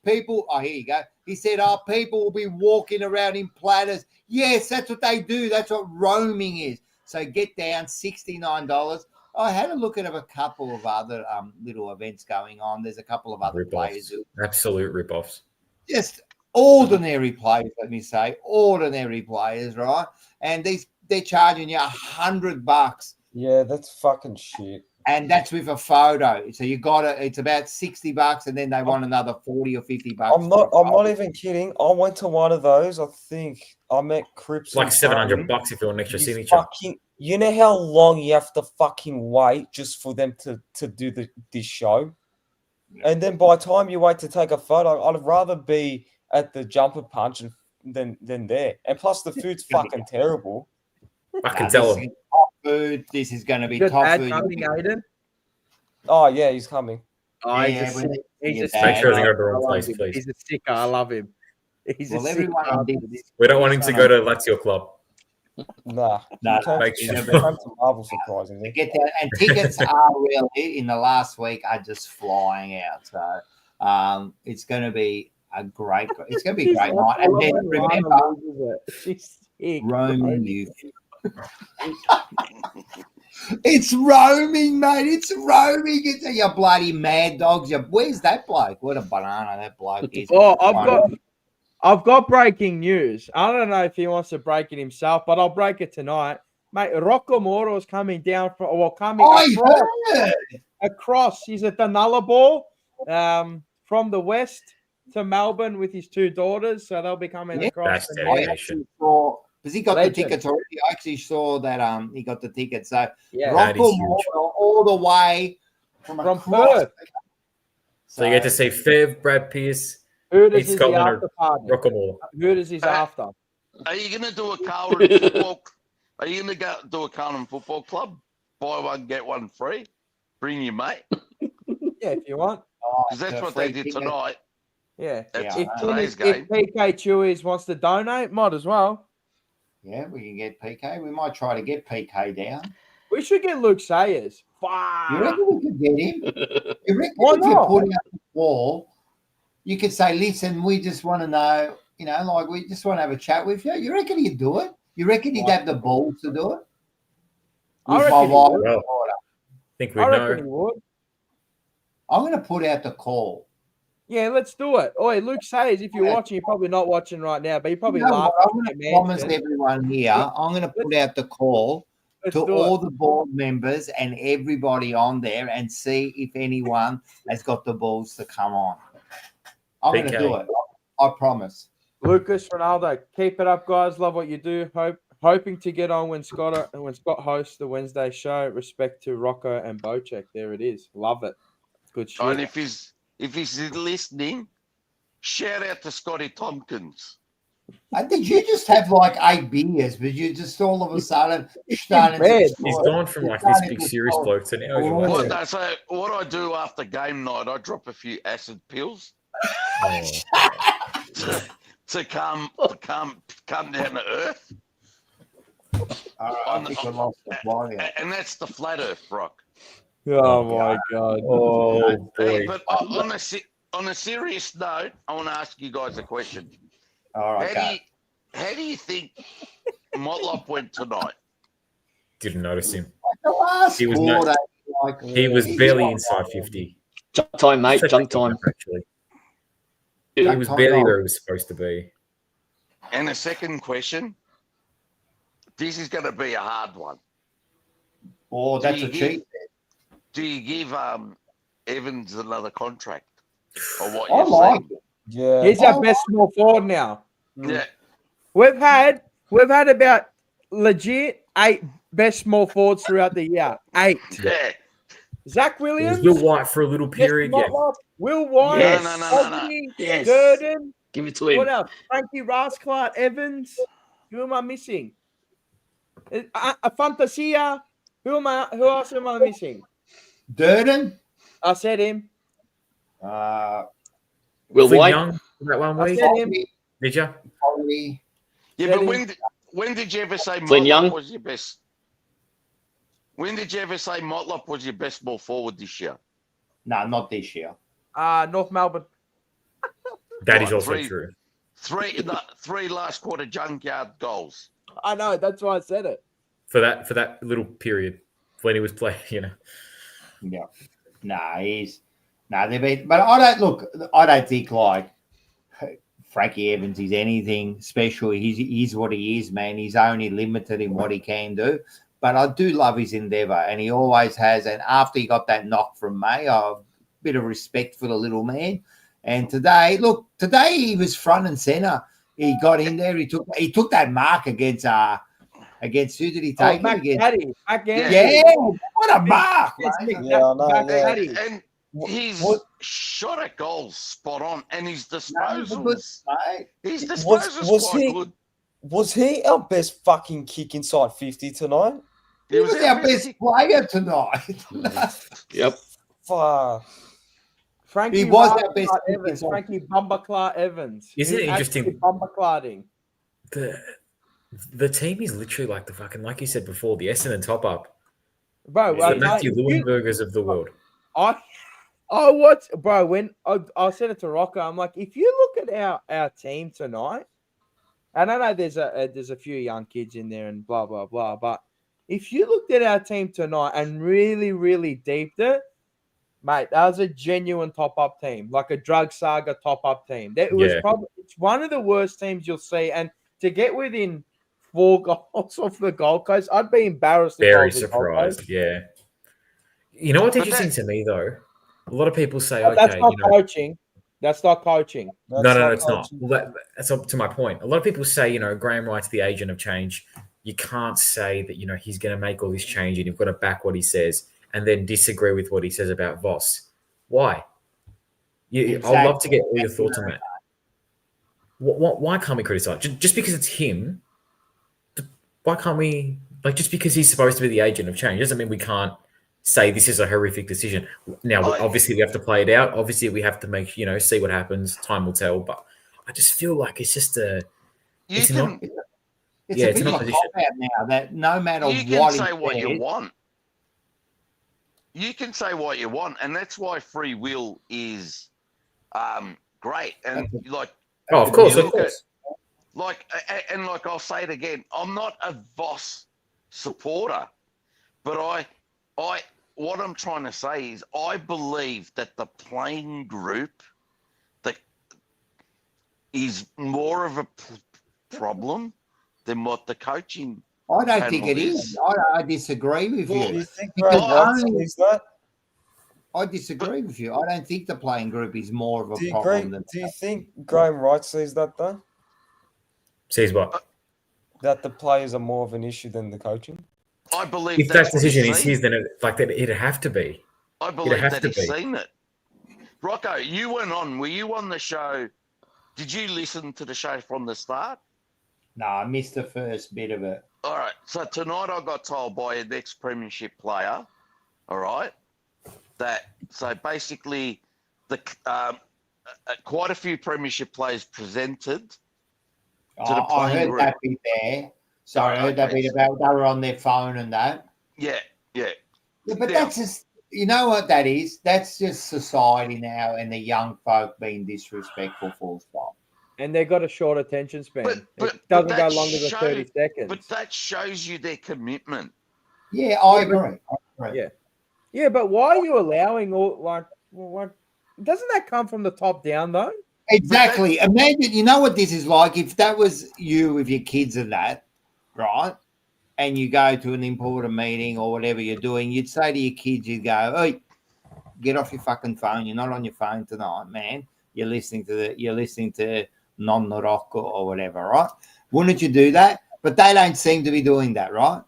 people. Oh, here you go. He said, people will be walking around in platters. Yes, that's what they do. That's what roaming is. So get down, $69. I had a look at a couple of other little events going on. There's a couple of other players. Absolute rip-offs. Just ordinary players, let me say, ordinary players, right? And they're charging you $100. Yeah, that's fucking shit. And that's with a photo. So you got it. It's about $60, and then they want another $40 or $50. I'm not even kidding. I went to one of those. I think I met Crips. It's like $700 if you want an extra signature. You know how long you have to fucking wait just for them to do this show? And then by the time you wait to take a photo, I'd rather be at the Jumper Punch than there. And plus, the food's fucking terrible. I can tell them. Top food. This is going to be top food. Aiden? Oh, yeah, he's coming. Oh, he's a Make sure he doesn't go to the wrong place, please. He's a sticker. I love him. Everyone we don't want him to go to Lazio Club. Nah. Make sure. Come to Marvel, surprisingly. Get that. And tickets are really, in the last week, are just flying out. So it's going to be a great night. And then remember, roaming youth. It's roaming, mate. It's roaming. It's your bloody mad dogs. Where's that bloke? What a banana that bloke is. Oh, I've got breaking news. I don't know if he wants to break it himself, but I'll break it tonight. Mate, Rocco Moro is coming down across. He's at the Nullarbor from the west to Melbourne with his 2 daughters. So they'll be coming across. Because he got the tickets already. I actually saw that he got the tickets. So Rocco Moro all the way from Perth. So you get to see Fev, Brad Pearce. Who does his after party? Who does his after? Are you going to do a Carlton football? Are you going to do a Carlton football club? Buy one, get one free. Bring your mate. Yeah, if you want. Because that's what they did tonight. Yeah. If PK Chewies wants to donate, might as well. Yeah, we can get PK. We might try to get PK down. We should get Luke Sayers. Fuck. You reckon we could get him? You reckon if you put out the wall, you could say, listen, we just want to know, we just want to have a chat with you. You reckon he'd do it? You reckon he'd have the balls to do it? I reckon he would. Think we know. He would. I'm going to put out the call. Yeah, let's do it. Oi, Luke Sayers, if you're watching, you're probably not watching right now, but you probably laugh. I'm going to promise everyone here, I'm going to put out the call to all the board members and everybody on there and see if anyone has got the balls to come on. I'm going to do it. I promise. Lucas Ronaldo, keep it up, guys. Love what you do. Hoping to get on when Scott hosts the Wednesday show. Respect to Rocco and Bocek. There it is. Love it. Good shit. And if he's listening, shout out to Scotty Tompkins. Did you just have like 8 beers, but you just all of a sudden started? He's gone from like this big serious bloke to now. So what I do after game night, I drop a few acid pills to come down to earth. And that's the flat earth, Brock. Oh my God! Oh boy! Hey, but on a serious note, I want to ask you guys a question. All right. How do you think Motlop went tonight? Didn't notice him. He was barely inside 50. Junk time, mate. Junk time. Actually, he was barely where he was supposed to be. And the second question. This is going to be a hard one. Oh, that's a cheat. Do you give Evans another contract? Or what I like it. Yeah. He's our best small forward now. Yeah. We've had about legit 8 best small forwards throughout the year. 8. Yeah. Zach Williams. Will White for a little period. Yes, Will White. Yes. No. Yes. Durden. Give it to him. What else? Frankie Rasclart, Evans. Who am I missing? A Fantasia. Who else am I missing? Durden. I said him. Will White. Young. that one I week? said him. Did you? Yeah, but when did you ever say Flynn Young? Motlop was your best? When did you ever say Motlop was your best ball forward this year? No, not this year. North Melbourne. That is Right, also three- true. Three last quarter junkyard goals. I know. That's why I said it. For that little period when he was playing, Yeah. They've been, but I don't think like Frankie Evans is anything special. He's what he is, man. He's only limited in what he can do. But I do love his endeavour, and he always has. And after he got that knock from May, a bit of respect for the little man. And today he was front and centre. He got in there. He took that mark against who did he take it against? Yeah, what a mark! And his shot at goals spot on, and his disposals. His disposals quite good. Was he our best fucking kick inside 50 tonight? He was our best player tonight. Yep. Fuck. Frankie He was our Clark best Evans. kicker. Frankie Bumberclaw Evans. Isn't it interesting? Bumbercladding. The team is literally like the fucking, like you said before, the Essendon top up. Bro, It's the Matthew Lewinbergers of the world. I watched, bro, when I said it to Rocco, I'm like, if you look at our team tonight, and I know there's a few young kids in there and blah, blah, blah, but if you looked at our team tonight and really, really deeped it, mate, that was a genuine top-up team, like a drug saga top-up team. It's one of the worst teams you'll see, and to get within 4 goals off the Gold Coast, I'd be embarrassed. Very surprised, yeah. You know what's interesting to me, though? A lot of people say, but okay, that's not coaching. That's not coaching. No, it's not. Well, that's up to my point. A lot of people say, Graham Wright's the agent of change. You can't say that, he's going to make all this change and you've got to back what he says and then disagree with what he says about Voss. Why? I'd love to get all your thoughts on that. Why can't we criticize? Just because it's him, why can't we, just because he's supposed to be the agent of change, doesn't mean we can't say this is a horrific decision. Now, obviously, we have to play it out. Obviously, we have to make, see what happens. Time will tell. But I just feel like it's just It's a bit of a cop-out now that no matter what... You can say what you want. You can say what you want, and that's why free will is great. And of course. I'll say it again. I'm not a Voss supporter, but what I'm trying to say is I believe that the playing group that is more of a problem than what the coaching. I don't think it is. I disagree with you. You think Graham is that? I disagree with you. I don't think the playing group is more of a problem. Do you think Graham Wright sees that though? Sees what? That the players are more of an issue than the coaching? I believe if that decision is his, then it'd have to be. I believe that he's seen it. Rocco, you went on. Were you on the show? Did you listen to the show from the start? No, I missed the first bit of it. All right. So tonight I got told by an ex-premiership player, all right, that basically quite a few premiership players presented to the playing I heard group. that bit there. Sorry, I heard that bit about they were on their phone and that. Yeah. But that's just, you know what that is? That's just society now and the young folk being disrespectful, full stop. And they've got a short attention span. It doesn't go longer than 30 seconds. But that shows you their commitment. Yeah, I agree. Yeah, but why are you allowing doesn't that come from the top down though? Exactly. Imagine, you know what this is like? If that was you with your kids and that, right? And you go to an important meeting or whatever you're doing, you'd say to your kids, you'd go, "Hey, get off your fucking phone. You're not on your phone tonight, man. You're listening to Non Morocco or whatever, right?" Wouldn't you do that? But they don't seem to be doing that, right?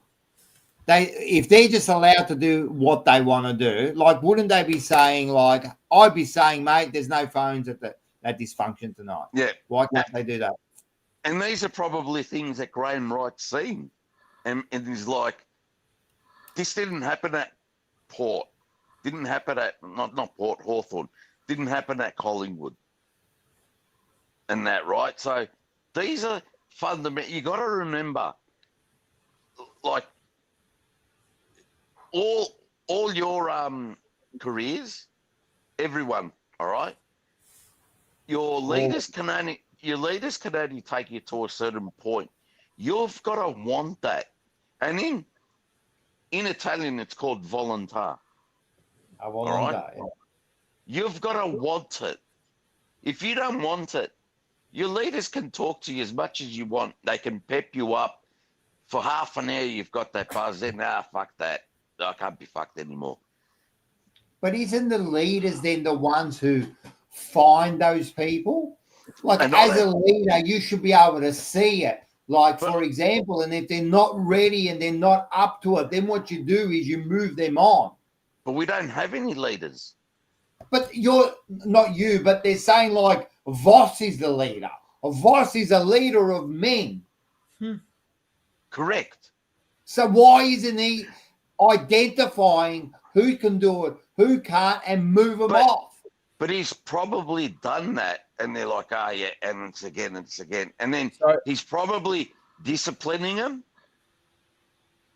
If they're just allowed to do what they want to do, wouldn't they be saying, I'd be saying, mate, there's no phones at this function tonight. Yeah. Why can't they do that? And these are probably things that Graham Wright's seen. And he's like, this didn't happen at Port. Didn't happen at, not Port, Hawthorn. Didn't happen at Collingwood. and that, right? So these are fundamental. You got to remember, like all your careers, everyone, all right. Your leaders can only take you to a certain point. You've got to want that, and in Italian it's called volontà. All right, you've got to want it. If you don't want it, your leaders can talk to you as much as you want. They can pep you up for half an hour. You've got that buzz. Then fuck that. I can't be fucked anymore. But isn't the leaders then the ones who find those people? Like, as a leader, you should be able to see it. Like, for example, and if they're not ready and they're not up to it, then what you do is you move them on. But we don't have any leaders. But you're not you, but they're saying like Voss is the leader. Voss is a leader of men. Correct. So why isn't he identifying who can do it, who can't, and move them off? But he's probably done that, and they're like, yeah, and it's again. And then he's probably disciplining them,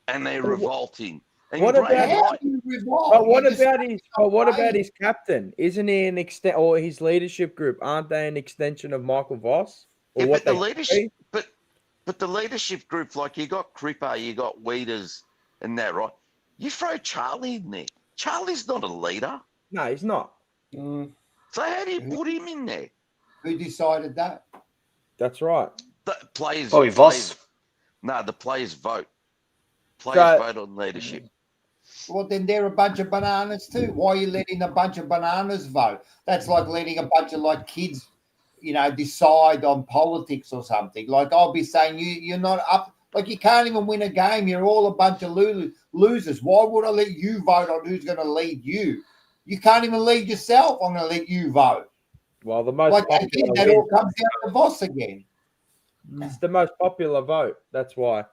and they're revolting. And What about what about his captain? Isn't he an extent, or his leadership group? Aren't they an extension of Michael Voss? Or but the leadership, but the leadership group, like you got Cripper, you got Weeders, and that, right? You throw Charlie in there. Charlie's not a leader. No, he's not. So how do you put him in there? Who decided that? That's right. The players. Probably Voss. No, the players vote. Players vote on leadership. Well, then they're a bunch of bananas too. Why are you letting a bunch of bananas vote? That's like letting a bunch of like kids, decide on politics or something. Like I'll be saying, you're not up. Like you can't even win a game. You're all a bunch of losers. Why would I let you vote on who's going to lead you? You can't even lead yourself. I'm going to let you vote. Well, the most popular that all comes down to Voss again. It's the most popular vote. That's why.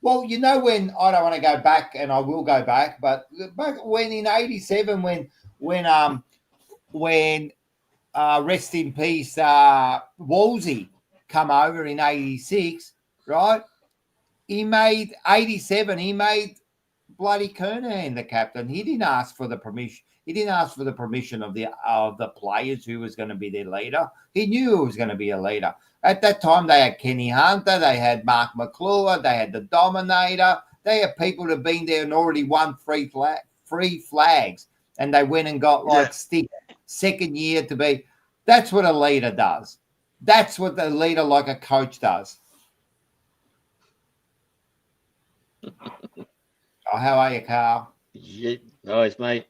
Well, when I don't want to go back, and I will go back, but back when in '87, when rest in peace, Wolsey come over in '86, right? He made '87. He made bloody Kernahan the captain. He didn't ask for the permission. He didn't ask for the permission of the players who was going to be their leader. He knew who was going to be a leader. At that time, they had Kenny Hunter, they had Mark McClure, they had the Dominator. They had people that had been there and already won free flags, and they went and got stick second year to be. That's what a leader does. That's what the leader, like a coach, does. How are you, Carl? Yeah, nice, mate.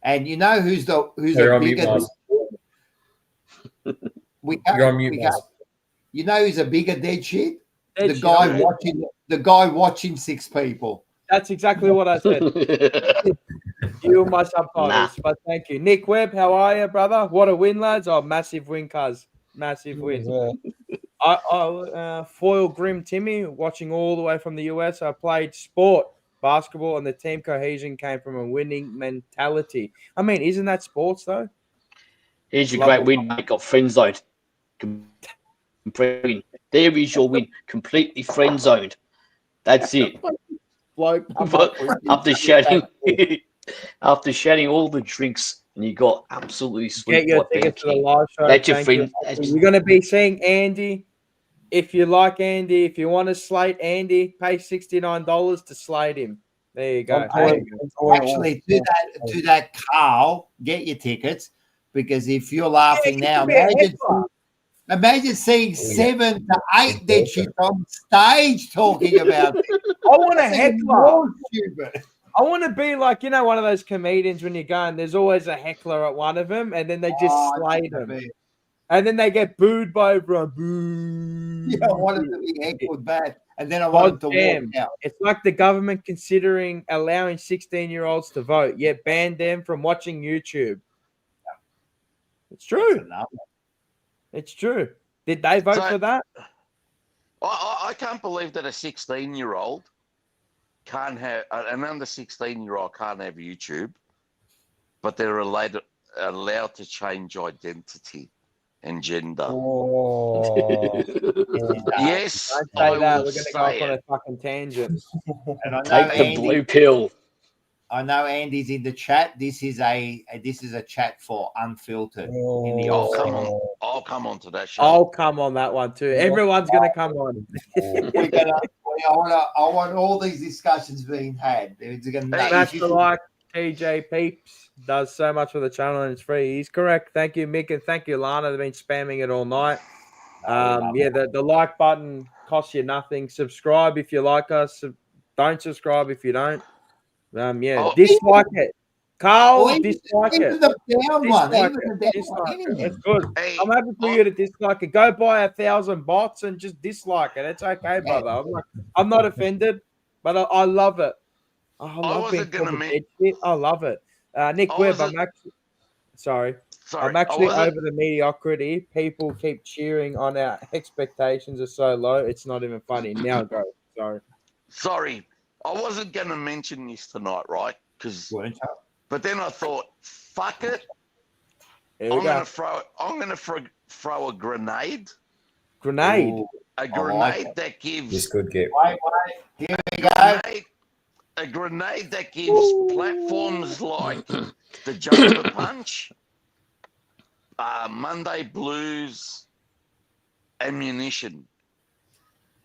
And you know who's the biggest? You're on mute, Moz. You know who's a bigger dead shit? The guy watching six people. That's exactly what I said. You and my subtitles, but thank you. Nick Webb, how are you, brother? What a win, lads. Oh, massive win, cuz. Massive win. I foil Grim Timmy, watching all the way from the US. I played sport, basketball, and the team cohesion came from a winning mentality. I mean, isn't that sports, though? Here's your great win, mate. Got friend zoned. There is your win. Completely friend zoned. That's it. After shouting all the drinks, and you got absolutely sweet. Get your tickets to the live show. That's your friend. You're going to be seeing Andy. If you like Andy, if you want to slate Andy, pay $69 to slate him. There you go. Actually, to that, Carl, get your tickets, because if you're laughing now, imagine seeing 7 to 8 dead shits on stage talking about it. I want a heckler. I want to be like, one of those comedians when you're going, there's always a heckler at one of them, and then they just slay them. And then they get booed by everyone. Boo. Yeah, I wanted to be heckled bad. And then I wanted to walk out. It's like the government considering allowing 16-year-olds to vote, yet ban them from watching YouTube. It's true. It's true. Did they vote for that? I can't believe that a 16-year-old can't have an under 16-year-old can't have YouTube, but they're allowed to change identity and gender. Oh. Yes, Don't I say that. will We're going to go off say on it. a fucking tangent. And I know Take the Andy, blue pill. I know Andy's in the chat. This is a chat for unfiltered in the I'll off come season. on. I'll come on to that show. I'll come on that one too. Everyone's going to come on. We're gonna. I want all these discussions being had. It's gonna, Smash the like. TJ Peeps does so much for the channel and it's free. He's correct. Thank you, Mick, and thank you, Lana. They've been spamming it all night. Yeah, the like button costs you nothing. Subscribe if you like us. Don't subscribe if you don't. Yeah, dislike it. Carl, dislike it. The down one, Dislike even it. the down Dislike one, it. It's good. I'm happy for you to dislike it. Go buy 1,000 bots and just dislike it. It's okay, brother. I'm not offended, but I love it. I love being called a dead shit. I love it. Nick Webb, I'm actually sorry. I'm actually over the mediocrity. People keep cheering on our expectations are so low. It's not even funny. Now go. Sorry. Sorry, I wasn't going to mention this tonight, right? But then I thought, fuck it. I'm going to throw a grenade. Grenade. A grenade that gives. This could get. Wait, here we go. A grenade that gives platforms like the Jumper Punch, Monday Blues, ammunition.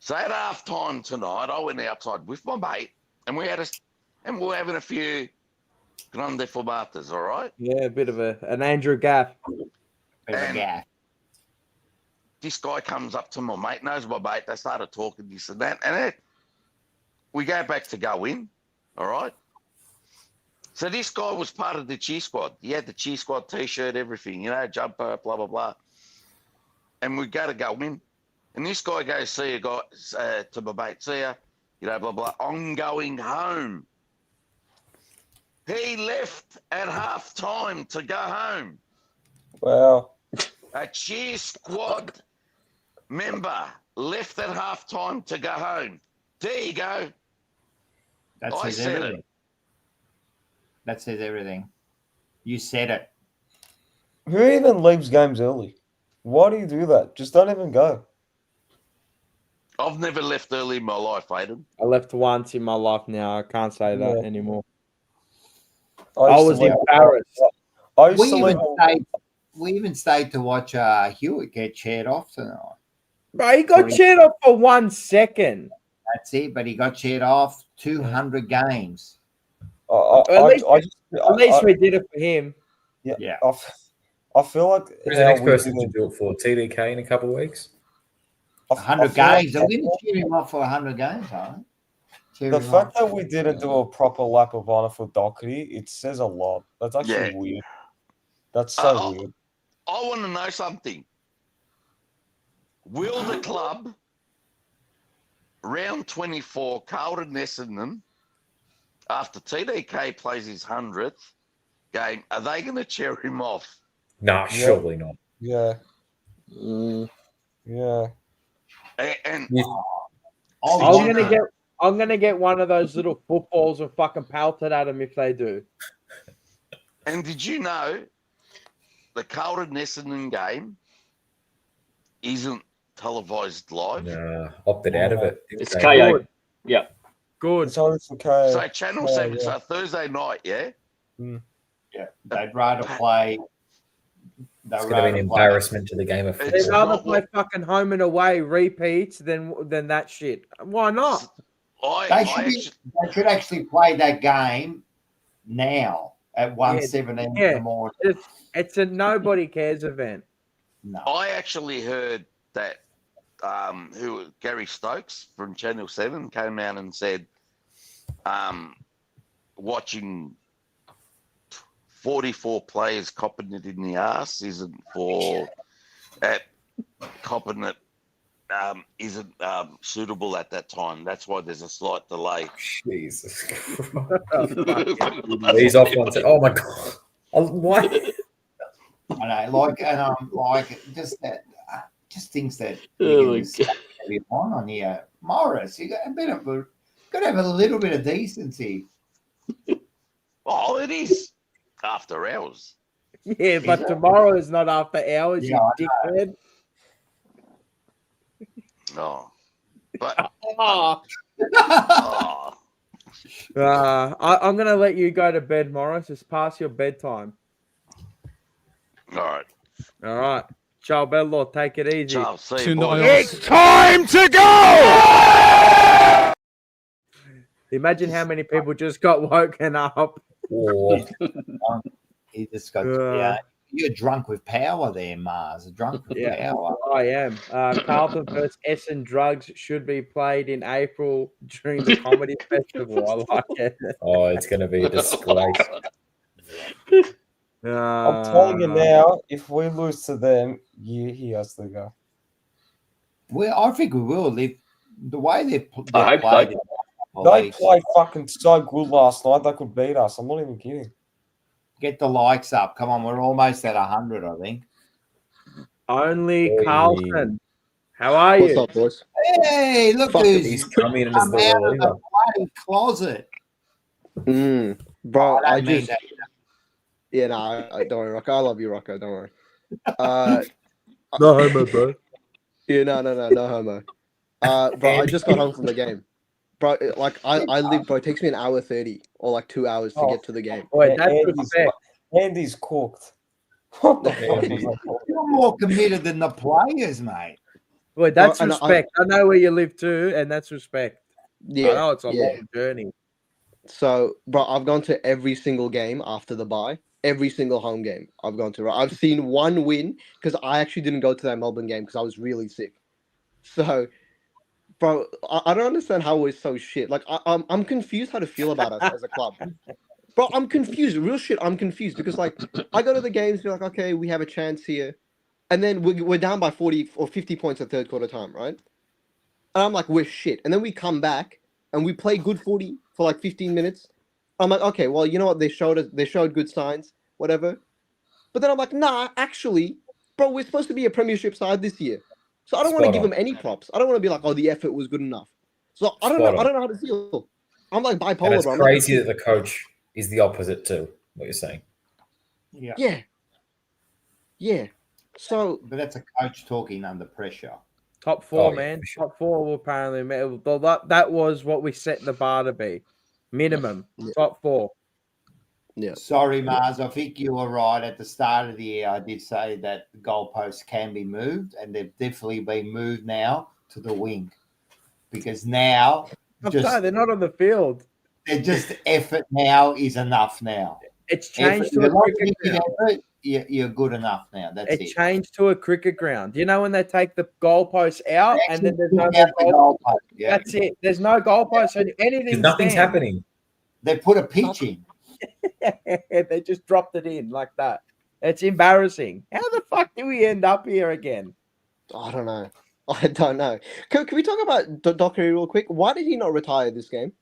So at halftime tonight, I went outside with my mate, and we're having a few grande formatas, all right? Yeah, a bit of an Andrew Gaff. And this guy comes up to my mate, knows my mate. They started talking this and that, and we go back to go in. All right. So this guy was part of the cheer squad. He had the cheer squad T-shirt, everything, jumper, blah, blah, blah. And we go in. And this guy goes, see you guys, to my mate, see ya, blah, blah. I'm going home. He left at half time to go home. Wow. A cheer squad member left at half time to go home. There you go. That says everything. That says everything. You said it. Who even leaves games early? Why do you do that? Just don't even go. I've never left early in my life, Aiden. I left once in my life now. I can't say that anymore. I was embarrassed. We even stayed to watch Hewitt get chaired off tonight. Bro, he got chaired off for 1 second. That's it, but he got chaired off 200 games. At least we did it for him. Yeah. I feel like who's the next person to do it for? TDK in a couple of weeks? 100 games. Like, we didn't cheer him off for 100 games, aren't we? The fact that we didn't do a proper lap of honor for Doherty, it says a lot. That's actually weird. That's so weird. I want to know something. Will the club, round 24, Carlton Essendon, after TDK plays his 100th game, are they going to cheer him off? No, surely not. Yeah. Yeah. And I'm gonna get one of those little footballs and fucking pelt it at them if they do. And did you know the Carlton Essendon game isn't televised live? No, opted out of it. It's kayo. Yeah. Good. It's only for kayo. So Channel 7, so Thursday night, yeah? Yeah. They'd rather play. It's going to be an embarrassment to the game of football. They'd rather play fucking home and away repeats than that shit. Why not? They should actually play that game now at 1:17 in the morning. It's a nobody cares event. No. I actually heard that Gary Stokes from Channel 7 came out and said watching 44 players copping it in the ass isn't for copping it isn't suitable at that time. That's why there's a slight delay. Jesus Christ. He's off one. Oh my God. Why? I know, just things that you can on here. Morris, you got to have a little bit of decency. Oh, it is after hours. Yeah, but tomorrow is not after hours, Yeah, you I dickhead. No. But I'm going to let you go to bed, Morris. It's past your bedtime. all right. All right. Ciao, bello. Take it easy. Ciao. See you, boys. It's time to go! Imagine how many people just got woken up. He just got, you're drunk with power there, Mars. Drunk with power. I am. Carlton vs. Essen Drugs should be played in April during the comedy festival. I like it. Oh, it's going to be a disgrace. I'm telling you now, if we lose to them, he has to go. Well, I think we will. The way they played. They played fucking so good last night, they could beat us. I'm not even kidding. Get the likes up. Come on, we're almost at 100, I think. Only Carlton. How are you? What's up, boys? Hey, look He's coming in as come the out of reliever. the bloody closet. Bro, I don't mean just... that. Yeah, no, I don't worry, Rocco. I love you, Rocco. Don't worry. No homo, bro. Yeah, no homo. Bro, I just got home from the game. Bro, like, I live, bro, it takes me an hour 30 or like 2 hours to get to the game. Wait, that's respect. Andy's cooked. What the fuck? You're more committed than the players, mate. Wait, that's Bro, and respect. I know where you live too, and that's respect. Yeah, I know it's a yeah. long journey. So, bro, I've gone to every single game after the bye. Every single home game I've gone to. Right? I've seen one win because I actually didn't go to that Melbourne game because I was really sick. So, bro, I don't understand how we're so shit. Like, I'm confused how to feel about us as a club. Bro, I'm confused. Real shit, I'm confused because, like, I go to the games, be like, okay, we have a chance here. And then we're down by 40 or 50 points at third quarter time, right? And I'm like, we're shit. And then we come back and we play good footy for like 15 minutes. I'm like, okay, well, you know what? They showed good signs, whatever. But then I'm like, nah, actually, bro, we're supposed to be a premiership side this year. So I don't want to give them any props. I don't want to be like, oh, the effort was good enough. So I don't know how to feel. I'm like bipolar, And it's bro. crazy that the coach is the opposite too, what you're saying. Yeah. Yeah. So, but that's a coach talking under pressure. Top four, man. Top four will apparently. That was what we set the bar to be. Minimum. Top four. Yeah. Sorry, Mars. I think you were right. At the start of the year, I did say that the goalposts can be moved, and they've definitely been moved now to the wing. Because now they're not on the field. They're just effort now is enough now. It's changed to a cricket ground. Effort, you're good enough now. That's it. It changed to a cricket ground. You know when they take the goalposts out and then there's no goalpost. Yeah. That's it. There's no goalpost. So anything. Nothing's happening. They put a pitch in. They just dropped it in like that. It's embarrassing. How the fuck do we end up here again? I don't know. Can we talk about Dockery real quick? Why did he not retire this game?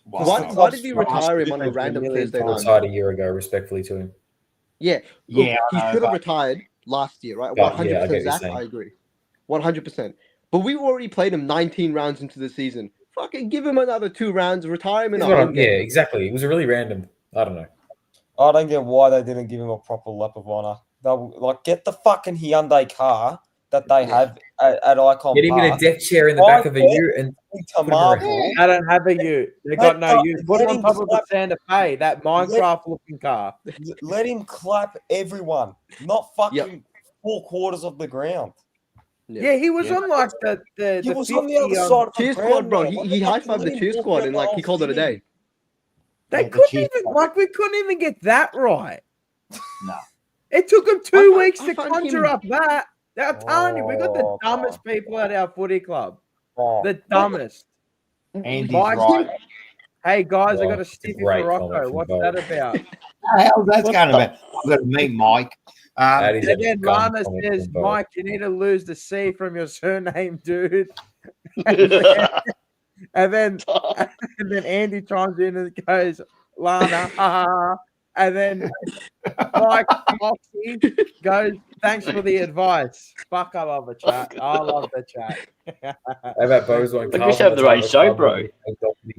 Why did he retire him on a random Thursday night? Retired a year ago, respectfully to him. Yeah. Look, he should have retired last year, right? 100%, Zach, I agree. 100%. But we already played him 19 rounds into the season. Fucking give him another 2 rounds, retire him in a home game. Yeah, exactly. It was a really random. I don't know. I don't get why they didn't give him a proper lap of honor. Like, get the fucking Hyundai car that they have at Icon Get him in a deck chair in the back of a ute and I don't have a ute. They got no ute. Put it on top of the Santa Fe, that Minecraft-looking car. Let him clap everyone, not fucking 4/4 of the ground. Yeah, he was on like the He was on the other side of the cheer ground, squad, bro. man. He high-fived the cheer squad and like he called it a day. They couldn't even we couldn't even get that right. No. It took them 2 weeks to conjure up that. I'm telling you, we got the dumbest people at our footy club. The dumbest. Andy's right. Hey guys, I got a sticky for Rocco. What's that about? How's that going about? I've got to meet Mike. And then Lana says, Mike, you need to lose the C from your surname, dude. And then Andy chimes in and goes, Lana, ha. And then Mike Moxie goes, thanks for the advice. Fuck, I love the chat. I love the chat. How about Bo's one? They just have their own show, bro.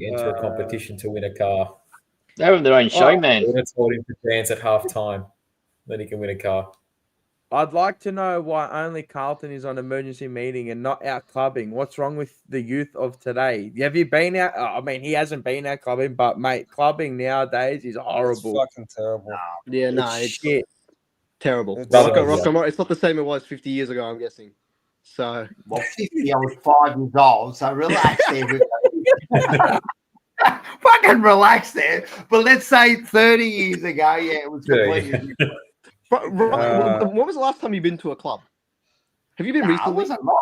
Enter a competition to win a car. They have their own show, man. We're taught him to dance at half time. then he can win a car. I'd like to know why only Carlton is on emergency meeting and not out clubbing. What's wrong with the youth of today? Have you been out? I mean, he hasn't been out clubbing, but mate, clubbing nowadays is horrible. It's fucking terrible. Yeah, no, it's shit. terrible. It's It's not the same it was 50 years ago, I'm guessing. So, well, 50, I was 5 years old, so relax there. Fucking relax there. But let's say 30 years ago, yeah, it was completely different. When was the last time you've been to a club? Have you been recently? I wasn't live.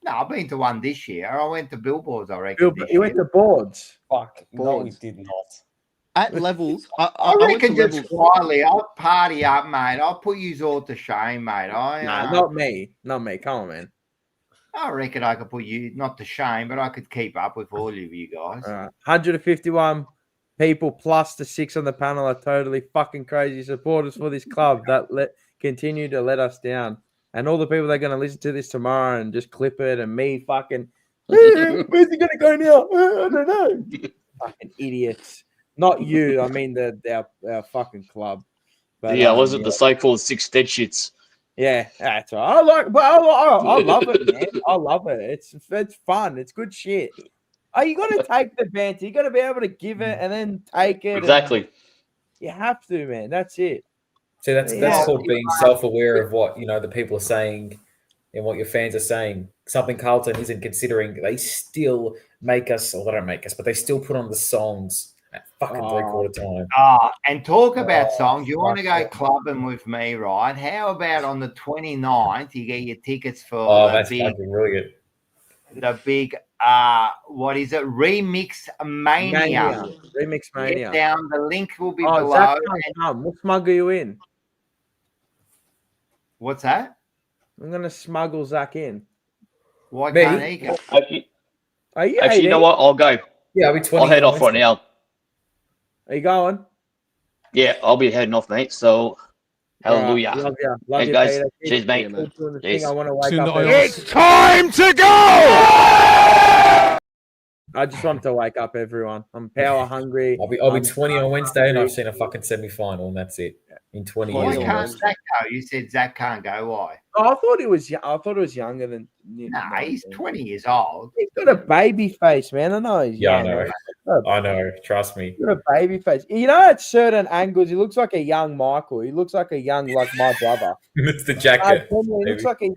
No, I've been to one this year. I went to Billboards, I reckon. You went to boards? Fuck, no, we did not. At levels, I reckon just quietly, I'll party up, mate. I'll put you all to shame, mate. Not me. Not me. Come on, man. I reckon I could put you, not to shame, but I could keep up with all of you guys. 151 people plus the 6 on the panel are totally fucking crazy supporters for this club that continue to let us down. And all the people that are going to listen to this tomorrow and just clip it and me fucking, where's he going to go now? I don't know. Fucking idiots. Not you. I mean our fucking club. But, yeah, wasn't the so-called 6 dead shits. Yeah, that's right. I love it, man. I love it. It's fun. It's good shit. Oh, you got to take the banter. You got to be able to give it and then take it. Exactly. You have to, man. That's it. See, that's called being self-aware of what the people are saying and what your fans are saying. Something Carlton isn't considering. They still make us, or they don't make us, but they still put on the songs at fucking 3/4 time. And talk about songs. You want to go clubbing with me, right? How about on the 29th, you get your tickets for that's fucking brilliant. The big what is it? Remix Mania. Remix Mania. Get down. The link will be Zach below. can't come. We'll smuggle you in. What's that? I'm gonna smuggle Zach in. Why Me? can't he go? Actually, you know what? I'll go. Yeah, I'll be 20. I'll head off right now. Are you going? Yeah, I'll be heading off, mate. So, hallelujah. Love you. Hey, you, guys. Peter. Cheers, mate. Cheers. I want to wake up. It's time to go! I just want to wake up, everyone. I'm power hungry. I'll be 20 on Wednesday, and I've seen a fucking semi-final, and that's it. In 20 Why years. can't Zach go? You said Zach can't go. Why? Oh, I thought it was. I thought it was younger than. Nah, he's 20 years old. He's got a baby face, man. I know. He's Yeah, young. I know. Trust me. He's got a baby face. You know, at certain angles, he looks like a young Michael. He looks like a young, like my brother. It's the jacket. He looks like a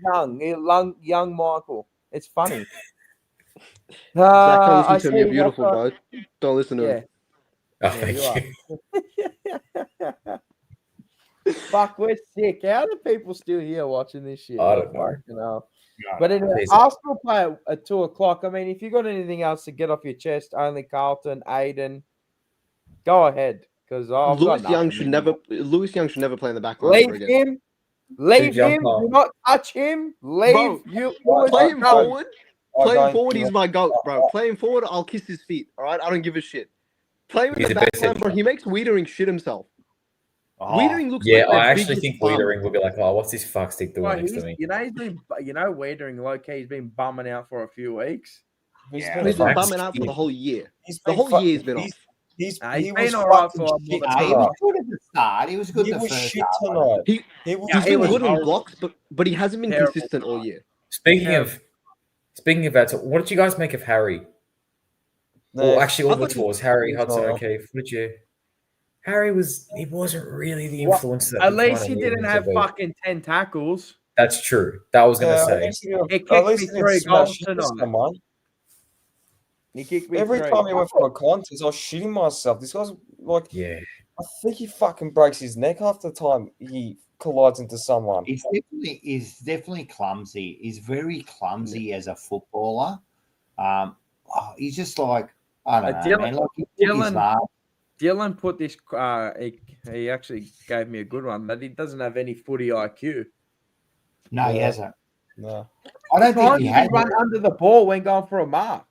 young Michael. It's funny. Zach, don't listen to him. You're beautiful, bro. Don't listen to him. Oh, thank you. Fuck, we're sick. How do people still here watching this shit? I don't know. But anyway, Arsenal play at 2:00. I mean, if you got anything else to get off your chest, only Carlton, Aiden, go ahead. Because Lewis Young should never play in the back line ever again. Leave him. Do not touch him. Leave. Bro, play him forward. Play him forward. He's my goat, bro. Play him forward. I'll kiss his feet. All right. I don't give a shit. Play him in the back line, bro. He makes Wiedering shit himself. Wiedering looks like I actually think Wiedering will be like, oh, what's this fuckstick doing next to me? You know, Wiedering low-key, he's been bumming out for a few weeks. He's been bumming out for the whole year. The whole year's been off. He's been all right for He was good at the start. He was good the first half. He's been good in blocks, but he hasn't been consistent all year. Speaking of that, so what did you guys make of Harry? Well, actually, all the tours. Harry, Hudson, O'Keefe. What did you? Harry wasn't really the influence that. At least he didn't have fucking 10 tackles. That's true. That was going to say. He kicked me 3 goals tonight. He kicked me every time he went for a contest. I was shitting myself. This guy's like, I think he fucking breaks his neck half the time he collides into someone. He's definitely clumsy. He's very clumsy as a footballer. He's just like, I don't know, man. Like, Dylan put this. He actually gave me a good one, but he doesn't have any footy IQ. No, he hasn't. No, I don't think he has. Run under the ball when going for a mark.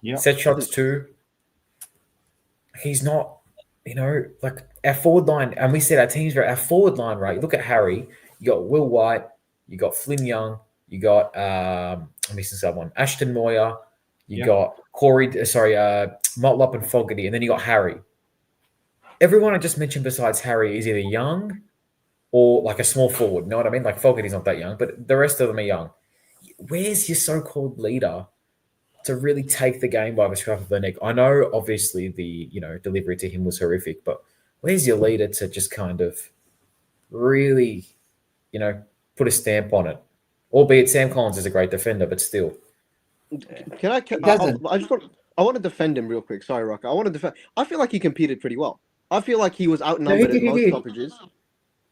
Yeah, set shots too. He's not, like our forward line, and we said our team's right. Our forward line, right? You look at Harry. You got Will White. You got Flynn Young. You got I'm missing someone. Ashton Moyer. You got Corey. Motlop and Fogarty, and then you got Harry. Everyone I just mentioned besides Harry is either young or like a small forward. You know what I mean? Like Fogarty's not that young, but the rest of them are young. Where's your so-called leader to really take the game by the scruff of the neck? I know, obviously, the delivery to him was horrific, but where's your leader to just kind of really, put a stamp on it? Albeit Sam Collins is a great defender, but still. I want to defend him real quick. Sorry, Rocker. I want to defend. I feel like he competed pretty well. I feel like he was outnumbered at most stoppages.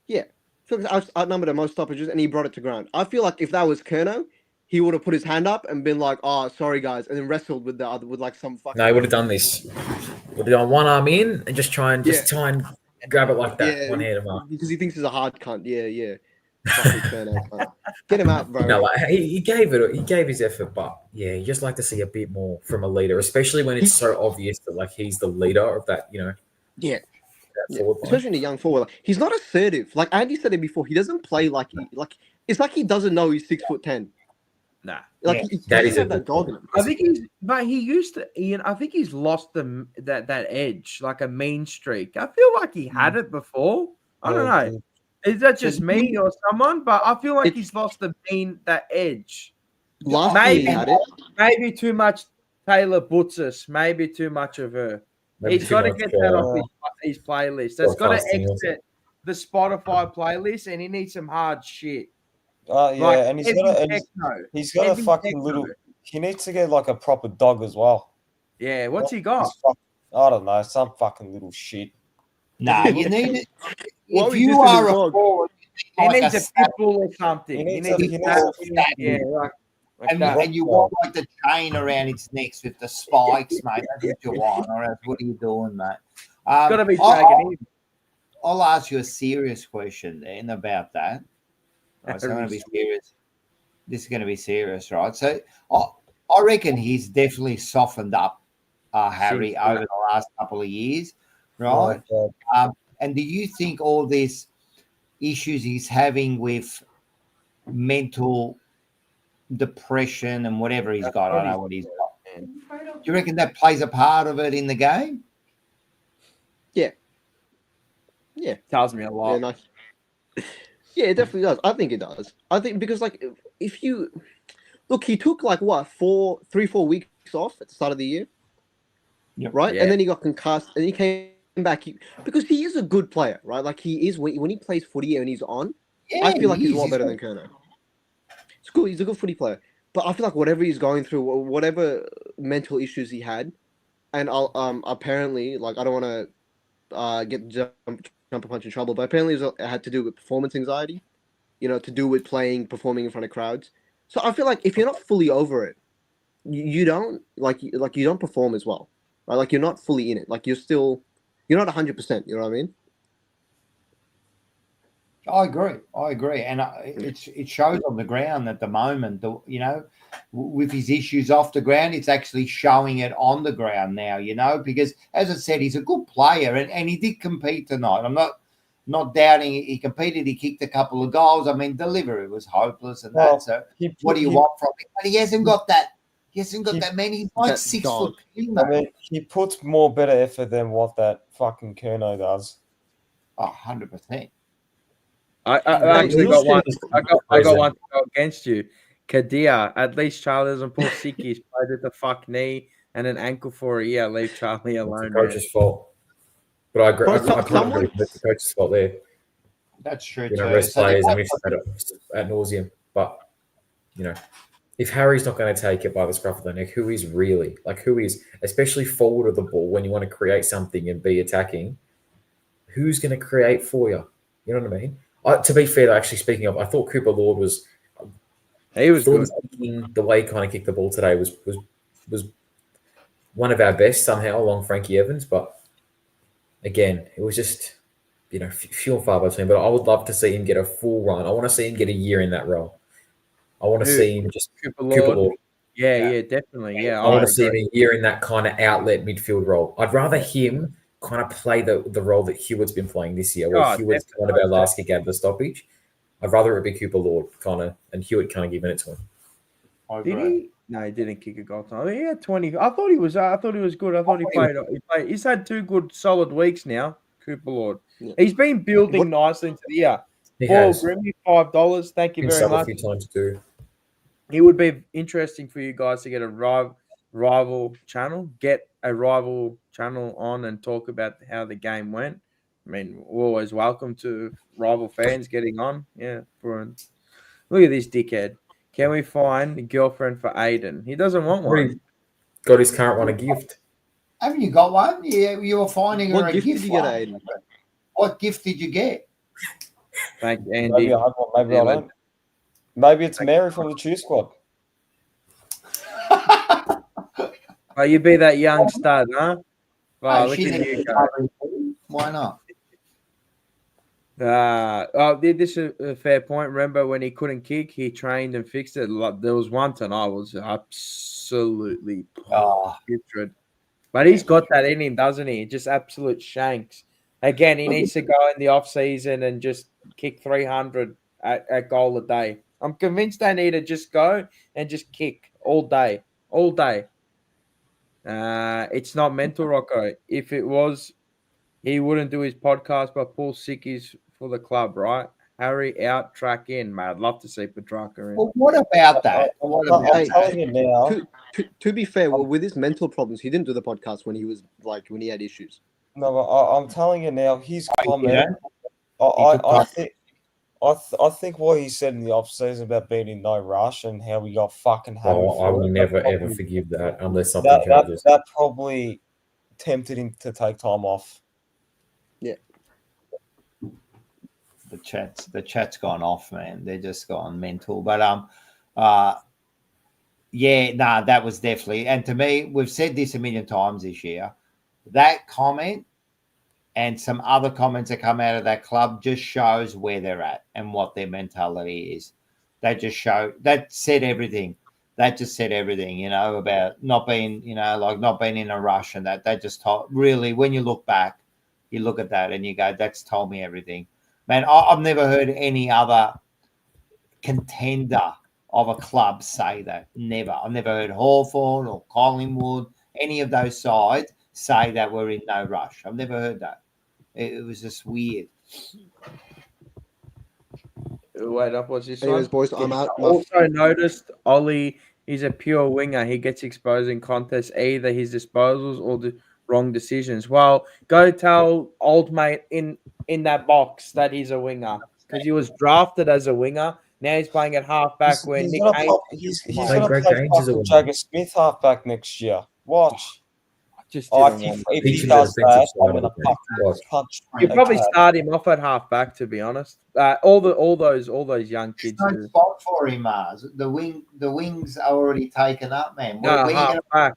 Yeah, I feel like he was outnumbered at most stoppages, and he brought it to ground. I feel like if that was Kerno, he would have put his hand up and been like, "Oh, sorry guys," and then wrestled with the other with like some fucking. No, he would have done this. Would have done one arm in and just try and grab it like that, one hand him up. Because he thinks he's a hard cunt. Yeah. Get him out, bro. No, like, he gave his effort, but yeah, you just like to see a bit more from a leader, especially when it's so obvious that like he's the leader of that, Yeah. Especially in a young forward. Like, he's not assertive. Like Andy said it before, he doesn't play like it's like he doesn't know he's 6'10". Nah. Like he doesn't have that dog in him. I think Ian, I think he's lost that edge, like a mean streak. I feel like he had it before. I don't know. Is that just me or someone? But I feel like he's lost that edge. Maybe he had it. Maybe too much Taylor Butzus. Maybe too much of her. He's got to get that off his playlist. That's got to exit the Spotify playlist, and he needs some hard shit. And he's got a fucking little. He needs to get like a proper dog as well. Yeah, what's he got? I don't know, some fucking little shit. Nah, you need it. If you are a forward, he needs a pit bull or something. And you want like the chain around its neck with the spikes, mate. That's what you want. Or else, what are you doing, mate? It's got to be taken in. I'll ask you a serious question then about that. Right, so I'm going to be serious. This is going to be serious, right? So I reckon he's definitely softened up Harry over the last couple of years, right? And do you think all these issues he's having with mental depression and whatever he's got, I don't know what he's got. Do you reckon that plays a part of it in the game? Yeah. Tells me a lot. Yeah, nice. Yeah, it definitely does. I think it does. I think because like if you look, he took like what 3-4 weeks off at the start of the year, right? Yeah. And then he got concussed, and he came back because he is a good player, right? Like he is when he plays footy and he's on. I feel like he's a lot better than Kerno. It's good. He's a good footy player, but I feel like whatever he's going through, whatever mental issues he had, and apparently, like I don't want to get jumper punch in trouble, but apparently it had to do with performance anxiety, to do with performing in front of crowds. So I feel like if you're not fully over it, you don't you don't perform as well, right? Like you're not fully in it. Like you're not 100%. You know what I mean? I agree, and it shows on the ground at the moment. With his issues off the ground, it's actually showing it on the ground now. Because as I said, he's a good player, and he did compete tonight. I'm not doubting he competed. He kicked a couple of goals. I mean, delivery was hopeless, and that. So, what do you want from him? But he hasn't got that. He hasn't got that many. He's like 6 foot. I mean, he puts more better effort than what that fucking Kerno does. 100%. I actually got one. I got one to go against you. Kadir, at least Charlie doesn't pull sickies. Played with the fuck knee and an ankle for a year. Leave Charlie alone. It's the coach's fault. But I agree. I can't agree with the coach's fault there. That's true. Rest players, and we've said it ad nauseum. But if Harry's not going to take it by the scruff of the neck, who is really? Like, who is, especially forward of the ball when you want to create something and be attacking? Who's going to create for you? You know what I mean? To be fair, actually, speaking of, I thought Cooper Lord was. He was good. The way he kind of kicked the ball today was one of our best somehow, along Frankie Evans. But again, it was just few and far between. But I would love to see him get a full run. I want to see him get a year in that role. I want to see him just Cooper Lord. Yeah, definitely. Yeah, I want to see him a year in that kind of outlet midfield role. I'd rather him kind of play the role that Hewitt's been playing this year, where Hewitt's kind of our last kick out of the stoppage. I'd rather it be Cooper Lord kind of, and Hewitt kind of giving it to him. Did he? No, he didn't kick a goal time. He had 20. I thought he was good. I thought he played. He's had 2 good solid weeks now. Cooper Lord. Yeah. He's been building nicely into the year. He Paul has. Grimmy, $5. Thank you Been very sub a much. few times too. It would be interesting for you guys to get a rival channel, get a rival channel on and talk about how the game went. I mean, we're always welcome to rival fans getting on. Yeah, look at this dickhead. Can we find a girlfriend for Aiden? He doesn't want one. Got his current one a gift. Haven't you got one? You were finding her What a gift gift. did you get, one. Aiden? What gift did you get? Thank you, Andy. Maybe I have one, maybe I don't. Maybe it's Mary from the Cheer Squad. Oh, you be that young stud, huh? Oh, Hey, look she's at you a- go. Why not? This is a fair point. Remember when he couldn't kick, he trained and fixed it. Like, there was one time I was absolutely putrid. But he's got that in him, doesn't he? Just absolute shanks. Again, he needs to go in the off season and just kick 300 at goal a day. I'm convinced they need to just go and just kick all day, all day. It's not mental, Rocco. If it was, he wouldn't do his podcast. But Paul Sickies for the club, right? Harry out, track in, mate. I'd love to see Petrarca in. Well, what about that? What about I'm telling you now. To be fair, with his mental problems, he didn't do the podcast when he had issues. No, but I'm telling you now, his comment. Yeah. I think what he said in the off season about being in no rush and how we got fucking hammered. Oh, I for will it, never that ever probably- forgive that unless something changes. that probably tempted him to take time off. Yeah. The chat's gone off, man. They're just gone mental. But that was definitely. And to me, we've said this a million times this year. That comment and some other comments that come out of that club just shows where they're at and what their mentality is. That said everything. That just said everything, about not being, not being in a rush, and that just really, when you look back, you look at that and you go, that's told me everything. Man, I've never heard any other contender of a club say that. Never. I've never heard Hawthorn or Collingwood, any of those sides say that we're in no rush. I've never heard that. It was just weird. Wait up, what's this Anyways, one? boys, I'm out. Also noticed Ollie is a pure winger. He gets exposed in contests, either his disposals or the wrong decisions. Well, go tell old mate in that box that he's a winger because he was drafted as a winger. Now he's playing at halfback. He's Nick gonna Hayes- play, he's gonna play fucking Jagger Smith halfback next year. Watch. Just if he does that, I'm gonna punch. You probably a cat. start him off at halfback, to be honest. All those young kids. There's no spot for him, Mars. The wings are already taken up, man. No, halfback.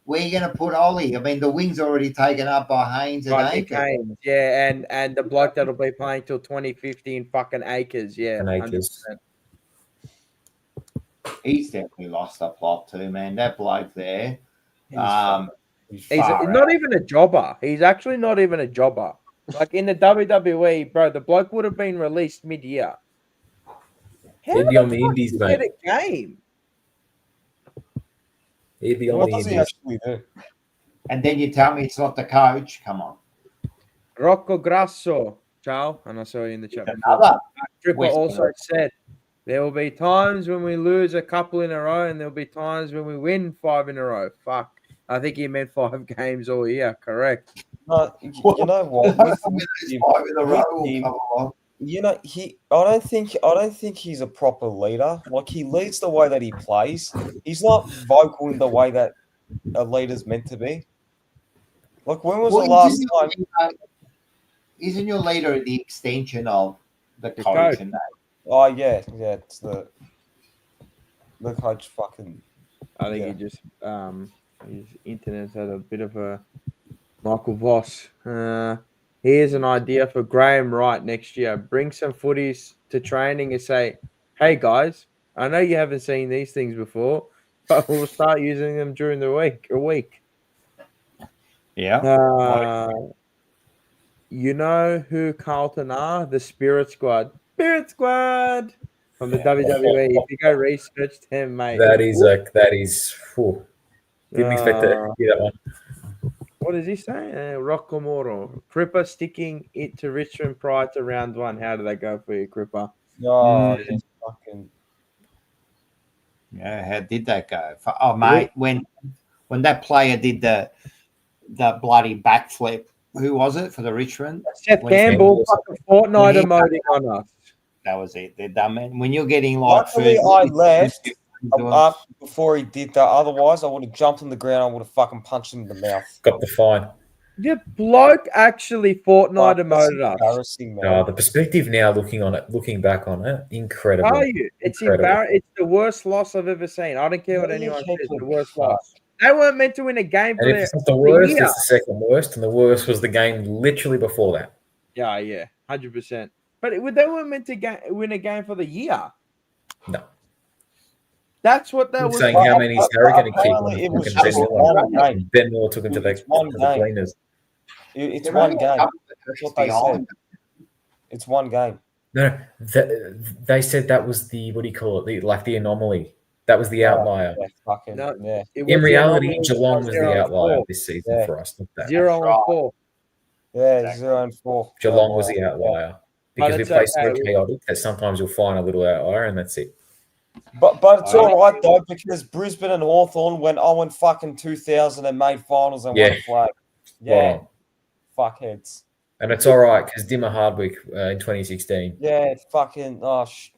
Where are you going to put Ollie? I mean, the wing's already taken up by Haynes and Right, Nick Akers. Haynes, yeah, and the bloke that'll be playing till 2050 in fucking Acres, yeah. And Acres. 100%. He's definitely lost the plot too, man. That bloke there. He's not even a jobber. He's actually not even a jobber. Like in the WWE, bro, the bloke would have been released mid-year. He'd be on the Indies, mate. Get a game. He'd be on What the does he Indies. actually do? And then you tell me it's not the coach. Come on. Rocco Grasso. Ciao. And I saw you in the chat. Another Tripper Western also Road. said there will be times when we lose a couple in a row, and there'll be times when we win 5 in a row. Fuck. I think he meant 5 games all year. Correct. No, you know what? With him, Come on. I don't think he's a proper leader. Like he leads the way that he plays. He's not vocal in the way that a leader's meant to be. Like when was the last time? Isn't your leader the extension of the coach? coach. And that? Oh yeah, it's the coach. Fucking. I think he just his internet's had a bit of a Michael Voss. Here's an idea for Graham Wright next year. Bring some footies to training and say, hey guys, I know you haven't seen these things before, but we'll start using them during the week. Yeah. You know who Carlton are? The Spirit Squad. Spirit Squad from the WWE. If you go research them, mate. That is. Didn't expect to hear that one. What is he saying? Rockamoro. Cripper sticking it to Richmond prior to round 1. How did they go for you, Cripper? Oh, just fucking. Yeah, how did that go? Oh, mate, when that player did the bloody backflip, who was it for the Richmond? Seth Campbell, fucking Fortnite emoting on us. That was it. They're dumb, man. When you're getting like Luckily, I left before he did that. Otherwise, I would have jumped on the ground. I would have fucking punched him in the mouth. Got the fine. The bloke actually Fortnite emoted us. Embarrassing, man. No, the perspective now, looking back on it, incredible. Are you? It's embarrassing. It's the worst loss I've ever seen. I don't care what anyone says. The worst loss. They weren't meant to win a game for And if it's not the worst, it's the second worst, and the worst was the game literally before that. Yeah, 100%. But they weren't meant to win a game for the year. No. That's what that was. Saying how many is Harry going to kick? It was just one game. Ben Miller took him to the cleaners. It's one game. That's what they said. It's one game. No, they said that was the, what do you call it? The anomaly. That was the outlier. In reality, Geelong was the outlier this season for us. 0-4. Yeah, 0-4. Geelong was the outlier. Because we play so chaotic that sometimes you'll find a little outlier and that's it. But it's all right though, because Brisbane and Hawthorn went 2000 and made finals and won a flag. Yeah, fuckheads. And it's all right because Dimmer Hardwick in 2016. Yeah, fucking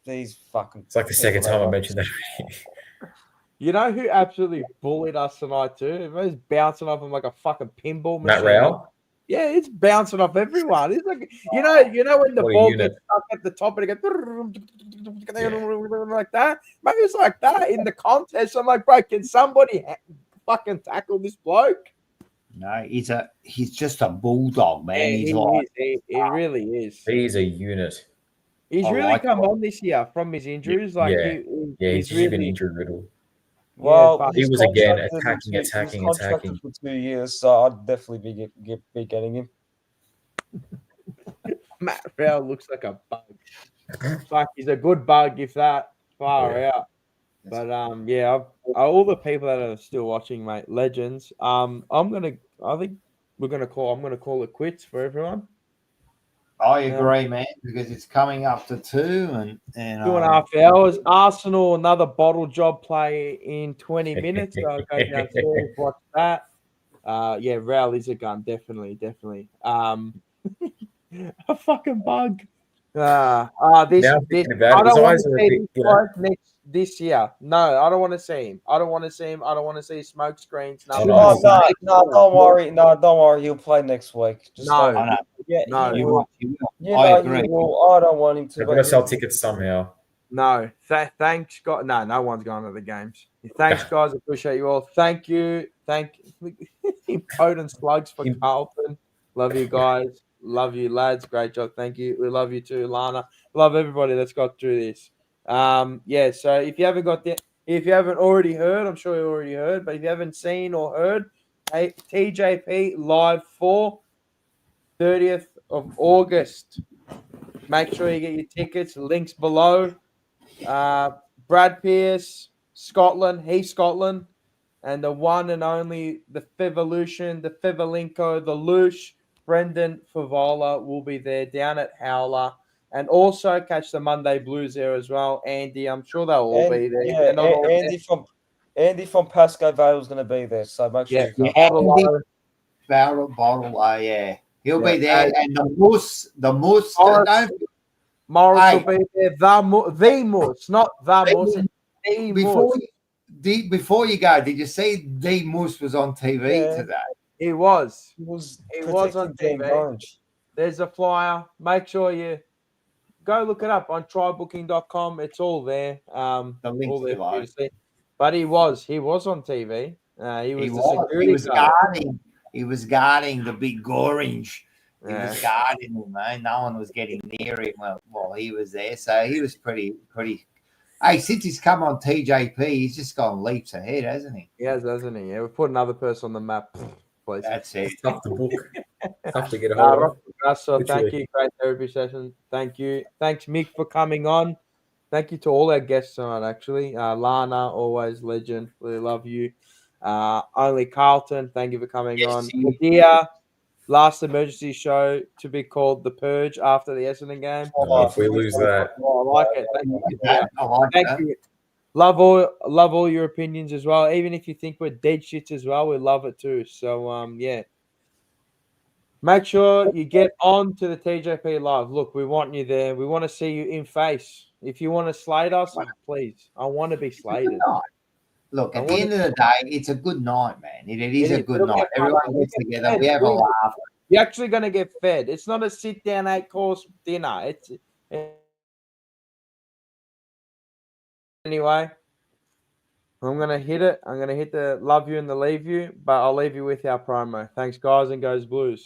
these fucking. It's like the second time I mentioned that. You know who absolutely bullied us tonight too? It was bouncing off him like a fucking pinball machine. Matt Rowell. Yeah, it's bouncing off everyone. It's like you know when the ball gets stuck at the top and it goes like that. Maybe it's like that in the contest. I'm like, bro, can somebody fucking tackle this bloke? No, he's just a bulldog, man. Yeah, he really is. He's a unit. He's really come on this year from his injuries. Like he's really been injury riddled. Well, he was again attacking. For 2 years, so I'd definitely be getting him. Matt Rowell looks like a bug. It's like he's a good bug if that far out. But all the people that are still watching, mate, legends. I'm gonna call it quits for everyone. I agree, man, because it's coming up to 2 and 2.5 hours. Arsenal, another bottle job play in 20 minutes. So I'll go downstairs, watch that. Raul is a gun, definitely. A fucking bug. I don't want to see this year. No, I don't want to see him. I don't want to see smoke screens. No, don't worry. No, don't worry. He'll play next week. I agree. I don't want him to. They're going to sell tickets somehow. No, thanks, God. No one's going to the games. Thanks, guys. Appreciate you all. Thank you. Impotent slugs for Carlton. Love you guys. Love you, lads. Great job. Thank you. We love you too, Lana. Love everybody that's got through this. So if you haven't already heard, I'm sure you already heard, but if you haven't seen or heard, TJP Live 4, 30th of August. Make sure you get your tickets. Links below. Brad Pearce, Scotland. He's Scotland. And the one and only, the Fevolution, the Fevolinko, the Loosh, Brendan Favola will be there down at Howler. And also catch the Monday Blues there as well. Andy, I'm sure they'll all be there. Yeah, Andy from Pasco Vale is going to be there. So make sure you Bottle. Yeah. He'll be there. And the Moose. Morris will be there. The Moose, not the Moose. Before you go, did you see the Moose was on TV today? He was. He was on TV. There's a flyer. Make sure you go look it up on trybooking.com. It's all there. The link's below. But he was on TV. He was guarding the big orange. He was guarding him, man. No one was getting near him while he was there. So he was pretty. Hey, since he's come on TJP, he's just gone leaps ahead, hasn't he? He has, hasn't he? Yeah, we put another person on the map. Please. That's it. Tough to book. Tough to get a hold of. So thank you. Great therapy session. Thank you. Thanks, Mick, for coming on. Thank you to all our guests tonight, actually. Lana, always legend. Really love you. Only Carlton, thank you for coming on. Dear, last emergency show to be called The Purge after the Essendon game. Oh, if we lose that. Oh, I like it. Thank you. Yeah. I like Thank that. you. Love all your opinions as well. Even if you think we're dead shits as well, we love it too. So yeah. Make sure you get on to the TJP Live. Look, we want you there. We want to see you in face. If you want to slate us, please. I want to be slated. Look, I at the want end of the day, it's a good night, man. It is a good It'll night. be fun. Everyone We gets get together. fed. We have a laugh. You're actually going to get fed. It's not a sit-down 8-course dinner. Anyway, I'm going to hit it. I'm going to hit the love you and the leave you, but I'll leave you with our promo. Thanks, guys, and goes Blues.